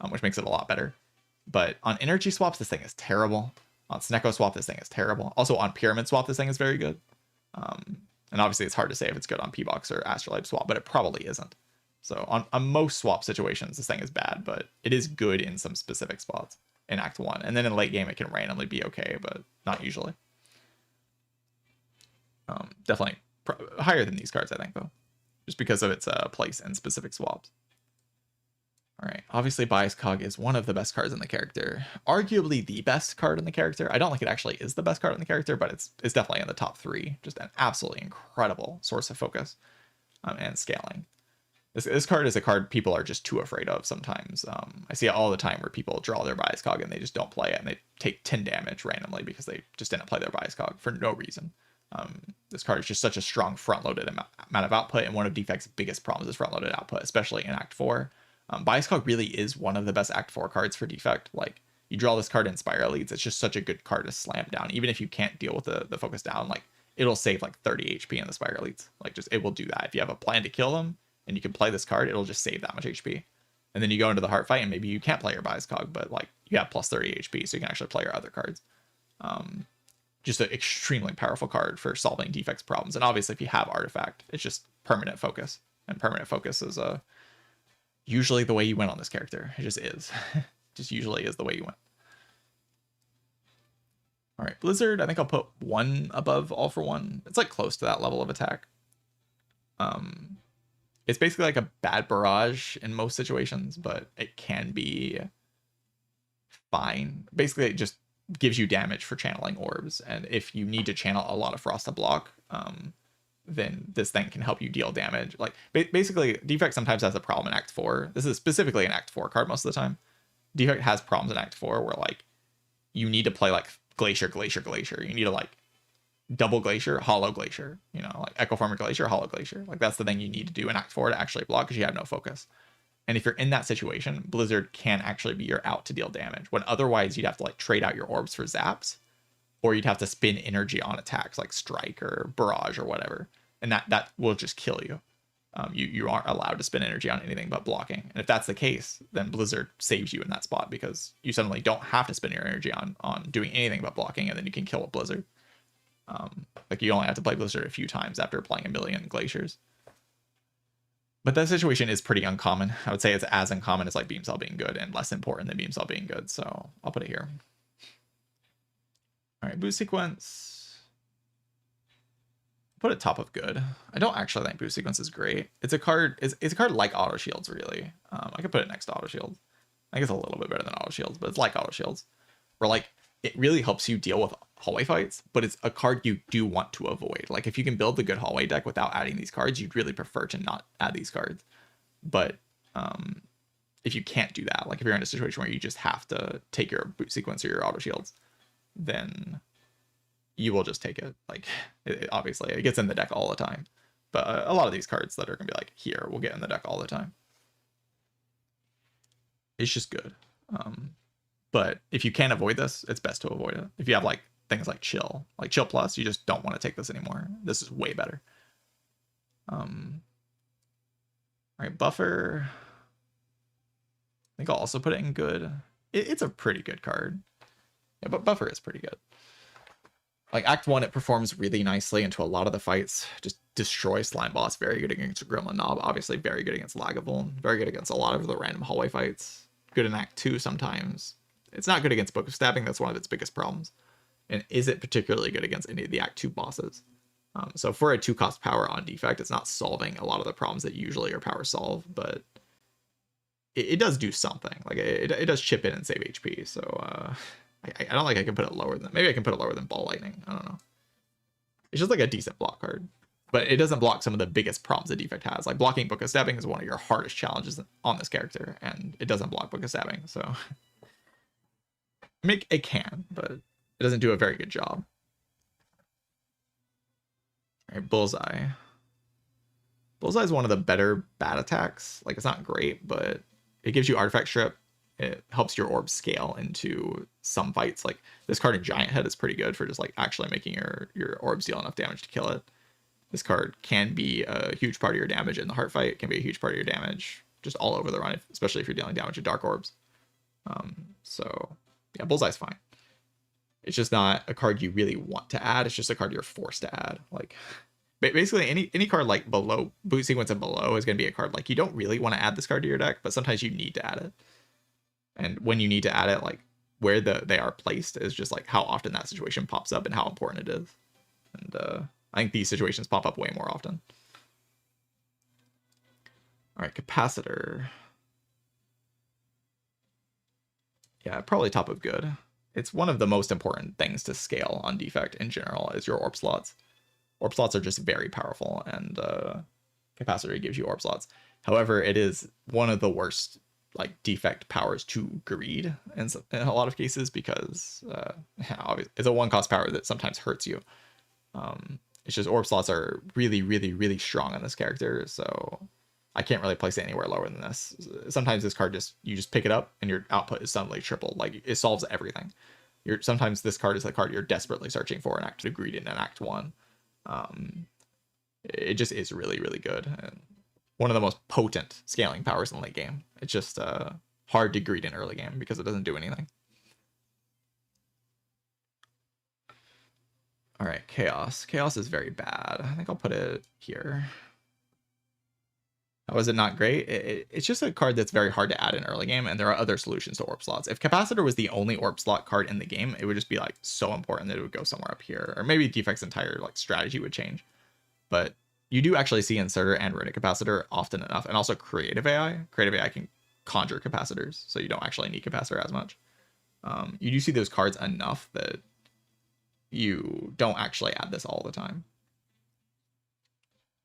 which makes it a lot better. But on Energy swaps, this thing is terrible. On Snecko swap, this thing is terrible. Also on Pyramid swap, this thing is very good. And obviously it's hard to say if it's good on P-Box or Astrolabe swap, but it probably isn't. So on most swap situations, this thing is bad, but it is good in some specific spots in Act 1. And then in late game, it can randomly be okay, but not usually. Definitely higher than these cards, I think, though, just because of its place in specific swaps. All right, obviously Bias Cog is one of the best cards in the character, arguably the best card in the character. I don't think it actually is the best card in the character, but it's definitely in the top 3. Just an absolutely incredible source of focus and scaling. This card is a card people are just too afraid of sometimes. I see it all the time where people draw their Bias Cog and they just don't play it, and they take 10 damage randomly because they just didn't play their Bias Cog for no reason. This card is just such a strong front-loaded amount of output, and one of Defect's biggest problems is front-loaded output, especially in Act 4. Bias Cog really is one of the best Act 4 cards for Defect. Like, you draw this card in Spire Elites, it's just such a good card to slam down. Even if you can't deal with the focus down, like, it'll save like 30 HP in the Spire Elites. Like, just, it will do that. If you have a plan to kill them, and you can play this card, it'll just save that much HP. And then you go into the heart fight, and maybe you can't play your Bias Cog, but like, you have plus 30 HP, so you can actually play your other cards. Just an extremely powerful card for solving Defect's problems. And obviously, if you have Artifact, it's just permanent focus. And permanent focus is usually the way you win on this character. It just is. Just usually is the way you win. All right, Blizzard, I think I'll put 1 above All for One. It's like close to that level of attack. It's basically like a bad Barrage in most situations, but it can be fine. Basically, it just gives you damage for channeling orbs, and if you need to channel a lot of Frost to block, then this thing can help you deal damage. Like basically, Defect sometimes has a problem in Act 4. This is specifically an Act 4 card most of the time. Defect has problems in Act 4 where like you need to play like Glacier, Glacier, Glacier. You need to like double Glacier, Hollow Glacier. You know, like Echo Former Glacier, Hollow Glacier. Like that's the thing you need to do in Act 4 to actually block, because you have no focus. And if you're in that situation, Blizzard can actually be your out to deal damage, when otherwise you'd have to like trade out your orbs for zaps, or you'd have to spin energy on attacks like Strike or Barrage or whatever. And that will just kill you. You aren't allowed to spin energy on anything but blocking. And if that's the case, then Blizzard saves you in that spot, because you suddenly don't have to spend your energy on doing anything but blocking, and then you can kill a Blizzard. Like you only have to play Blizzard a few times after playing a million Glaciers. But that situation is pretty uncommon. I would say it's as uncommon as like Beamsaw being good, and less important than Beamsaw being good. So I'll put it here. All right, boost sequence. Put it top of good. I don't actually think boost sequence is great. It's a card. It's a card like auto shields, really. I could put it next to auto shields. I think it's a little bit better than auto shields, but it's like auto shields, where like it really helps you deal with hallway fights, but it's a card you do want to avoid. Like if you can build the good hallway deck without adding these cards, you'd really prefer to not add these cards. But if you can't do that, like if you're in a situation where you just have to take your boot sequence or your auto shields, then you will just take it. Like obviously it gets in the deck all the time, but a lot of these cards that are gonna be like here will get in the deck all the time. It's just good. But if you can't avoid this, it's best to avoid it. If you have like things like Chill Plus, you just don't want to take this anymore. This is way better. All right, Buffer. I think I'll also put it in good. It's a pretty good card. Yeah, but Buffer is pretty good. Like Act 1, it performs really nicely into a lot of the fights. Just destroy Slime Boss. Very good against Gremlin Knob. Obviously very good against Lagavulin. Very good against a lot of the random hallway fights. Good in Act 2 sometimes. It's not good against Book of Stabbing. That's one of its biggest problems. And is it particularly good against any of the Act 2 bosses? So for a 2-cost power on defect, it's not solving a lot of the problems that usually your powers solve, but it does do something. Like it does chip in and save HP. So I don't think I can put it lower than, maybe I can put it lower than Ball Lightning. I don't know. It's just like a decent block card, but it doesn't block some of the biggest problems the defect has. Like blocking Book of Stabbing is one of your hardest challenges on this character, and it doesn't block Book of Stabbing. So it can, but it doesn't do a very good job. All right, Bullseye. Bullseye is one of the better bat attacks. Like, it's not great, but it gives you Artifact Strip. It helps your orb scale into some fights. Like, this card in Giant Head is pretty good for just, like, actually making your orbs deal enough damage to kill it. This card can be a huge part of your damage in the heart fight. It can be a huge part of your damage just all over the run, especially if you're dealing damage with Dark Orbs. So, yeah, Bullseye's fine. It's just not a card you really want to add. It's just a card you're forced to add. Like, basically any card like below Boot Sequence and below is going to be a card like you don't really want to add this card to your deck, but sometimes you need to add it. And when you need to add it, like where they are placed is just like how often that situation pops up and how important it is. And I think these situations pop up way more often. All right, Capacitor. Yeah, probably top of good. It's one of the most important things to scale on defect in general is your orb slots. Orb slots are just very powerful, and Capacitor gives you orb slots. However, it is one of the worst like defect powers to greed in a lot of cases because it's a 1-cost power that sometimes hurts you. It's just orb slots are really, really, really strong on this character, so I can't really place it anywhere lower than this. Sometimes this card you just pick it up and your output is suddenly tripled. Like it solves everything. Sometimes this card is the card you're desperately searching for in Act 2 greed in Act 1. It just is really, really good. And one of the most potent scaling powers in the late game. It's just hard to greed in early game because it doesn't do anything. All right, Chaos. Chaos is very bad. I think I'll put it here. How is it not great? It's just a card that's very hard to add in early game, and there are other solutions to orb slots. If Capacitor was the only orb slot card in the game, it would just be like so important that it would go somewhere up here, or maybe Defect's entire like strategy would change. But you do actually see Inserter and Runic Capacitor often enough, and also Creative AI. Creative AI can conjure capacitors, so you don't actually need Capacitor as much. You do see those cards enough that you don't actually add this all the time.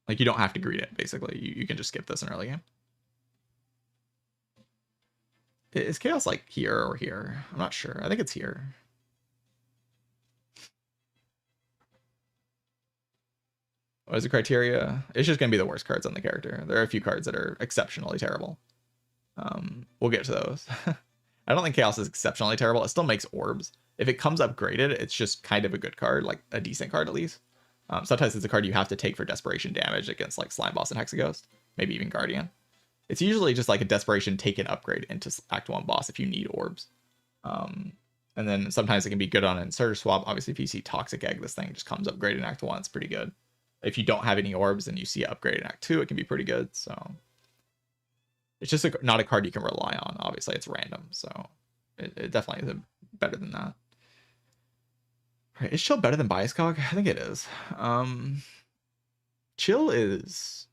Like, you don't have to greed it, basically. You can just skip this in early game. Is Chaos, like, here or here? I'm not sure. I think it's here. What is the criteria? It's just going to be the worst cards on the character. There are a few cards that are exceptionally terrible. We'll get to those. I don't think Chaos is exceptionally terrible. It still makes orbs. If it comes upgraded, it's just kind of a good card, like a decent card at least. Sometimes it's a card you have to take for desperation damage against like Slime Boss and Hexaghost, maybe even Guardian. It's usually just like a desperation take and upgrade into Act 1 boss if you need orbs. And then sometimes it can be good on an Inserter swap. Obviously, if you see Toxic Egg, this thing just comes upgraded in Act 1. It's pretty good. If you don't have any orbs and you see it upgraded in Act 2, it can be pretty good. So it's just not a card you can rely on. Obviously, it's random. So it definitely is better than that. Right, is Chill better than Bias Cog? I think it is. Chill is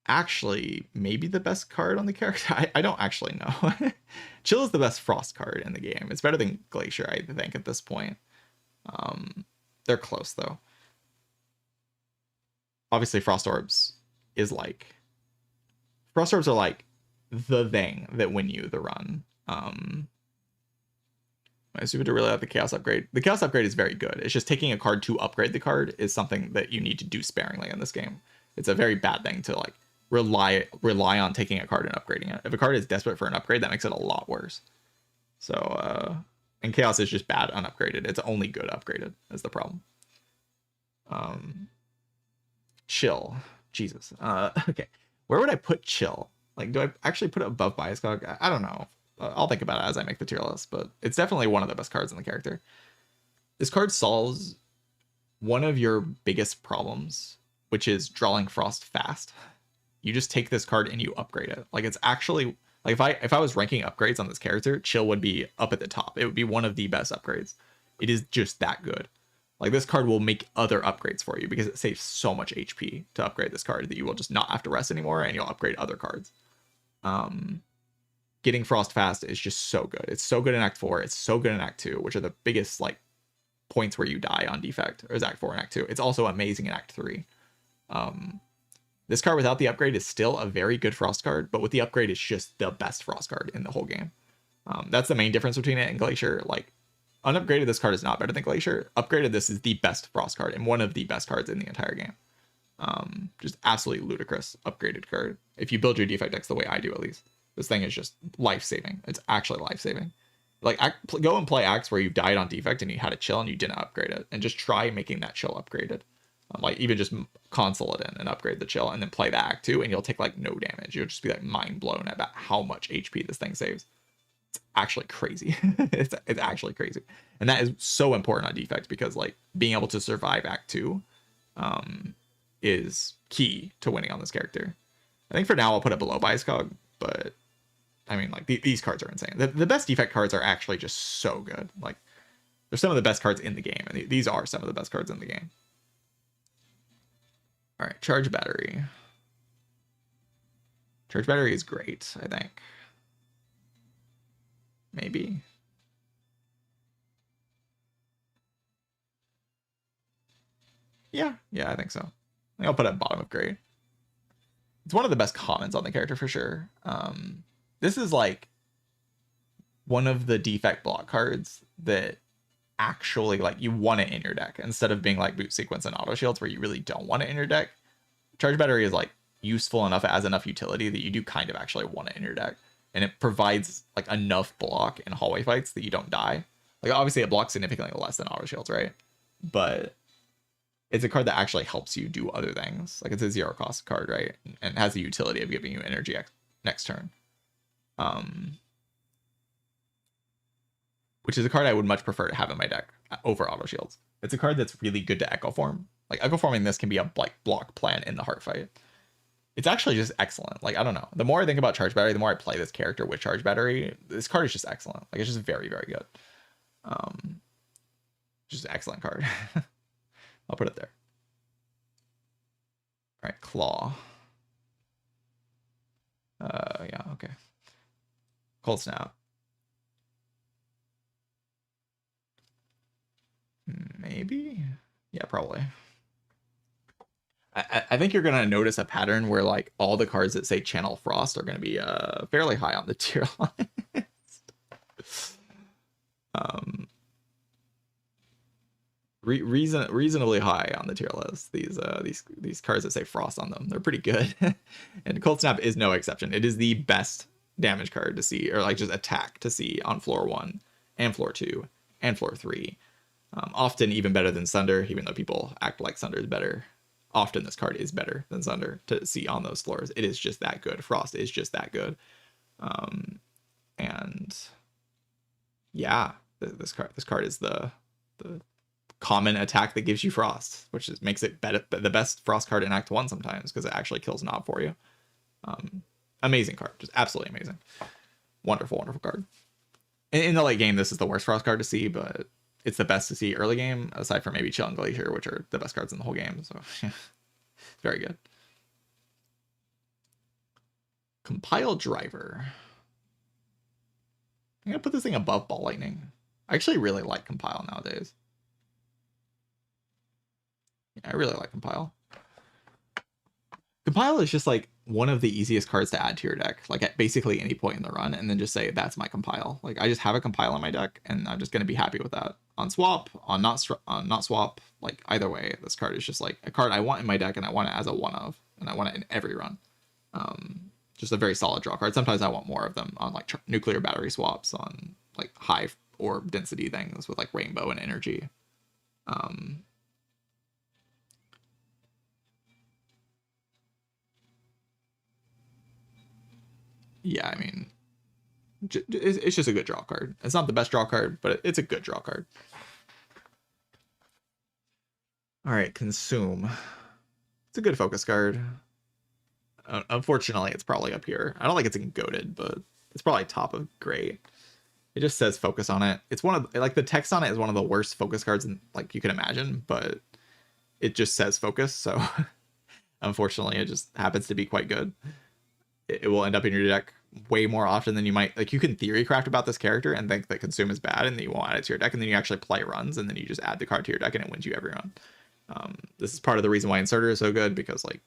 actually maybe the best card on the character. I don't actually know. Chill is the best Frost card in the game. It's better than Glacier, I think, at this point. They're close, though. Obviously, Frost Orbs is like... Frost Orbs are like the thing that win you the run. I assume to really like the Chaos upgrade. The Chaos upgrade is very good. It's just taking a card to upgrade the card is something that you need to do sparingly in this game. It's a very bad thing to like rely on taking a card and upgrading it. If a card is desperate for an upgrade, that makes it a lot worse. So and Chaos is just bad unupgraded. It's only good upgraded is the problem. Chill. Jesus. Okay. Where would I put Chill? Like, do I actually put it above Bias Cog? I don't know. I'll think about it as I make the tier list, but it's definitely one of the best cards in the character. This card solves one of your biggest problems, which is drawing Frost fast. You just take this card and you upgrade it. Like, it's actually like if I was ranking upgrades on this character, Chill would be up at the top. It would be one of the best upgrades. It is just that good. Like, this card will make other upgrades for you because it saves so much HP to upgrade this card that you will just not have to rest anymore, and you'll upgrade other cards. Getting Frost fast is just so good. It's so good in Act 4. It's so good in Act 2, which are the biggest like points where you die on defect, or is Act 4 and Act 2. It's also amazing in Act 3. This card without the upgrade is still a very good Frost card, but with the upgrade, it's just the best Frost card in the whole game. That's the main difference between it and Glacier. Like, unupgraded, this card is not better than Glacier. Upgraded, this is the best Frost card and one of the best cards in the entire game. Just absolutely ludicrous upgraded card. If you build your defect decks the way I do, at least, this thing is just life-saving. It's actually life-saving. Like, go and play acts where you died on defect and you had a Chill and you didn't upgrade it, and just try making that Chill upgraded. Like, even just console it in and upgrade the Chill and then play the act 2, and you'll take like no damage. You'll just be like mind blown about how much HP this thing saves. It's actually crazy. it's actually crazy, and that is so important on defect because like being able to survive Act 2 is key to winning on this character. I think for now I'll put it below Bias Cog, but I mean, like, these cards are insane. The best defect cards are actually just so good. Like, they're some of the best cards in the game, and these are some of the best cards in the game. All right, Charge Battery. Charge Battery is great, I think. Maybe. Yeah, I think so. I think I'll put it at bottom of great. It's one of the best commons on the character for sure. This is like one of the defect block cards that actually like you want it in your deck instead of being like Boot Sequence and Auto Shields where you really don't want it in your deck. Charge Battery is like useful enough, it has enough utility that you do kind of actually want it in your deck, and it provides like enough block in hallway fights that you don't die. Like, obviously it blocks significantly less than Auto Shields, right? But it's a card that actually helps you do other things. Like, it's a 0 cost card, right? And has the utility of giving you energy next turn. Which is a card I would much prefer to have in my deck over Auto Shields. It's a card that's really good to Echo Form. Like, Echo Forming this can be a like block plan in the heart fight. It's actually just excellent. Like, I don't know. The more I think about Charge Battery, the more I play this character with Charge Battery. This card is just excellent. Like, it's just very, very good. Just an excellent card. I'll put it there. All right, Claw. Yeah, okay. Cold Snap. Maybe? Yeah, probably. I think you're going to notice a pattern where like all the cards that say Channel Frost are going to be fairly high on the tier list. Reasonably high on the tier list. These cards that say Frost on them, they're pretty good. And Cold Snap is no exception. It is the best damage card to see, or like just attack to see on floor 1 and floor 2 and floor 3. Often even better than Sunder, even though people act like Sunder is better. Often this card is better than Sunder to see on those floors. It is just that good. Frost is just that good. And yeah, this card is the common attack that gives you Frost, which makes it the best Frost card in Act 1 sometimes because it actually kills Knob for you. Amazing card, just absolutely amazing. Wonderful, wonderful card. In the late game, this is the worst Frost card to see, but it's the best to see early game, aside from maybe Chill and Glacier, which are the best cards in the whole game. So, yeah, very good. Compile Driver. I'm going to put this thing above Ball Lightning. I actually really like Compile nowadays. Yeah, I really like Compile. Compile is just like one of the easiest cards to add to your deck, like at basically any point in the run, and then just say that's my Compile. Like, I just have a Compile in my deck, and I'm just going to be happy with that. On swap, on not swap, like either way, this card is just like a card I want in my deck, and I want it as a one of, and I want it in every run. Just a very solid draw card. Sometimes I want more of them on like nuclear battery swaps, on like high orb density things with like rainbow and energy. Yeah, I mean, it's just a good draw card. It's not the best draw card, but it's a good draw card. All right, consume. It's a good focus card. Unfortunately, it's probably up here. I don't think it's in goated, but it's probably top of great. It just says focus on it. It's one of like the text on it is one of the worst focus cards in, like you can imagine, but it just says focus. So unfortunately, it just happens to be quite good. It will end up in your deck way more often than you might. Like you can theory craft about this character and think that consume is bad, and then you won't add it to your deck, and then you actually play runs, and then you just add the card to your deck, and it wins you every run. This is part of the reason why Inserter is so good, because like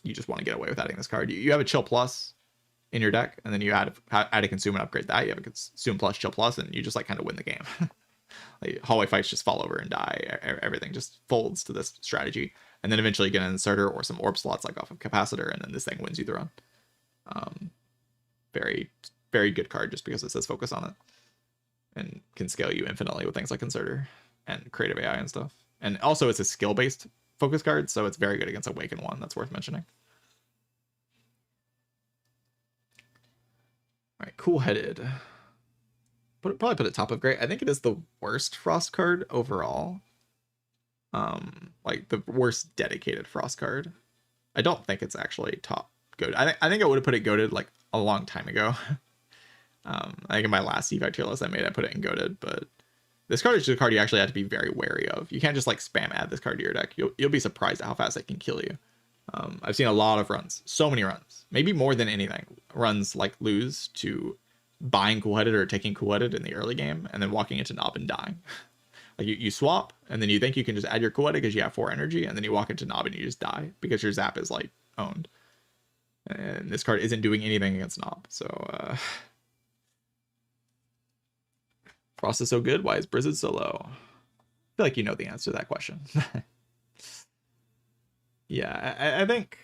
you just want to get away with adding this card. You have a Chill Plus in your deck, and then you add a Consume and upgrade that. You have a Consume Plus, Chill Plus, and you just like kind of win the game. Like hallway fights just fall over and die. Everything just folds to this strategy, and then eventually you get an Inserter or some Orb slots like off of Capacitor, and then this thing wins you the run. Very, very good card just because it says focus on it, and can scale you infinitely with things like Inserter and Creative AI and stuff. And also it's a skill-based focus card, so it's very good against Awaken 1. That's worth mentioning. All right, Cool-Headed. Probably put it top of great. I think it is the worst Frost card overall. Like the worst dedicated Frost card. I don't think it's actually top good. I think I would have put it goated like a long time ago. I think in my last Evo tier list I put it in goated, but this card is just a card you actually have to be very wary of. You can't just like spam add this card to your deck. You'll be surprised at how fast it can kill you. I've seen a lot of runs, so many runs, maybe more than anything. Runs like lose to buying Cool-Headed or taking Cool-Headed in the early game and then walking into Knob and dying. Like you swap and then you think you can just add your Cool-Headed because you have 4 energy, and then you walk into Knob and you just die because your Zap is like owned. And this card isn't doing anything against Knob, so Frost is so good, why is Blizzard so low? I feel like you know the answer to that question. Yeah, I think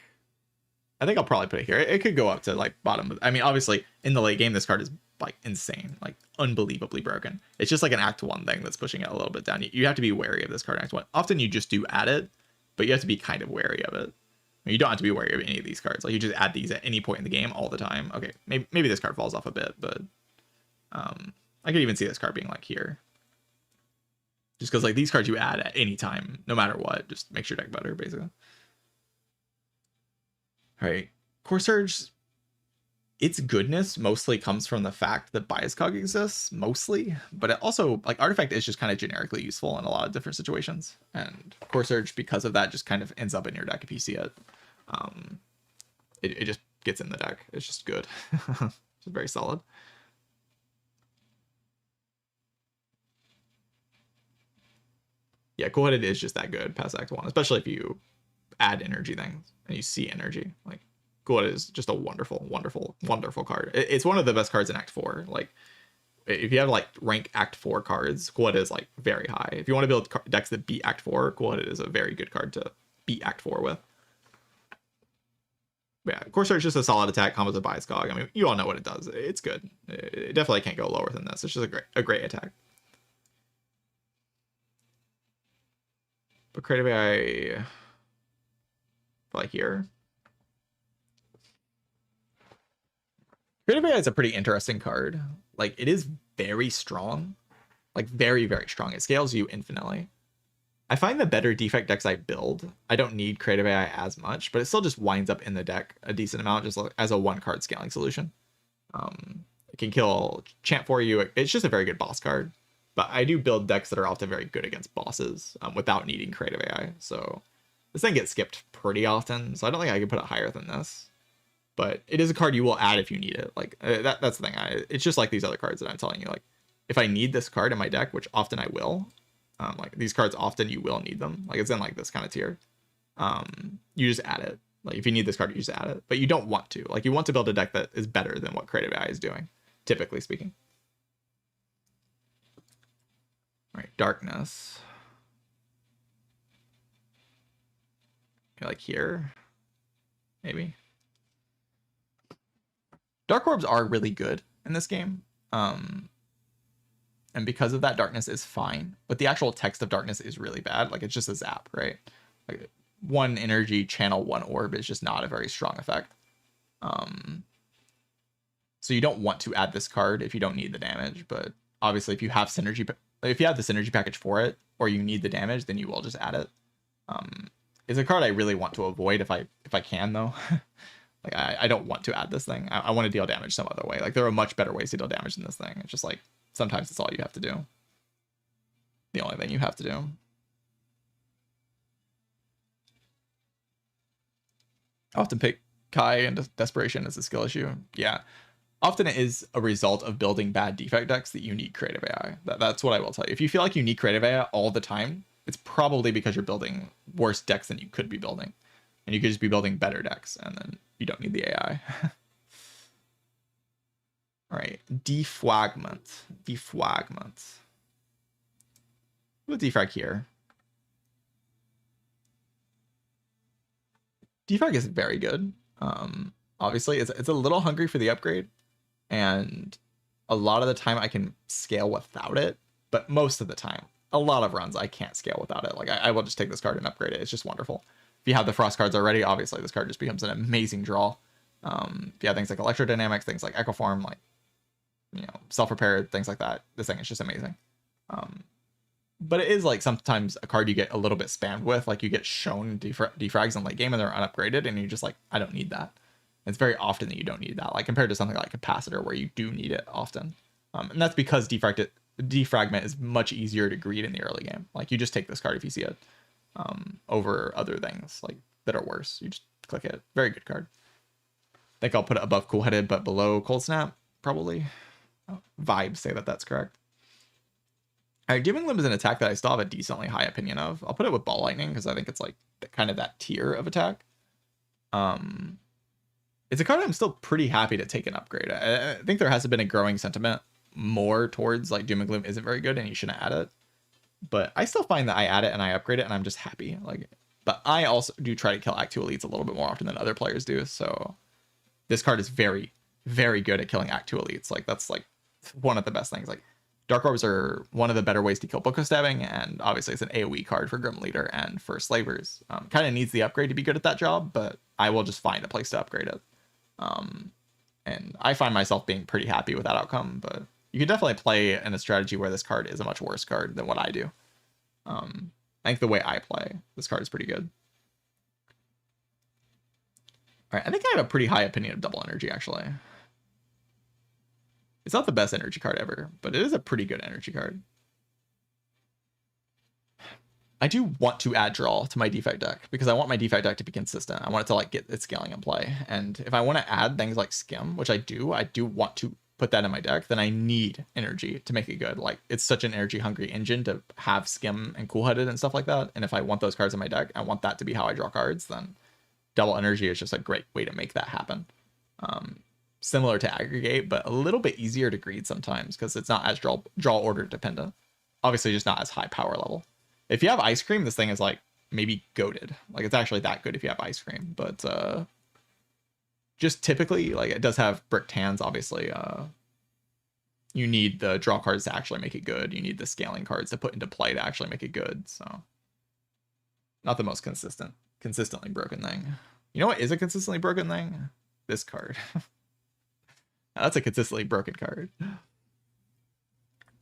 I'll probably put it here. It could go up to like bottom. I mean, obviously in the late game, this card is like insane, like unbelievably broken. It's just like an Act 1 thing that's pushing it a little bit down. You have to be wary of this card in Act 1. Often you just do add it, but you have to be kind of wary of it. I mean, you don't have to be wary of any of these cards. Like you just add these at any point in the game all the time. Okay, maybe this card falls off a bit, but I could even see this card being like here. Just because like these cards you add at any time, no matter what, just makes your deck better, basically. All right, Core Surge, its goodness mostly comes from the fact that Bias Cog exists, mostly, but it also, like, Artifact is just kind of generically useful in a lot of different situations, and Core Surge, because of that, just kind of ends up in your deck if you see it. It just gets in the deck. It's just good. It's very solid. Yeah, Cool-Headed is just that good past Act 1, especially if you add energy things and you see energy. Like, Cool-Headed is just a wonderful, wonderful, wonderful card. It's one of the best cards in Act 4. Like, if you have like rank Act 4 cards, Cool-Headed is like very high. If you want to build decks that beat Act 4, Cool-Headed is a very good card to beat Act 4 with. But yeah, Core Surge is just a solid attack, combos with Bias Cog. I mean, you all know what it does. It's good. It definitely can't go lower than this. It's just a great attack. But Creative AI, probably here. Creative AI is a pretty interesting card. Like, it is very strong. Like, very, very strong. It scales you infinitely. I find the better defect decks I build, I don't need Creative AI as much, but it still just winds up in the deck a decent amount, just as a 1-card scaling solution. It can kill Chant for you. It's just a very good boss card. But I do build decks that are often very good against bosses without needing Creative AI. So this thing gets skipped pretty often. So I don't think I can put it higher than this. But it is a card you will add if you need it. Like that's the thing. It's just like these other cards that I'm telling you. Like if I need this card in my deck, which often I will, like these cards often you will need them. Like it's in like this kind of tier. You just add it. Like if you need this card, you just add it. But you don't want to. Like you want to build a deck that is better than what Creative AI is doing, typically speaking. All right, Darkness. Okay, like here, maybe. Dark Orbs are really good in this game. And because of that, Darkness is fine. But the actual text of Darkness is really bad. Like, it's just a zap, right? Like, 1 energy, channel 1 orb is just not a very strong effect. So you don't want to add this card if you don't need the damage, but obviously if you have if you have the synergy package for it, or you need the damage, then you will just add it. It's a card I really want to avoid if I can though. Like I don't want to add this thing. I want to deal damage some other way. Like there are much better ways to deal damage than this thing. It's just like sometimes it's all you have to do. The only thing you have to do. I often pick Kai and Desperation as a skill issue. Yeah. Often it is a result of building bad defect decks that you need creative AI. That's what I will tell you. If you feel like you need creative AI all the time, it's probably because you're building worse decks than you could be building. And you could just be building better decks, and then you don't need the AI. All right, defragment. We'll defrag here. Defrag is very good. Obviously, it's a little hungry for the upgrade, and a lot of the time I can scale without it, but most of the time, a lot of runs I can't scale without it. Like I will just take this card and upgrade it. It's just wonderful. If you have the Frost cards already, obviously this card just becomes an amazing draw. If you have things like Electrodynamics, things like Echo Form, like, you know, Self-Repair, things like that, this thing is just amazing. But it is like sometimes a card you get a little bit spammed with, like you get shown defrags in late game and they're unupgraded, and you're just like, I don't need that. It's very often that you don't need that, like compared to something like Capacitor where you do need it often. And that's because defragment is much easier to greed in the early game. Like you just take this card if you see it. Over other things like that are worse. You just click it. Very good card. I think I'll put it above Cool Headed, but below Cold Snap, probably. Vibes say that that's correct. All right, Giving Limb is an attack that I still have a decently high opinion of. I'll put it with Ball Lightning because I think it's like kind of that tier of attack. It's a card I'm still pretty happy to take an upgrade. I think there has been a growing sentiment more towards like Doom and Gloom isn't very good and you shouldn't add it. But I still find that I add it and I upgrade it and I'm just happy. Like, but I also do try to kill Act 2 elites a little bit more often than other players do. So this card is very, very good at killing Act 2 elites. Like that's like one of the best things. Like Dark Orbs are one of the better ways to kill Boko Stabbing, and obviously it's an AoE card for Grim Leader and for Slavers. Kind of needs the upgrade to be good at that job, but I will just find a place to upgrade it. And I find myself being pretty happy with that outcome, but you can definitely play in a strategy where this card is a much worse card than what I do. I think the way I play, this card is pretty good. All right, I think I have a pretty high opinion of Double Energy, actually. It's not the best energy card ever, but it is a pretty good energy card. I do want to add draw to my defect deck because I want my defect deck to be consistent. I want it to like get its scaling in play. And if I want to add things like Skim, which I do want to put that in my deck, then I need energy to make it good. Like it's such an energy hungry engine to have Skim and Cool Headed and stuff like that. And if I want those cards in my deck, I want that to be how I draw cards, then Double Energy is just a great way to make that happen. Similar to Aggregate, but a little bit easier to greed sometimes because it's not as draw order dependent. Obviously just not as high power level. If you have Ice Cream, this thing is like maybe goated. Like it's actually that good if you have Ice Cream, but just typically like it does have bricked hands. Obviously, you need the draw cards to actually make it good. You need the scaling cards to put into play to actually make it good. So not the most consistently broken thing. You know what is a consistently broken thing? This card. That's a consistently broken card.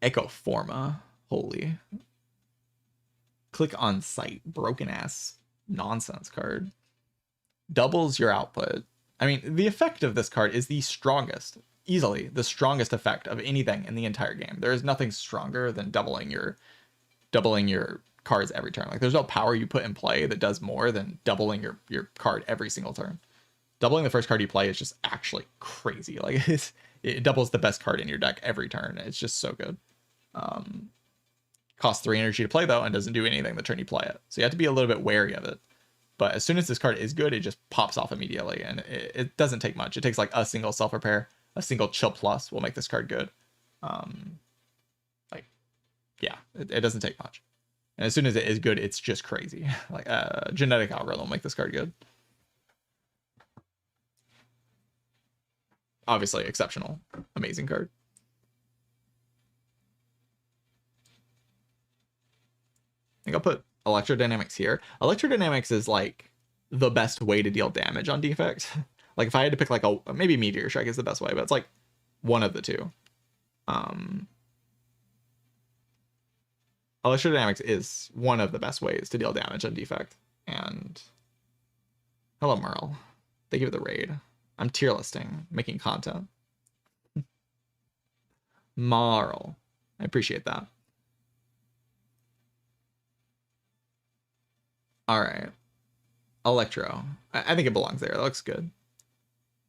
Echo Forma. Holy. Click on site. Broken ass nonsense card. Doubles your output. I mean, the effect of this card is the strongest, easily the strongest effect of anything in the entire game. There is nothing stronger than doubling your cards every turn. Like there's no power you put in play that does more than doubling your card every single turn. Doubling the first card you play is just actually crazy. Like it doubles the best card in your deck every turn. It's just so good. Costs 3 energy to play though, and doesn't do anything the turn you play it. So you have to be a little bit wary of it. But as soon as this card is good, it just pops off immediately, and it doesn't take much. It takes like a single Self-Repair, a single Chill Plus will make this card good. It doesn't take much. And as soon as it is good, it's just crazy. Like Genetic Algorithm will make this card good. Obviously, exceptional, amazing card. I think I'll put Electrodynamics here. Electrodynamics is like the best way to deal damage on defects. Like if I had to pick like maybe Meteor Strike is the best way, but it's like One of the two. Electrodynamics is one of the best ways to deal damage on defect. And hello, Merle. Thank you for the raid. I'm tier listing, making content. Marl. I appreciate that. All right. Electro. I think it belongs there. That looks good.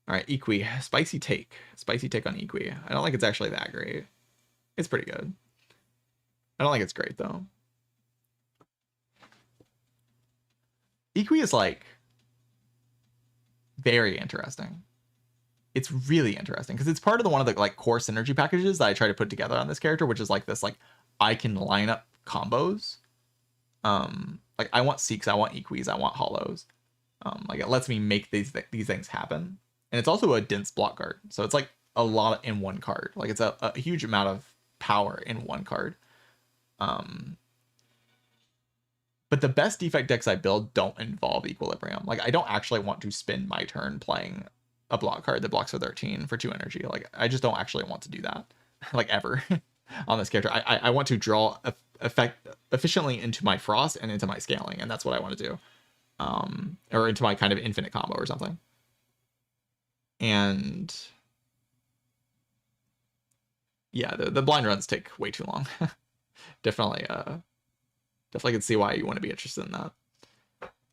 All right, Equi. Spicy take. Spicy take on Equi. I don't think it's actually that great. It's pretty good. I don't think it's great, though. Equi is, like, very interesting. It's really interesting because it's part of one of the like core synergy packages that I try to put together on this character, which is like this, like, I can line up combos. Like, I want Seeks, I want Equis, I want Hollows. Like, it lets me make these things happen. And it's also a dense block card. So it's like a lot in one card. Like, it's a huge amount of power in one card. But the best defect decks I build don't involve Equilibrium. Like, I don't actually want to spend my turn playing a block card that blocks for 13 for 2 energy. Like, I just don't actually want to do that. Like, ever. On this character. I want to draw effect efficiently into my Frost and into my scaling, and that's what I want to do. Or into my kind of infinite combo or something. And yeah, the blind runs take way too long. Definitely can see why you want to be interested in that.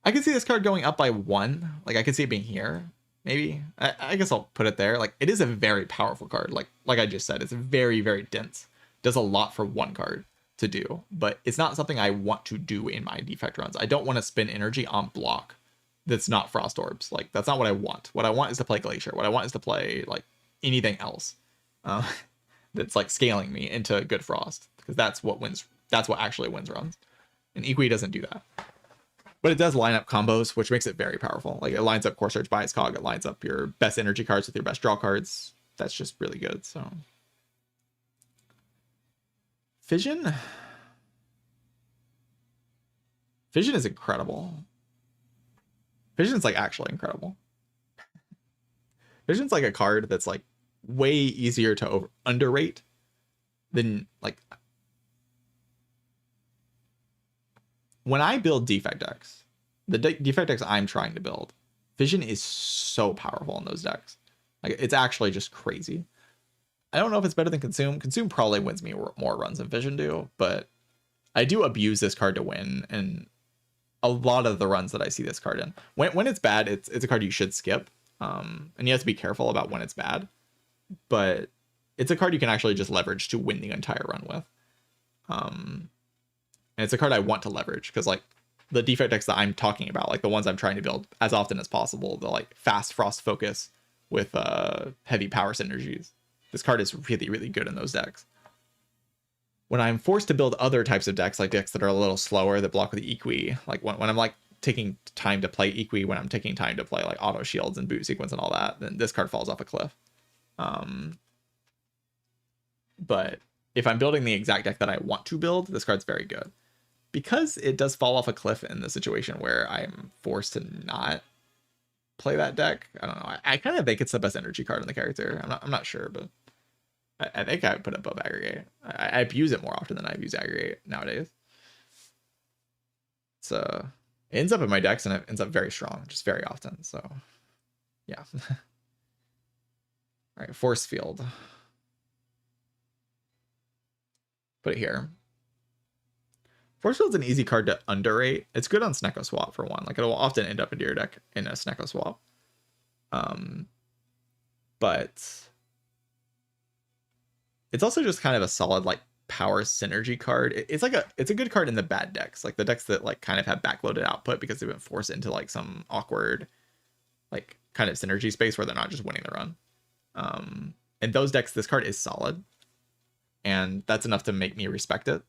I can see this card going up by 1. Like, I could see it being here. Maybe. I guess I'll put it there. Like, it is a very powerful card. Like I just said, it's very, very dense. Does a lot for one card to do, but it's not something I want to do in my defect runs. I don't want to spend energy on block that's not Frost Orbs. Like, that's not what I want. What I want is to play Glacier. What I want is to play, like, anything else that's, like, scaling me into good Frost, because that's what wins. That's what actually wins runs. And Equi doesn't do that. But it does line up combos, which makes it very powerful. Like, it lines up Core Search, Bias Cog. It lines up your best energy cards with your best draw cards. That's just really good, so... Fission? Fission is incredible. Fission's, like, actually incredible. Fission's, like, a card that's, like, way easier to underrate than, like... When I build defect decks, the defect decks I'm trying to build, Fission is so powerful in those decks. Like, it's actually just crazy. I don't know if it's better than Consume. Consume probably wins me more runs than Fission do, but I do abuse this card to win, and a lot of the runs that I see this card in. When it's bad, it's a card you should skip, and you have to be careful about when it's bad, but it's a card you can actually just leverage to win the entire run with. And it's a card I want to leverage, because, like, the defect decks that I'm talking about, like the ones I'm trying to build as often as possible, the, like, fast Frost focus with heavy power synergies. This card is really, really good in those decks. When I'm forced to build other types of decks, like decks that are a little slower, that block with the Equi, like when I'm, like, taking time to play Equi, when I'm taking time to play, like, auto shields and boot sequence and all that, then this card falls off a cliff. But if I'm building the exact deck that I want to build, this card's very good. Because it does fall off a cliff in the situation where I'm forced to not play that deck, I don't know. I kind of think it's the best energy card in the character. I'm not sure, but I think I would put it above Aggregate. I abuse it more often than I abuse Aggregate nowadays. So it ends up in my decks, and it ends up very strong, just very often. So yeah. All right, Force Field. Put it here. Force Field's an easy card to underrate. It's good on Snecko Swap, for one. Like, it will often end up into your deck in a Snecko Swap. But it's also just kind of a solid, like, power synergy card. It's a good card in the bad decks, like the decks that, like, kind of have backloaded output because they've been forced into, like, some awkward, like, kind of synergy space where they're not just winning the run. In those decks, this card is solid, and that's enough to make me respect it.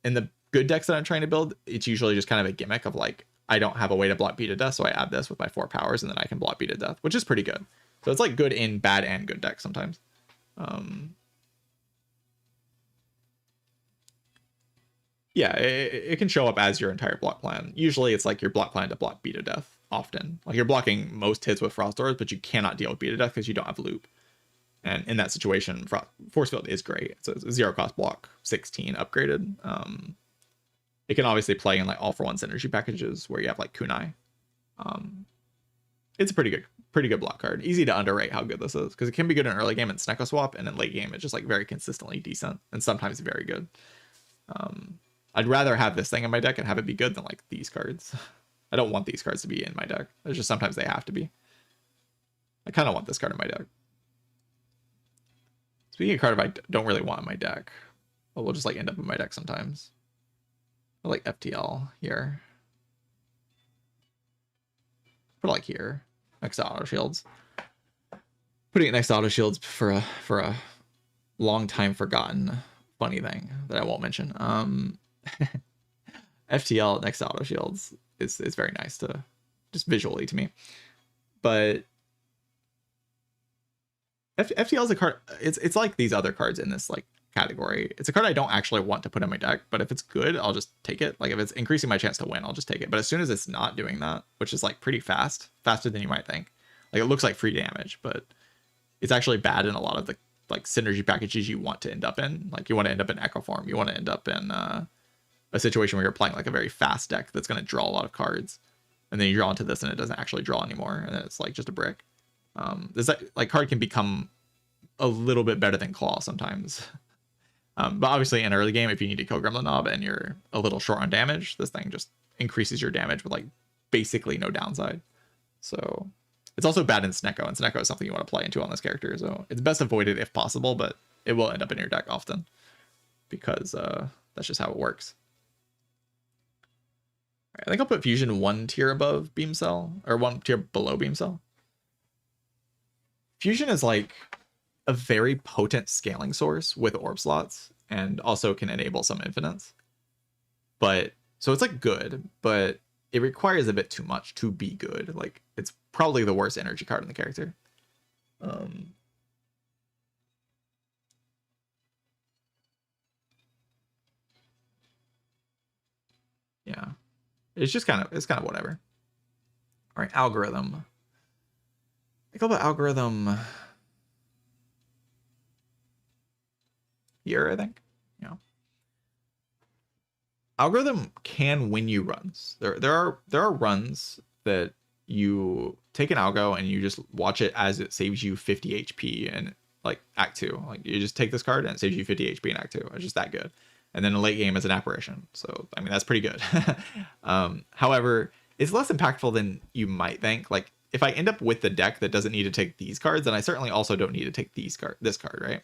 In the good decks that I'm trying to build, it's usually just kind of a gimmick of, like, I don't have a way to block Beat to Death, so I add this with my 4 powers, and then I can block Beat to Death, which is pretty good. So it's, like, good in bad and good decks sometimes. Yeah, it can show up as your entire block plan. Usually it's like your block plan to block Beat to Death often. Like, you're blocking most hits with Frost Doors, but you cannot deal with Beat to Death because you don't have loop. And in that situation, Force Field is great. It's a 0-cost block, 16 upgraded. It can obviously play in like all for one synergy packages where you have like kunai. It's a pretty good block card. Easy to underrate how good this is, because it can be good in early game and Snecko Swap, and in late game it's just like very consistently decent and sometimes very good. I'd rather have this thing in my deck and have it be good than like these cards. I don't want these cards to be in my deck. It's just sometimes they have to be. I kind of want this card in my deck. Speaking of card I don't really want in my deck, but will just like end up in my deck sometimes. I like FTL here. Put it like here, next to Auto Shields. Putting it next to Auto Shields for a long time forgotten funny thing that I won't mention. FTL next to Auto Shields is very nice to just visually to me, but FTL is a card. It's like these other cards in this like category. It's a card I don't actually want to put in my deck, but if it's good, I'll just take it. Like if it's increasing my chance to win, I'll just take it. But as soon as it's not doing that, which is like pretty faster than you might think, like it looks like free damage, but it's actually bad in a lot of the like synergy packages you want to end up in. Like you want to end up in Echo Form. You want to end up in a situation where you're playing like a very fast deck that's going to draw a lot of cards, and then you draw into this and it doesn't actually draw anymore, and then it's like just a brick. This like card can become a little bit better than Claw sometimes. But obviously in early game, if you need to kill Gremlin Knob and you're a little short on damage, this thing just increases your damage with like basically no downside. So it's also bad in Snecko, and Snecko is something you want to play into on this character. So it's best avoided if possible, but it will end up in your deck often because that's just how it works. All right, I think I'll put Fusion 1 tier above Beam Cell, or 1 tier below Beam Cell. Fusion is like a very potent scaling source with orb slots, and also can enable some infinites. But so it's like good, but it requires a bit too much to be good. Like it's probably the worst energy card in the character. Yeah, it's kind of whatever. All right, algorithm. I go about algorithm here, I think. Yeah. Algorithm can win you runs. There are runs that you take an algo and you just watch it as it saves you 50 HP in like Act 2. Like you just take this card and it saves you 50 HP in Act 2. It's just that good. And then in late game is an apparition. So I mean that's pretty good. However, it's less impactful than you might think. Like if I end up with the deck that doesn't need to take these cards, then I certainly also don't need to take this card, right?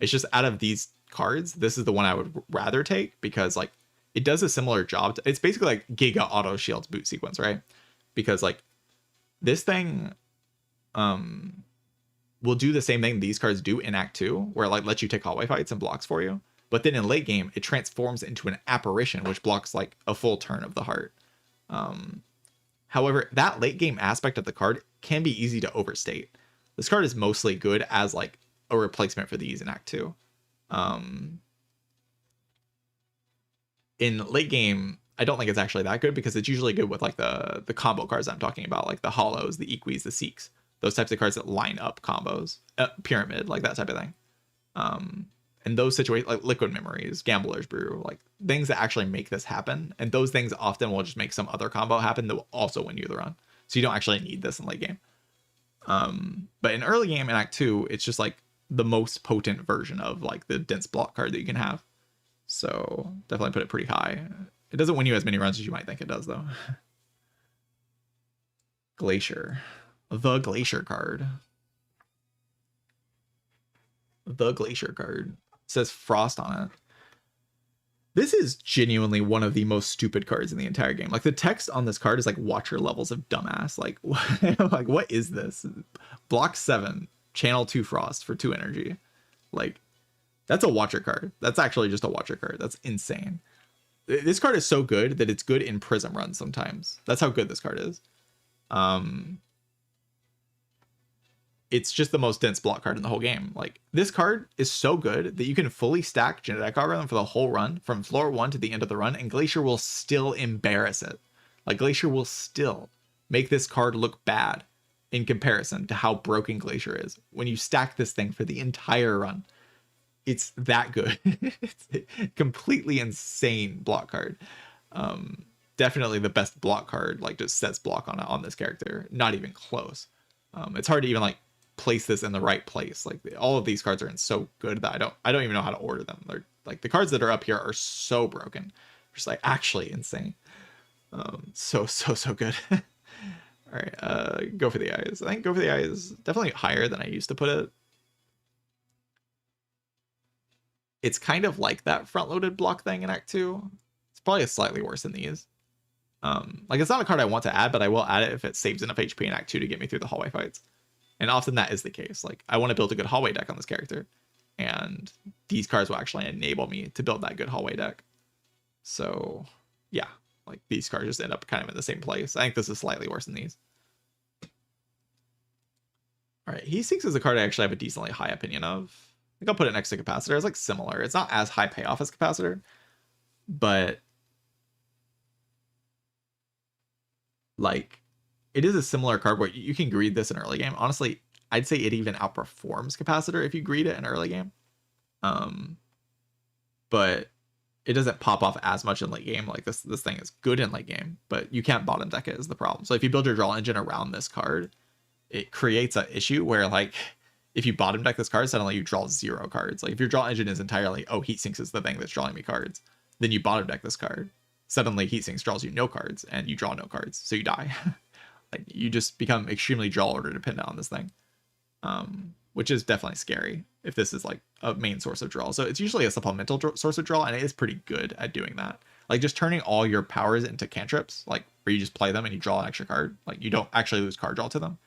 It's just out of these cards, this is the one I would rather take because like it does a similar job. It's basically like Giga Auto Shields boot sequence, right? Because like this thing will do the same thing these cards do in Act 2, where it like lets you take hallway fights and blocks for you. But then in late game, it transforms into an apparition, which blocks like a full turn of the heart. However, that late game aspect of the card can be easy to overstate. This card is mostly good as like a replacement for these in Act 2. In late game, I don't think it's actually that good because it's usually good with like the combo cards I'm talking about, like the Hollows, the Equis, the Seeks, those types of cards that line up combos, Pyramid, like that type of thing. And those situations like Liquid Memories, Gambler's Brew, like things that actually make this happen. And those things often will just make some other combo happen that will also win you the run. So you don't actually need this in late game. But in early game in Act 2, it's just like the most potent version of like the dense block card that you can have. So definitely put it pretty high. It doesn't win you as many runs as you might think it does though. Glacier. The Glacier card. The Glacier card. It says Frost on it. This is genuinely one of the most stupid cards in the entire game. Like the text on this card is like watch your levels of dumbass. Like, like what is this? Block 7, channel 2 Frost for 2 energy. Like that's a watcher card. That's actually just a watcher card. That's insane. This card is so good that it's good in Prism runs sometimes. That's how good this card is. It's just the most dense block card in the whole game. Like this card is so good that you can fully stack Genetic Algorithm for the whole run from floor 1 to the end of the run, and Glacier will still embarrass it. Like Glacier will still make this card look bad in comparison to how broken Glacier is. When you stack this thing for the entire run, it's that good. It's a completely insane block card. Definitely the best block card, like just sets block on this character. Not even close. It's hard to even like place this in the right place. Like all of these cards are in so good that I don't even know how to order them. They're like the cards that are up here are so broken, just like actually insane. So good. All right, go for the eyes. I think go for the eyes is definitely higher than I used to put it. It's kind of like that front-loaded block thing in Act 2. It's probably slightly worse than these. Like it's not a card I want to add, but I will add it if it saves enough HP in Act 2 to get me through the hallway fights. And often that is the case. Like I want to build a good hallway deck on this character, and these cards will actually enable me to build that good hallway deck. So yeah, like these cards just end up kind of in the same place. I think this is slightly worse than these. All right, He Seeks is a card I actually have a decently high opinion of. I think I'll put it next to Capacitor. It's like similar. It's not as high payoff as Capacitor, but like it is a similar card where you can greed this in early game. Honestly, I'd say it even outperforms Capacitor if you greed it in early game. But it doesn't pop off as much in late game. Like this thing is good in late game, but you can't bottom deck it is the problem. So if you build your draw engine around this card, it creates an issue where like if you bottom deck this card, suddenly you draw 0 cards. Like if your draw engine is entirely, oh, Heat Sinks is the thing that's drawing me cards, then you bottom deck this card. Suddenly Heat Sinks draws you no cards and you draw no cards, so you die. Like you just become extremely draw order dependent on this thing, which is definitely scary if this is like a main source of draw. So it's usually a supplemental source of draw, and it is pretty good at doing that. Like just turning all your powers into cantrips, like where you just play them and you draw an extra card, like you don't actually lose card draw to them,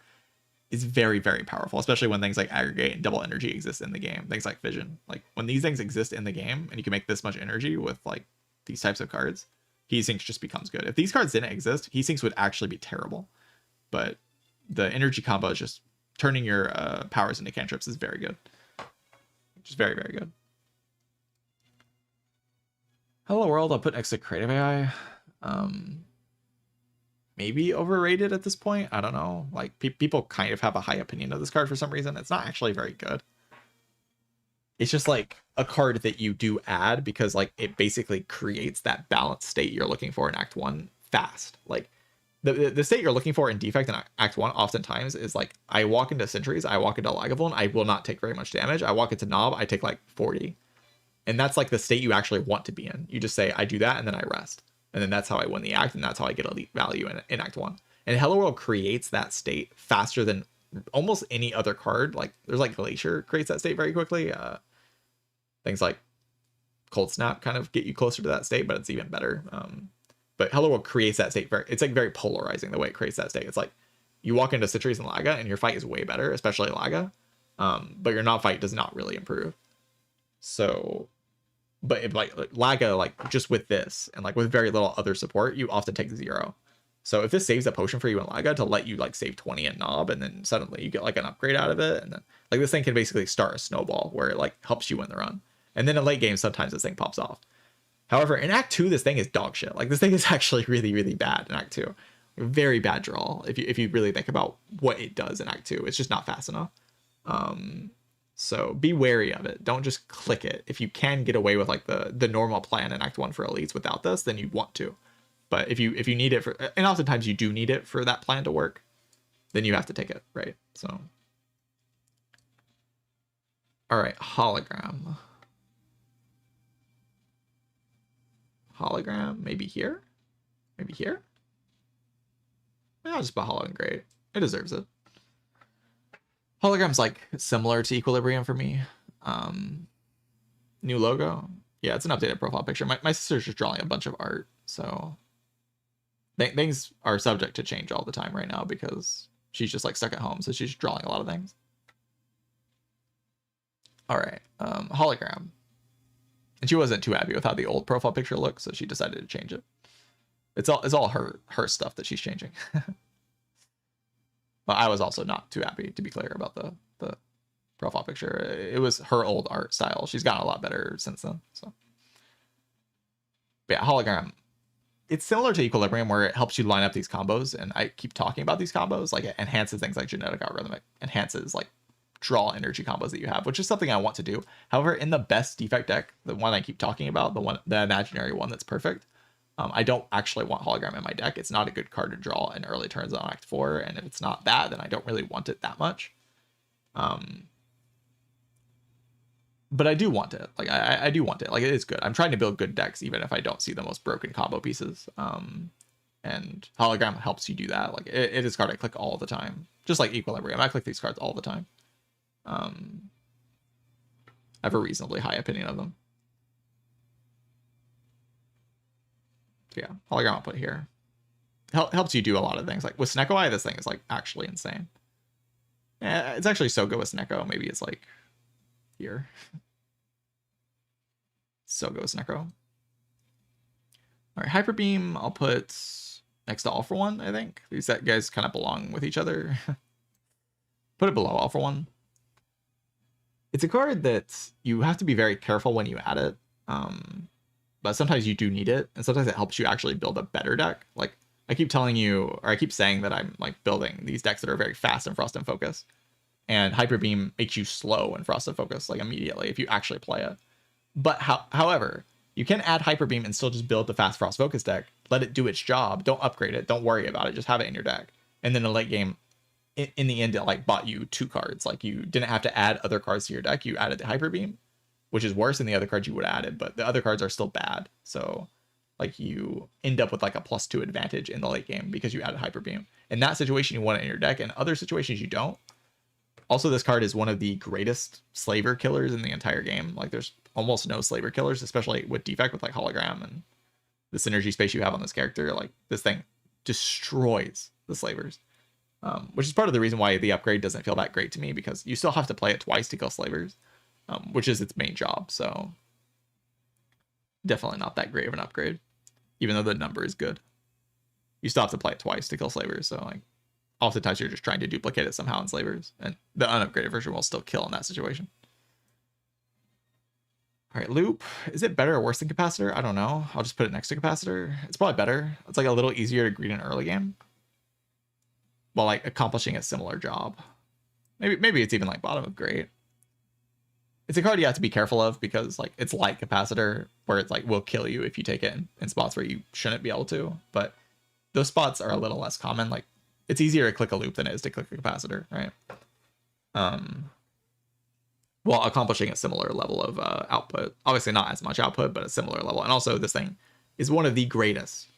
is very, very powerful, especially when things like aggregate and double energy exist in the game. Things like Fission, like when these things exist in the game and you can make this much energy with like these types of cards, Heat Sinks just becomes good. If these cards didn't exist, Heat Sinks would actually be terrible. But the energy combo is just turning your powers into cantrips is very good. Just very, very good. Hello World, I'll put next to Creative AI. Maybe overrated at this point. I don't know. Like people kind of have a high opinion of this card for some reason. It's not actually very good. It's just like a card that you do add because like it basically creates that balanced state you're looking for in Act 1 fast. Like the state you're looking for in Defect in Act 1 oftentimes is like I walk into Sentries, I walk into Lagavulin, I will not take very much damage. I walk into Knob, I take like 40. And that's like the state you actually want to be in. You just say, I do that and then I rest. And then that's how I win the act, and that's how I get elite value in Act 1. And Hello World creates that state faster than almost any other card. Like there's like Glacier creates that state very quickly. Things like Cold Snap kind of get you closer to that state, but it's even better. But Hello World creates that state it's like very polarizing the way it creates that state. It's like you walk into Citrus and Laga and your fight is way better, especially Laga. But your not fight does not really improve. So, but if like Laga, like just with this and like with very little other support, you often take 0. So if this saves a potion for you in Laga to let you like save 20 in Knob, and then suddenly you get like an upgrade out of it, and then like this thing can basically start a snowball where it like helps you win the run. And then in late game, sometimes this thing pops off. However, in Act 2, this thing is dog shit. Like this thing is actually really, really bad in Act 2. Very bad draw. If you really think about what it does in Act 2, it's just not fast enough. So be wary of it. Don't just click it. If you can get away with like the normal plan in Act 1 for elites without this, then you want to. But if you need it for, and oftentimes you do need it for that plan to work, then you have to take it, right? So, all right, hologram. Hologram, maybe here, maybe here. I'll just put hologram. Great, it deserves it. Hologram's like similar to Equilibrium for me. New logo, yeah, it's an updated profile picture. My sister's just drawing a bunch of art, so things are subject to change all the time right now because she's just like stuck at home, so she's drawing a lot of things. All right, hologram. And she wasn't too happy with how the old profile picture looked, so she decided to change it. It's all her stuff that she's changing. But I was also not too happy, to be clear, about the profile picture. It was her old art style. She's gotten a lot better since then. So, but yeah, hologram. it's similar to Equilibrium where it helps you line up these combos, and I keep talking about these combos. Like, it enhances things like genetic algorithm, it enhances like draw energy combos that you have, which is something I want to do. However, in the best defect deck, the one I keep talking about, the imaginary one that's perfect, I don't actually want hologram in my deck. It's not a good card to draw in early turns on Act 4, and if it's not that, then I don't really want it that much. But I do want it. Like, I do want it. Like, it is good. I'm trying to build good decks, even if I don't see the most broken combo pieces. And hologram helps you do that. Like, it is a card I click all the time. Just like Equilibrium, I click these cards all the time. I have a reasonably high opinion of them. So yeah, hologram I'll put here. Helps you do a lot of things. Like with Snecko Eye, this thing is like actually insane. Yeah, it's actually so good with Snecko. Maybe it's like here. So good with Snecko. All right, Hyper Beam I'll put next to All for One, I think. These guys kind of belong with each other. Put it below All for One. It's a card that you have to be very careful when you add it. But sometimes you do need it, and sometimes it helps you actually build a better deck. Like, I keep telling you, or I keep saying that I'm like building these decks that are very fast in Frost and Focus. And Hyper Beam makes you slow in Frost and Focus, like immediately, if you actually play it. But however, you can add Hyper Beam and still just build the fast Frost Focus deck. Let it do its job. Don't upgrade it. Don't worry about it. Just have it in your deck. And then in the late game, in the end, it like bought you 2 cards. Like, you didn't have to add other cards to your deck. You added the Hyper Beam, which is worse than the other cards you would have added, but the other cards are still bad. So like, you end up with like a +2 advantage in the late game because you added Hyper Beam. In that situation, you want it in your deck. In other situations, you don't. Also, this card is one of the greatest slaver killers in the entire game. Like, there's almost no slaver killers, especially with defect with like hologram and the synergy space you have on this character. Like, this thing destroys the slavers. Which is part of the reason why the upgrade doesn't feel that great to me, because you still have to play it twice to kill slavers, which is its main job. So definitely not that great of an upgrade, even though the number is good. You still have to play it twice to kill slavers. So like, oftentimes you're just trying to duplicate it somehow in slavers, and the unupgraded version will still kill in that situation. All right, Loop. Is it better or worse than Capacitor? I don't know. I'll just put it next to Capacitor. It's probably better. It's like a little easier to green in early game, while like accomplishing a similar job. Maybe it's even like bottom of great. It's a card you have to be careful of, because like, it's like Capacitor, where it's like will kill you if you take it in spots where you shouldn't be able to. But those spots are a little less common. Like, it's easier to click a Loop than it is to click a Capacitor, right? While accomplishing a similar level of output. Obviously not as much output, but a similar level. And also, this thing is one of the greatest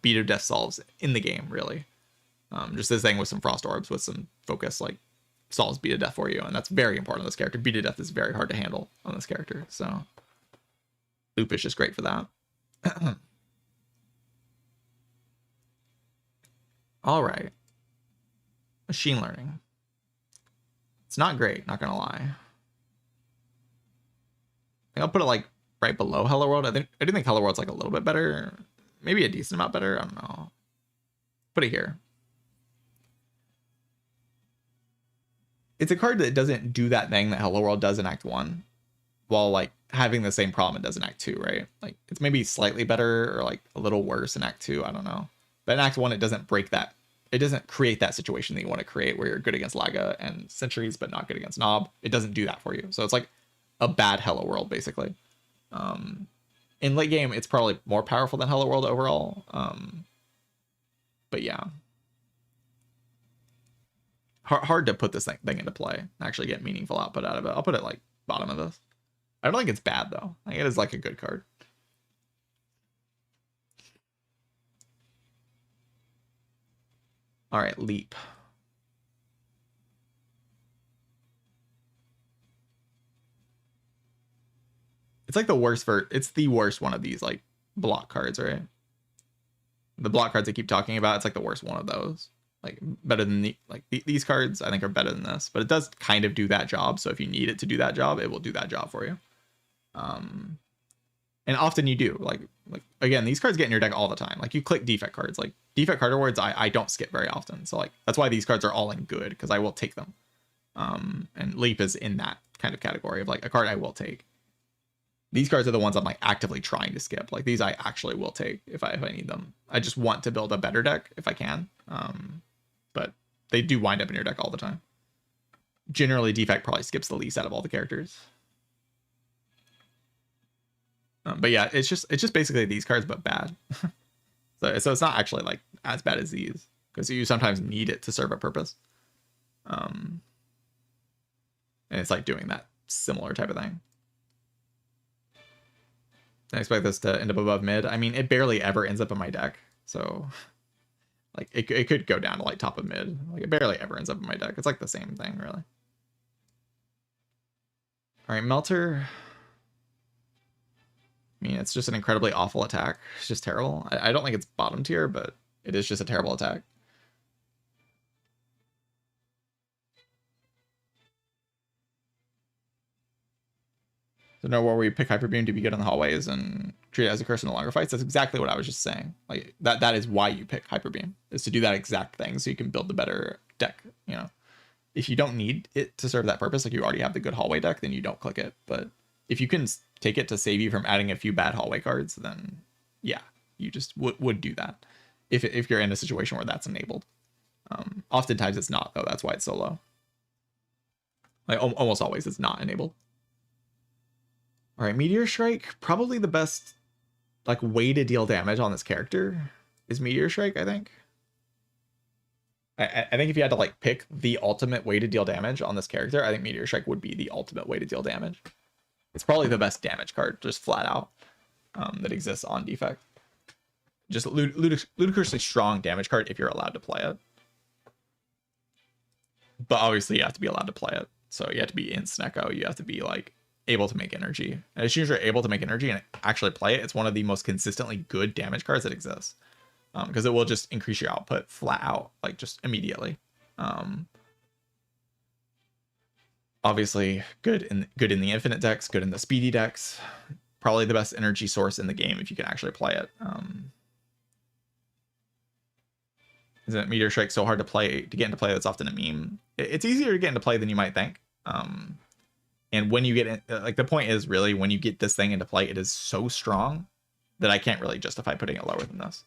beat of death solves in the game, really. Just this thing with some Frost Orbs, with some focus, like, solves beat of death for you, and that's very important on this character. Beat of death is very hard to handle on this character, so Loop is just great for that. All right, machine learning. It's not great, not gonna lie. I think I'll put it like right below Hello World. I do think Hello World's like a little bit better, maybe a decent amount better. I don't know. Put it here. It's a card that doesn't do that thing that Hello World does in Act 1, while like having the same problem it does in Act 2, right? Like, it's maybe slightly better or like a little worse in Act 2, I don't know. But in Act 1, it doesn't break that. It doesn't create that situation that you want to create, where you're good against Laga and Sentries, but not good against Nob. It doesn't do that for you. So it's like a bad Hello World, basically. In late game, it's probably more powerful than Hello World overall. But yeah. Hard to put this thing into play and actually get meaningful output out of it. I'll put it like bottom of this. I don't think it's bad though. I think it is like a good card. All right, Leap. It's like the worst it's the worst one of these like block cards, right? The block cards I keep talking about, it's like the worst one of those. Like, better than these cards, I think, are better than this, but it does kind of do that job. So if you need it to do that job, it will do that job for you. And often you do. Like again, these cards get in your deck all the time. Like, you click defect cards. Like, defect card rewards, I don't skip very often. So like, that's why these cards are all in good, because I will take them. And Leap is in that kind of category of like a card I will take. These cards are the ones I'm like actively trying to skip. Like these I actually will take if I need them. I just want to build a better deck if I can. But they do wind up in your deck all the time. Generally, Defect probably skips the least out of all the characters. But yeah, it's just basically these cards, but bad. So it's not actually like as bad as these, because you sometimes need it to serve a purpose. And it's like doing that similar type of thing. I expect this to end up above mid. I mean, it barely ever ends up in my deck, so like it could go down to like top of mid. Like it barely ever ends up in my deck. It's like the same thing, really. All right, Melter. I mean, it's just an incredibly awful attack. It's just terrible. I don't think it's bottom tier, but it is just a terrible attack. So no, where we pick Hyper Beam to be good in the hallways and treat it as a curse in the longer fights. That's exactly what I was just saying. Like that is why you pick Hyper Beam, is to do that exact thing so you can build the better deck, you know. If you don't need it to serve that purpose, like you already have the good hallway deck, then you don't click it. But if you can take it to save you from adding a few bad hallway cards, then yeah, you just would do that. If you're in a situation where that's enabled. Oftentimes it's not, though. That's why it's so low. Like almost always it's not enabled. All right, Meteor Strike, probably the best like way to deal damage on this character is Meteor Strike, I think. I think if you had to like pick the ultimate way to deal damage on this character, I think Meteor Strike would be the ultimate way to deal damage. It's probably the best damage card, just flat out, that exists on Defect. Just ludicrously strong damage card if you're allowed to play it. But obviously you have to be allowed to play it. So you have to be in Snecko. You have to be like able to make energy. And as soon as you're able to make energy and actually play it, it's one of the most consistently good damage cards that exists. Because it will just increase your output flat out, like just immediately. Obviously, good in the infinite decks, good in the speedy decks. Probably the best energy source in the game if you can actually play it. Isn't Meteor Strike so hard to get into play? That's often a meme. It's easier to get into play than you might think. And when you get in, like the point is really when you get this thing into play, it is so strong that I can't really justify putting it lower than this.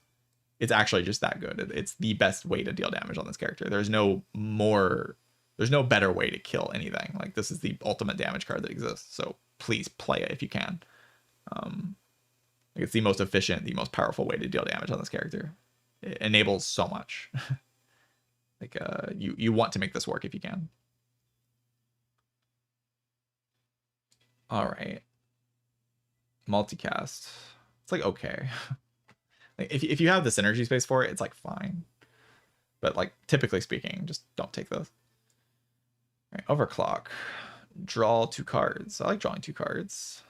It's actually just that good. It's the best way to deal damage on this character. There's no better way to kill anything. Like this is the ultimate damage card that exists. So please play it if you can. Like it's the most efficient, the most powerful way to deal damage on this character. It enables so much. Like you want to make this work if you can. All right. Multicast. It's like okay. Like if you have the synergy space for it, it's like fine. But like typically speaking, just don't take those. All right, Overclock. Draw 2 cards. I like drawing 2 cards.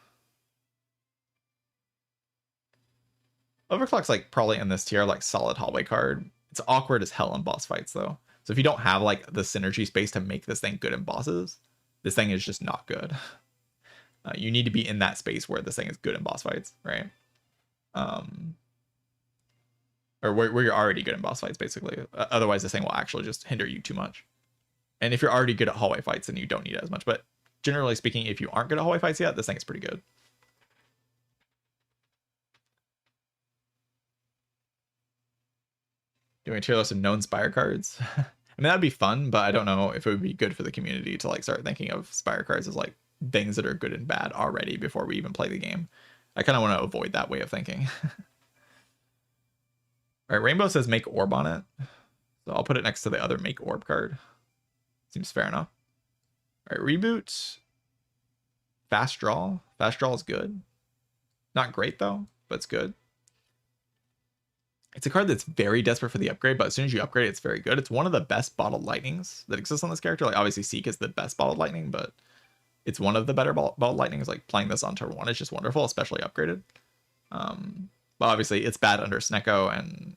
Overclock's like probably in this tier, like solid hallway card. It's awkward as hell in boss fights though. So if you don't have like the synergy space to make this thing good in bosses, this thing is just not good. You need to be in that space where this thing is good in boss fights, right? Or where you're already good in boss fights, basically. Otherwise, this thing will actually just hinder you too much. And if you're already good at hallway fights, then you don't need it as much. But generally speaking, if you aren't good at hallway fights yet, this thing is pretty good. Doing a tier list of known Spire cards. I mean, that'd be fun, but I don't know if it would be good for the community to like start thinking of Spire cards as like things that are good and bad already before we even play the game. I kind of want to avoid that way of thinking. All right, Rainbow says make orb on it. So I'll put it next to the other make orb card. Seems fair enough. All right, reboot. Fast draw. Fast draw is good. Not great though, but it's good. It's a card that's very desperate for the upgrade, but as soon as you upgrade it, it's very good. It's one of the best bottled lightnings that exists on this character. Like obviously Seek is the best bottled lightning, but it's one of the better bottled lightnings. Like playing this on turn 1 is just wonderful, especially upgraded. But obviously it's bad under Snecko, and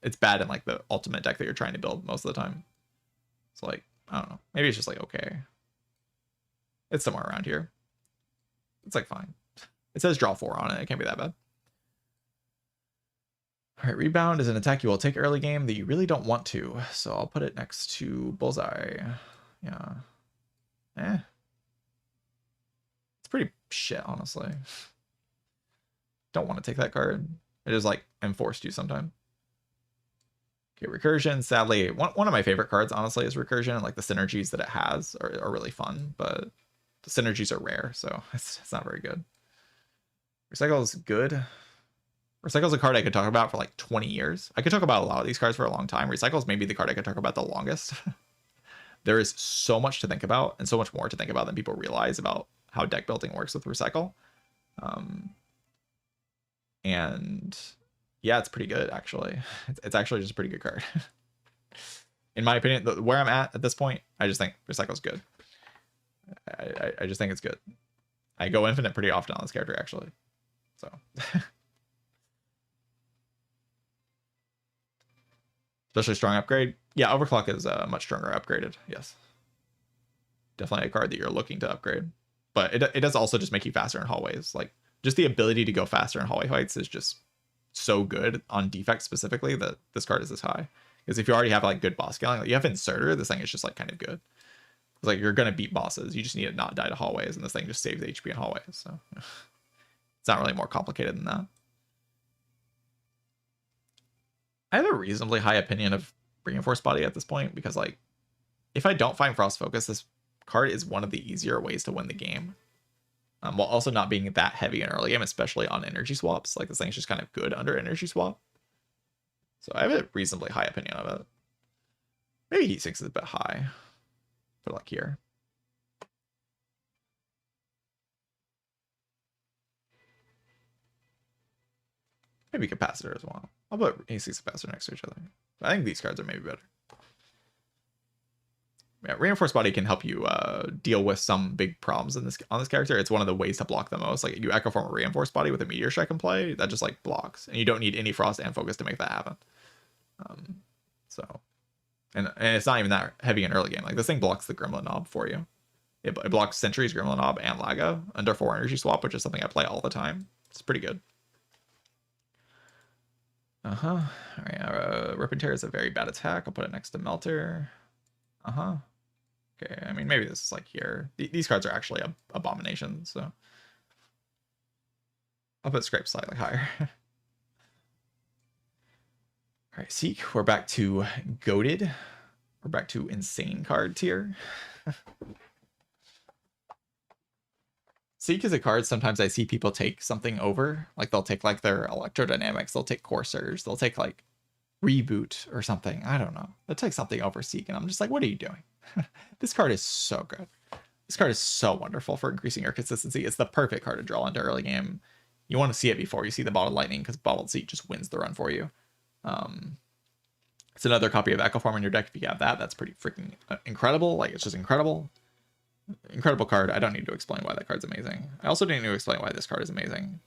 it's bad in like the ultimate deck that you're trying to build most of the time. So like, I don't know. Maybe it's just like, okay. It's somewhere around here. It's like fine. It says draw 4 on it. It can't be that bad. All right, Rebound is an attack you will take early game that you really don't want to. So I'll put it next to Bullseye. Yeah. It's pretty shit, honestly. don't want to take that card. It is like enforced you sometime. Okay, Recursion, sadly, one of my favorite cards, honestly, is Recursion, and like the synergies that it has are really fun, but the synergies are rare, so it's not very good. Recycle is good. Recycle is a card I could talk about for like 20 years. I could talk about a lot of these cards for a long time. Recycle is maybe the card I could talk about the longest. There is so much to think about and so much more to think about than people realize about how deck building works with Recycle. And yeah, it's pretty good, actually. It's actually just a pretty good card. In my opinion, where I'm at this point, I just think Recycle's good. I just think it's good. I go infinite pretty often on this character, actually. So... Especially strong upgrade. Yeah, Overclock is much stronger upgraded. Yes. Definitely a card that you're looking to upgrade. But it does also just make you faster in hallways. Like, just the ability to go faster in hallway fights is just so good on defect specifically that this card is this high. Because if you already have like good boss scaling, like you have Inserter, this thing is just like kind of good. It's like you're gonna beat bosses. You just need to not die to hallways, and this thing just saves HP in hallways. So it's not really more complicated than that. I have a reasonably high opinion of Reinforced Body at this point because, like, if I don't find Frost Focus, this card is one of the easier ways to win the game. While also not being that heavy in early game, especially on energy swaps. Like, this thing's just kind of good under energy swap. So I have a reasonably high opinion of it. Maybe Heat Sinks is a bit high. But, like, here. Maybe Capacitor as well. I'll put AC Capacitor next to each other. I think these cards are maybe better. Yeah, Reinforced Body can help you deal with some big problems on this character. It's one of the ways to block the most. Like, you Echo Form a Reinforced Body with a Meteor Strike in play, that just like blocks. And you don't need any Frost and Focus to make that happen. And it's not even that heavy in early game. Like, this thing blocks the Gremlin Knob for you. It blocks Sentry's Gremlin Knob and Laga under 4 energy swap, which is something I play all the time. It's pretty good. All right, Rip and Tear is a very bad attack. I'll put it next to Melter. Okay, I mean, maybe this is like here. These cards are actually abominations, so I'll put Scrape slightly higher. All right, Seek, we're back to Goated. We're back to insane card tier. Seek is a card sometimes I see people take something over. Like, they'll take like their Electrodynamics, they'll take Core Surge, they'll take like Reboot or something. I don't know. They'll take something over Seek, and I'm just like, what are you doing? This card is so good. This card is so wonderful for increasing your consistency. It's the perfect card to draw into early game. You want to see it before you see the Bottled Lightning, because Bottled Seek just wins the run for you. It's another copy of Echo Form in your deck. If you have that, that's pretty freaking incredible. Like, it's just incredible. Incredible card. I don't need to explain why that card's amazing. I also didn't need to explain why this card is amazing.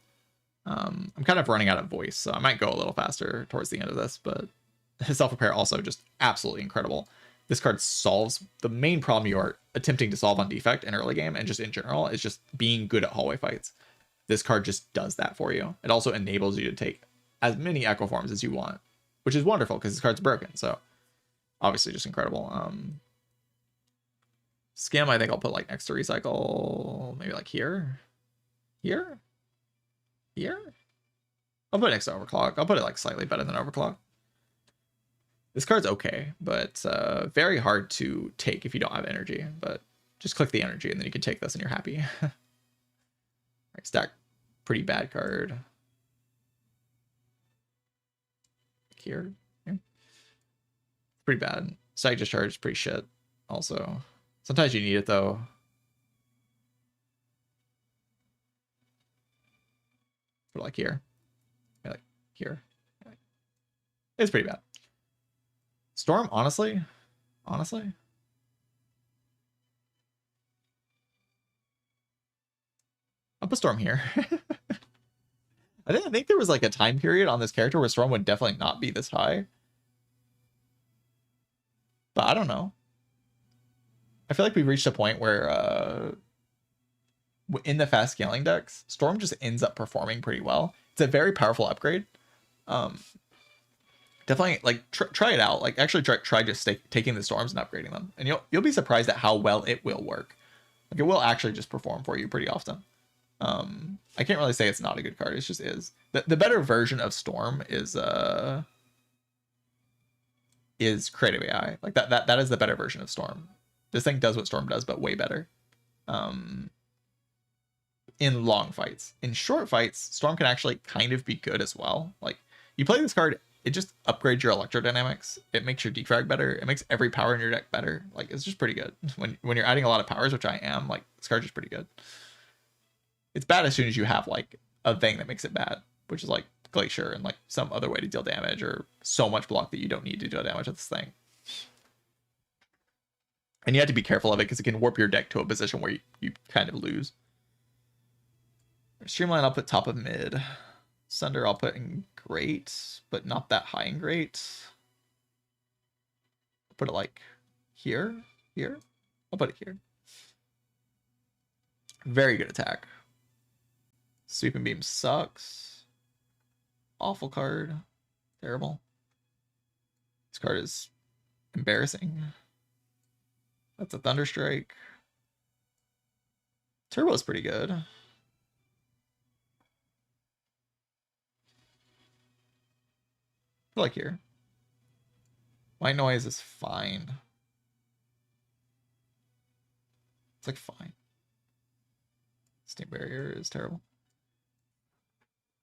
I'm kind of running out of voice, so I might go a little faster towards the end of this, but Self-Repair also just absolutely incredible. This card solves the main problem you are attempting to solve on defect in early game and just in general is just being good at hallway fights. This card just does that for you. It also enables you to take as many Echo Forms as you want, which is wonderful because this card's broken. So obviously just incredible. Skim, I think I'll put like next to Recycle, maybe like here. Here? I'll put it next to Overclock. I'll put it like slightly better than Overclock. This card's okay, but very hard to take if you don't have energy. But just click the energy and then you can take this and you're happy. Right, stack, pretty bad card. Here. Pretty bad. Static Discharge is pretty shit also. Sometimes you need it though. But like here. Like here. It's pretty bad. Storm, honestly. I'll put Storm here. I didn't think there was like a time period on this character where Storm would definitely not be this high. But I don't know. I feel like we've reached a point where in the fast scaling decks, Storm just ends up performing pretty well. It's a very powerful upgrade. Definitely like try it out. Like actually try just taking the Storms and upgrading them, and you'll be surprised at how well it will work. Like, it will actually just perform for you pretty often. I can't really say it's not a good card. It just is. The better version of Storm is Creative AI. Like that is the better version of Storm. This thing does what Storm does, but way better. In long fights. In short fights, Storm can actually kind of be good as well. Like, you play this card, it just upgrades your electrodynamics. It makes your defrag better. It makes every power in your deck better. Like, it's just pretty good. When you're adding a lot of powers, which I am, like, this card's just pretty good. It's bad as soon as you have, like, a thing that makes it bad, which is, like, Glacier and, like, some other way to deal damage or so much block that you don't need to deal damage with this thing. And you have to be careful of it because it can warp your deck to a position where you kind of lose. Streamline, I'll put top of mid. Sunder, I'll put in great, but not that high in great. I'll put it like here. I'll put it here. Very good attack. Sweeping Beam sucks. Awful card. Terrible. This card is embarrassing. That's a Thunderstrike. Turbo's pretty good. Like here. White noise is fine. It's like fine. Steam barrier is terrible.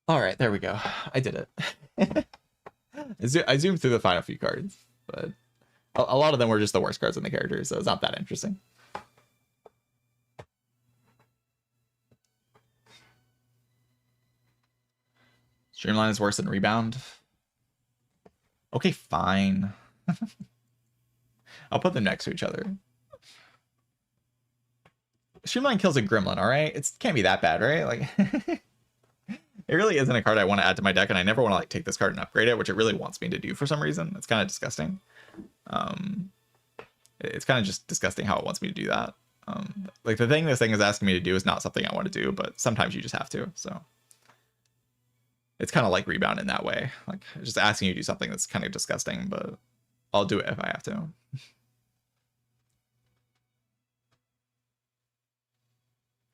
All right, there we go. I did it. I zoomed through the final few cards, but a lot of them were just the worst cards in the character, so it's not that interesting. Streamline is worse than Rebound. Okay, fine. I'll put them next to each other. Streamline kills a Gremlin, alright? It can't be that bad, right? Like, it really isn't a card I want to add to my deck, and I never want to like take this card and upgrade it, which it really wants me to do for some reason. It's kind of disgusting. It's kind of just disgusting how it wants me to do that. Like, the thing this thing is asking me to do is not something I want to do, but sometimes you just have to, so. It's kind of like Rebound in that way. Like, just asking you to do something that's kind of disgusting, but I'll do it if I have to.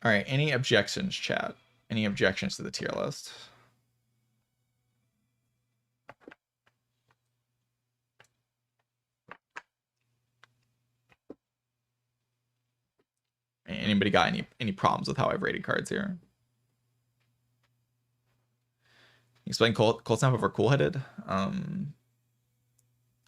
All right, any objections, chat? Any objections to the tier list? Anybody got any problems with how I've rated cards here? Explain Cold Snap over Cool Headed.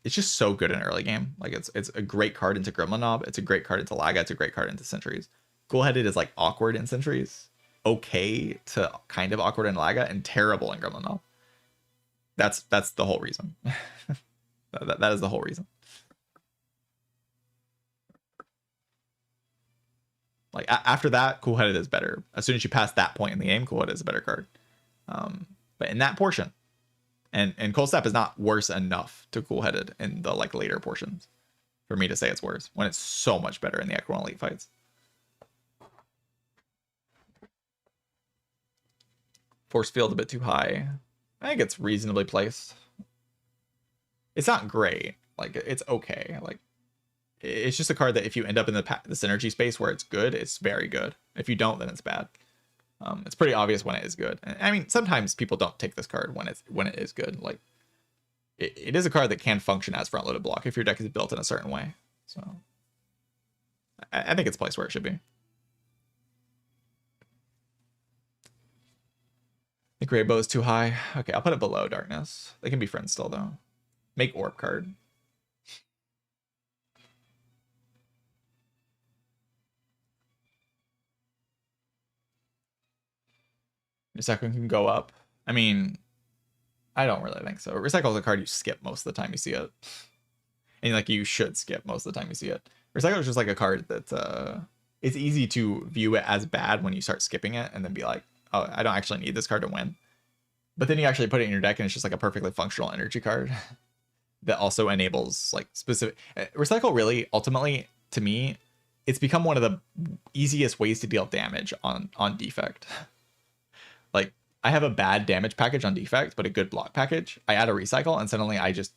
It's just so good in early game. Like, it's a great card into Gremlin Knob. It's a great card into Laga. It's a great card into Sentries. Cool Headed is like awkward in Sentries, okay to kind of awkward in Laga, and terrible in Gremlin Knob. That's the whole reason. that is the whole reason. Like, after that, Cool Headed is better. As soon as you pass that point in the game, Cool Headed is a better card. But in that portion, and Cold Snap is not worse enough to Cool Headed in the like later portions for me to say it's worse when it's so much better in the Equal Elite fights. Force Field a bit too high. I think it's reasonably placed. It's not great. Like, it's okay. Like, it's just a card that if you end up in the synergy space where it's good, it's very good. If you don't, then it's bad. It's pretty obvious when it is good. And, I mean, sometimes people don't take this card when it is good. Like, it is a card that can function as front-loaded block if your deck is built in a certain way. So, I think it's placed where it should be. The Grey Bow is too high. Okay, I'll put it below Darkness. They can be friends still, though. Make Orb card. Recycle can go up. I mean, I don't really think so. Recycle is a card you skip most of the time you see it. And, like, you should skip most of the time you see it. Recycle is just like a card that it's easy to view it as bad when you start skipping it and then be like, oh, I don't actually need this card to win. But then you actually put it in your deck and it's just like a perfectly functional energy card that also enables like specific. Recycle really, ultimately, to me, it's become one of the easiest ways to deal damage on defect. Like, I have a bad damage package on defect, but a good block package. I add a Recycle and suddenly I just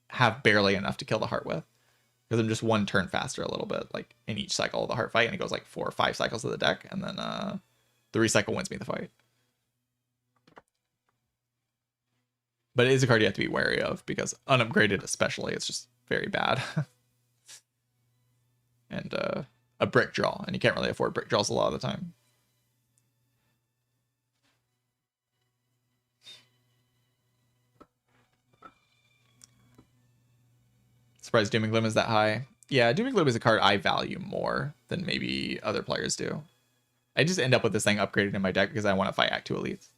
have barely enough to kill the heart with. Because I'm just one turn faster a little bit, like in each cycle of the heart fight, and it goes like 4 or 5 cycles of the deck, and then The recycle wins me the fight. But it is a card you have to be wary of because unupgraded especially, it's just very bad. And a brick draw, and you can't really afford brick draws a lot of the time. Surprised Doom and Gloom is that high. Yeah, Doom and Gloom is a card I value more than maybe other players do. I just end up with this thing upgraded in my deck because I want to fight Act 2 elites.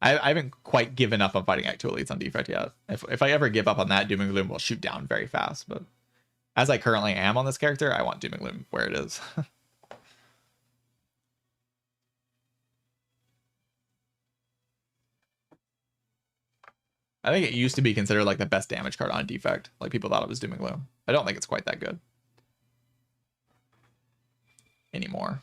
I haven't quite given up on fighting Act 2 elites on defect yet. If I ever give up on that, Doom and Gloom will shoot down very fast. But as I currently am on this character, I want Doom and Gloom where it is. I think it used to be considered like the best damage card on defect. Like people thought it was Doom and Gloom. I don't think it's quite that good anymore.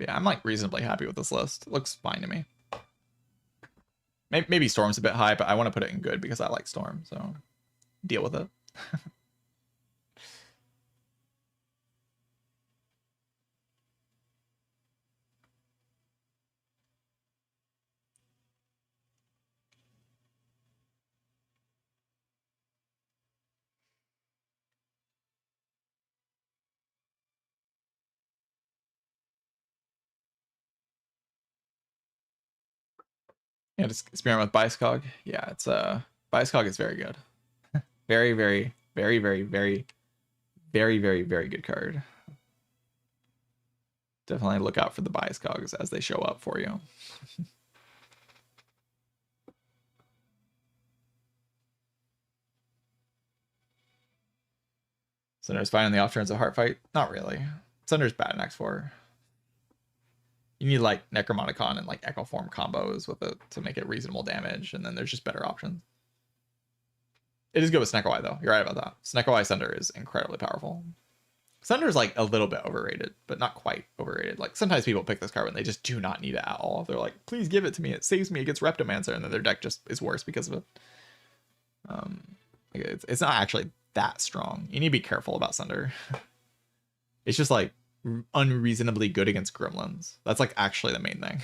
Yeah, I'm like reasonably happy with this list. It looks fine to me. Maybe Storm's a bit high, but I want to put it in good because I like Storm, so deal with it. Yeah, just experiment with Biascog. Yeah, it's Biascog is very good. Very, very, very, very, very, very, very, very good card. Definitely look out for the Biascogs as they show up for you. Sunder's fine on the off turns of Heartfight? Not really. Sunder's bad in X4. You need like Necromonicon and like Echo Form combos with it to make it reasonable damage, and then there's just better options. It is good with Snecko Eye though. You're right about that. Snecko Eye Sunder is incredibly powerful. Sunder is like a little bit overrated, but not quite overrated. Like sometimes people pick this card when they just do not need it at all. They're like, please give it to me. It saves me against Reptomancer, and then their deck just is worse because of it. It's not actually that strong. You need to be careful about Sunder. It's just like unreasonably good against Gremlins. That's like actually the main thing.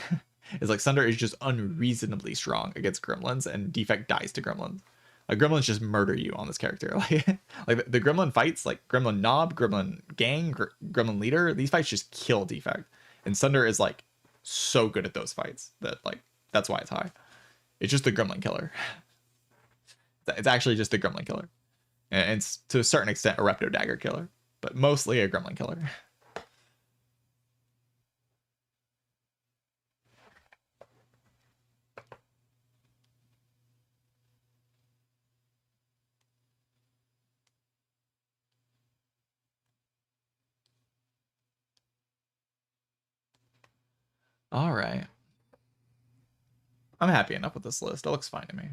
Is like Sunder is just unreasonably strong against Gremlins, and defect dies to Gremlins. Like Gremlins just murder you on this character. Like the Gremlin fights, like Gremlin Knob, Gremlin Gang, Gremlin Leader, these fights just kill defect. And Sunder is like so good at those fights that like that's why it's high. It's just the Gremlin killer. It's actually just the Gremlin killer. And it's to a certain extent a Repto Dagger killer, but mostly a Gremlin killer. All right. I'm happy enough with this list. It looks fine to me.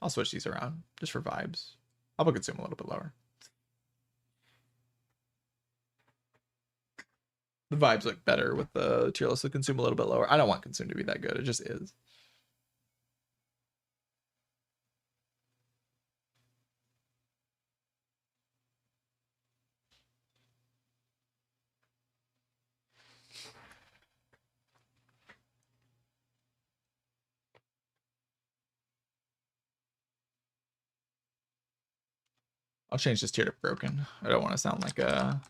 I'll switch these around just for vibes. I'll put Consume a little bit lower. The vibes look better with the tier list of Consume a little bit lower. I don't want Consume to be that good. It just is. I'll change this tier to broken. I don't want to sound like a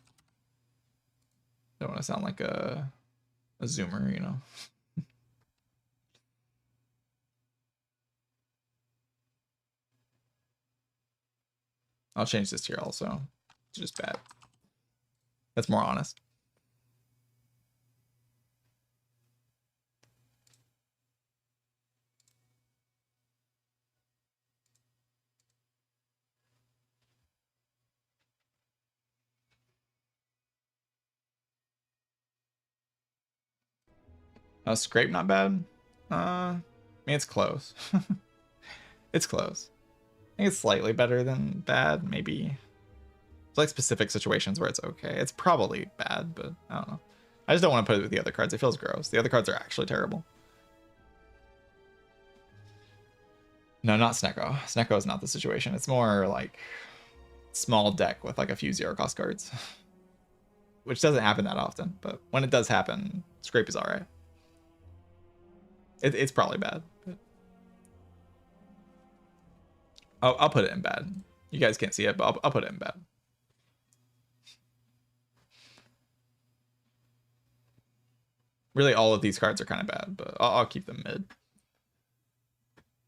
zoomer, you know. I'll change this tier also. It's just bad. That's more honest. Scrape not bad. I mean, it's close. It's close. I think it's slightly better than bad, maybe. It's like specific situations where it's okay. It's probably bad, but I don't know. I just don't want to put it with the other cards. It feels gross. The other cards are actually terrible. No, not Snecko. Snecko is not the situation. It's more like small deck with like a few 0-cost cards, which doesn't happen that often. But when it does happen, Scrape is all right. It's probably bad. But I'll put it in bad. You guys can't see it, but I'll put it in bad. Really, all of these cards are kind of bad, but I'll keep them mid.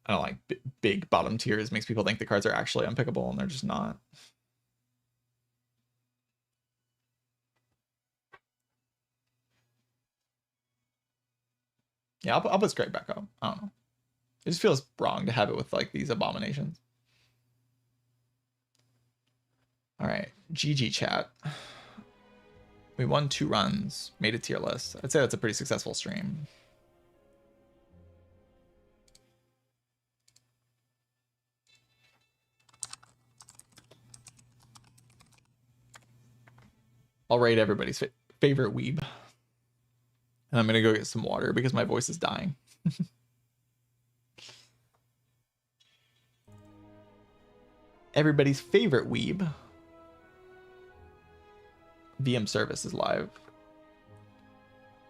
I don't like big bottom tiers. Makes people think the cards are actually unpickable, and they're just not. Yeah, I'll put Scrape back up. I don't know. It just feels wrong to have it with like these abominations. All right, GG chat. We won 2 runs, made a tier list. I'd say that's a pretty successful stream. I'll rate everybody's favorite weeb. And I'm gonna go get some water because my voice is dying. Everybody's favorite weeb. VM service is live.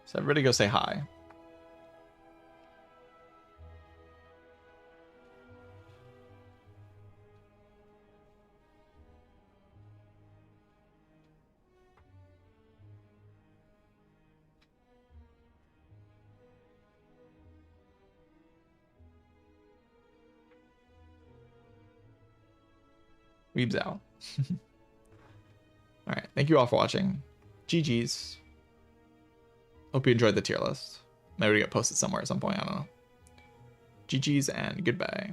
So everybody go say hi. Weeb's out. All right. Thank you all for watching. GG's. Hope you enjoyed the tier list. Maybe it'll get posted somewhere at some point. I don't know. GG's and goodbye.